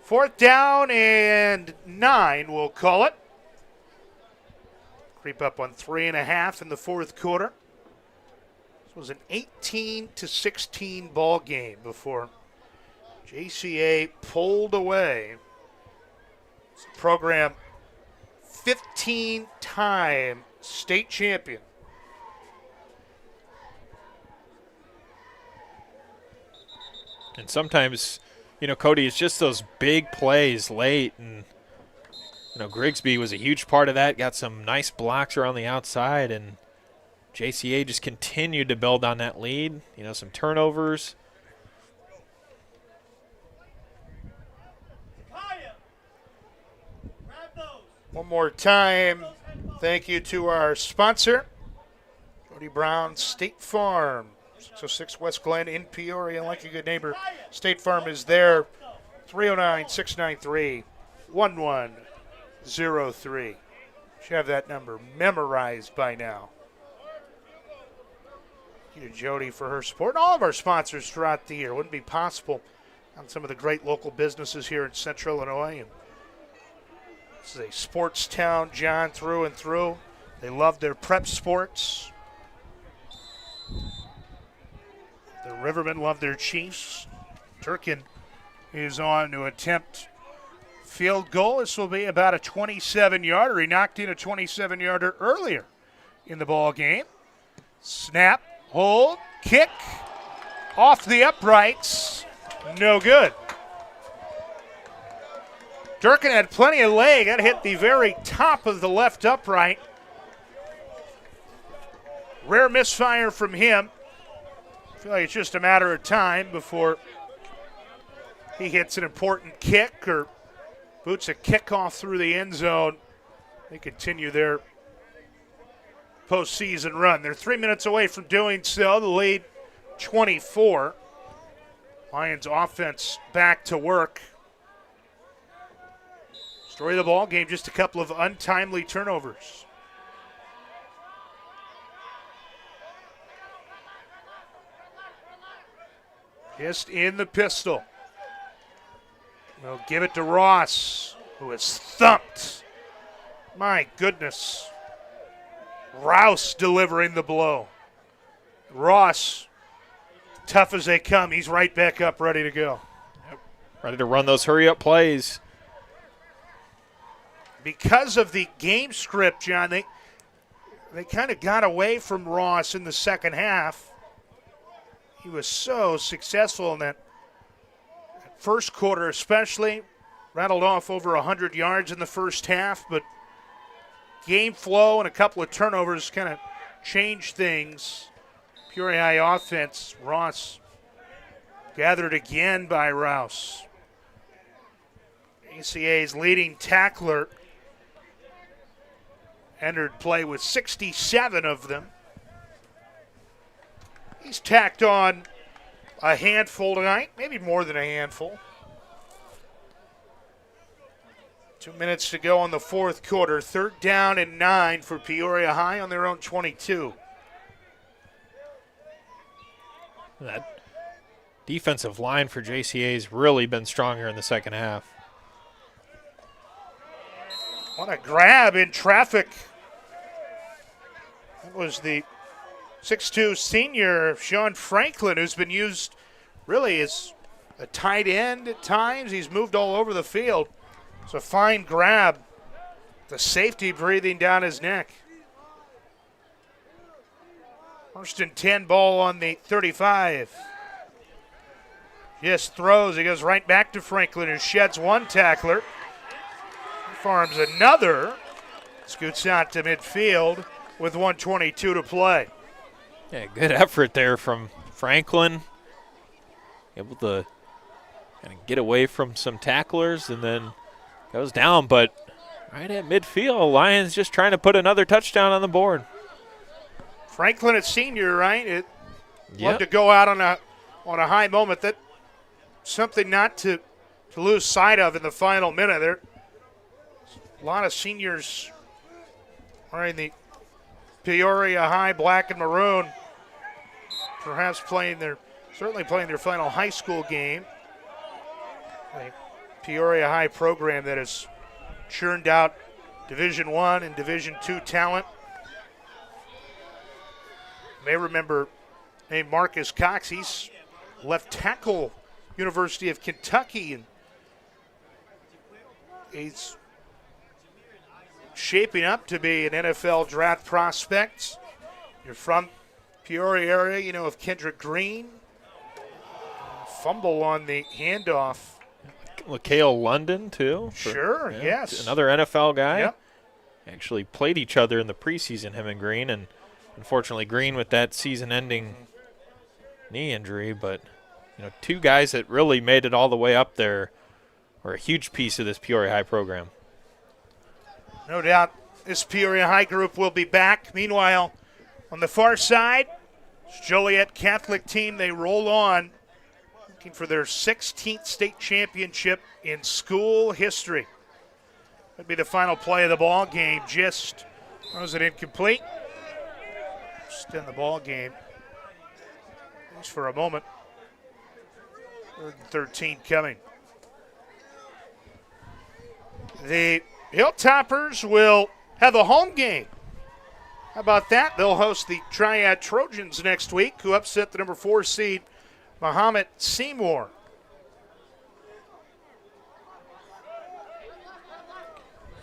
4th down and 9, we'll call it. Creep up on 3.5 in the fourth quarter. This was an 18-16 ball game before JCA pulled away. It's a program 15-time state champion. And sometimes, Cody, it's just those big plays late. And, Grigsby was a huge part of that. Got some nice blocks around the outside. And JCA just continued to build on that lead. Some turnovers. One more time, thank you to our sponsor, Jody Brown State Farm, 606 West Glen in Peoria. Like a good neighbor, State Farm is there, 309-693-1103. Should have that number memorized by now. Thank you to Jody for her support, and all of our sponsors throughout the year. Wouldn't be possible on some of the great local businesses here in Central Illinois. And this is a sports town, John, through and through. They love their prep sports. The Rivermen love their Chiefs. Turkin is on to attempt field goal. This will be about a 27-yarder. He knocked in a 27-yarder earlier in the ball game. Snap, hold, kick, off the uprights. No good. Durkin had plenty of leg. That hit the very top of the left upright. Rare misfire from him. I feel like it's just a matter of time before he hits an important kick or boots a kickoff through the end zone. They continue their postseason run. They're 3 minutes away from doing so. The lead 24. Lions offense back to work. Story of the ball game, just a couple of untimely turnovers. Just in the pistol. We'll give it to Ross, who is thumped. My goodness. Rouse delivering the blow. Ross, tough as they come, he's right back up, ready to go. Yep. Ready to run those hurry-up plays. Because of the game script, John, they kind of got away from Ross in the second half. He was so successful in that first quarter especially. Rattled off over 100 yards in the first half, but game flow and a couple of turnovers kind of changed things. Peoria High offense, Ross gathered again by Rouse. ACA's leading tackler entered play with 67 of them. He's tacked on a handful tonight, maybe more than a handful. 2 minutes to go in the fourth quarter. 3rd down and 9 for Peoria High on their own 22. That defensive line for JCA's really been stronger in the second half. What a grab in traffic. That was the 6'2 senior Sean Franklin, who's been used really as a tight end at times. He's moved all over the field. It's a fine grab. The safety breathing down his neck. 1st and 10, ball on the 35. Just throws. He goes right back to Franklin, who sheds one tackler. Farms another. Scoots out to midfield with 1:22 to play. Yeah, good effort there from Franklin. Able to kind of get away from some tacklers and then goes down, but right at midfield, Lions just trying to put another touchdown on the board. Franklin at senior, right? Love Yep. to go out on a high moment. That something not to lose sight of in the final minute. There, a lot of seniors wearing the Peoria High black and maroon, perhaps certainly playing their final high school game. A Peoria High program that has churned out Division I and Division II talent. You may remember named Marcus Cox. He's left tackle, University of Kentucky, and he's shaping up to be an NFL draft prospect. You're from Peoria area, you know of Kendrick Green. Fumble on the handoff. LaCale London, too. Sure, yes. Another NFL guy. Yep. Actually played each other in the preseason, him and Green, and unfortunately Green with that season-ending knee injury. But, two guys that really made it all the way up there were a huge piece of this Peoria High program. No doubt this Peoria High group will be back. Meanwhile, on the far side, Joliet Catholic team, they roll on, looking for their 16th state championship in school history. That'd be the final play of the ball game. Was it incomplete? Just in the ball game. Just for a moment. 3rd and 13 coming. The Hilltoppers will have a home game. How about that? They'll host the Triad Trojans next week, who upset the number 4 seed, Muhammad Seymour.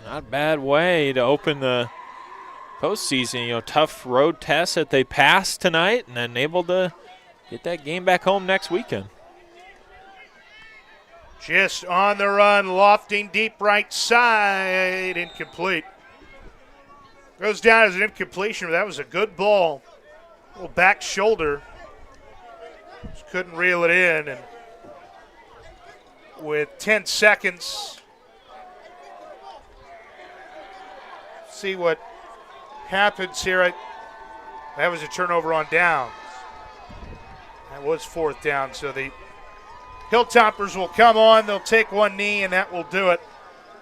Not a bad way to open the postseason. Tough road test that they passed tonight and then able to get that game back home next weekend. Just on the run, lofting deep right side, incomplete. Goes down as an incompletion, but that was a good ball. Little back shoulder. Just couldn't reel it in. And with 10 seconds, see what happens here. That was a turnover on downs. That was 4th down, so the Hilltoppers will come on. They'll take one knee, and that will do it.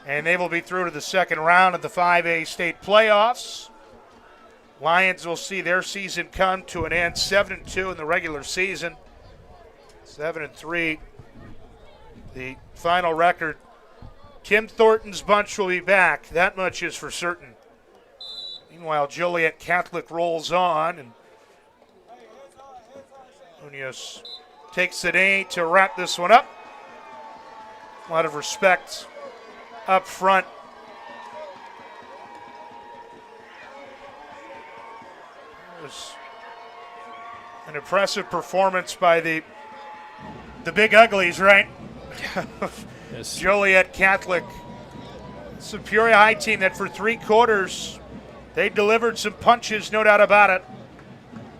And they will be through to the second round of the 5A state playoffs. Lions will see their season come to an end, 7-2 in the regular season, 7-3 the final record. Tim Thornton's bunch will be back. That much is for certain. Meanwhile, Joliet Catholic rolls on, and Munoz takes the knee to wrap this one up. A lot of respect up front. It was an impressive performance by the big uglies, right? Yes. Joliet Catholic. It's a Peoria High team that for 3 quarters, they delivered some punches, no doubt about it.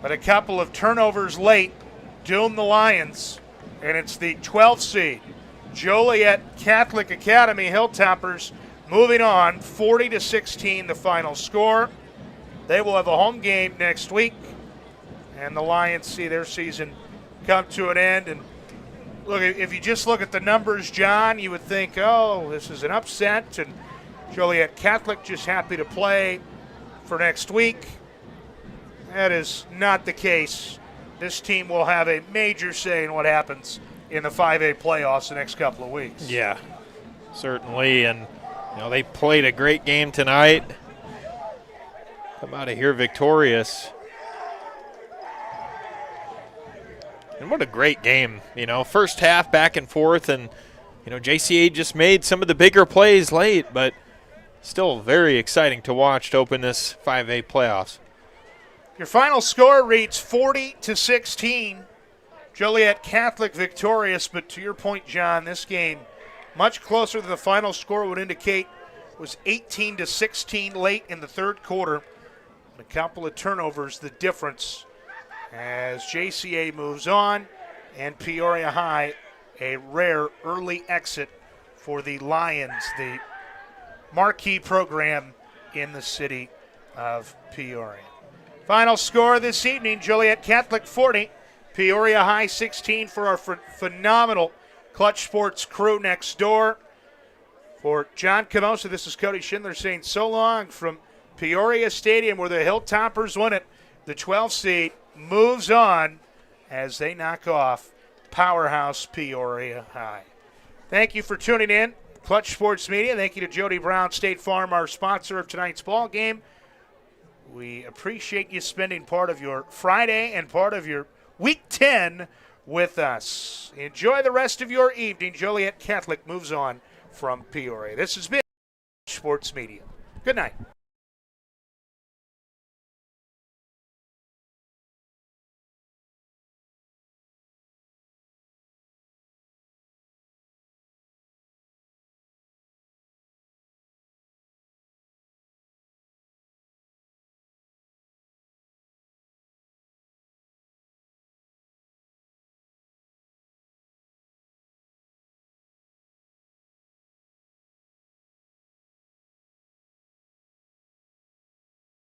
But a couple of turnovers late doomed the Lions. And it's the 12th seed, Joliet Catholic Academy Hilltoppers, moving on 40-16 the final score. They will have a home game next week, and the Lions see their season come to an end. And look, if you just look at the numbers, John, you would think, oh, this is an upset, and Joliet Catholic just happy to play for next week. That is not the case. This team will have a major say in what happens in the 5A playoffs the next couple of weeks. Yeah, certainly. And, they played a great game tonight. Come out of here victorious. And what a great game. First half back and forth, and, JCA just made some of the bigger plays late, but still very exciting to watch to open this 5A playoffs. Your final score reads 40-16. Joliet Catholic victorious, but to your point, John, this game much closer than the final score would indicate. Was 18-16 late in the third quarter. A couple of turnovers, the difference as JCA moves on, and Peoria High, a rare early exit for the Lions, the marquee program in the city of Peoria. Final score this evening, Joliet Catholic 40, Peoria High 16 for our phenomenal Clutch Sports crew next door. For John Camosa, this is Cody Schindler saying so long from Peoria Stadium where the Hilltoppers win it. The 12th seed moves on as they knock off powerhouse Peoria High. Thank you for tuning in. Clutch Sports Media. Thank you to Jody Brown State Farm, our sponsor of tonight's ball game. We appreciate you spending part of your Friday and part of your Week 10 with us. Enjoy the rest of your evening. Joliet Catholic moves on from Peoria. This has been Sports Media. Good night.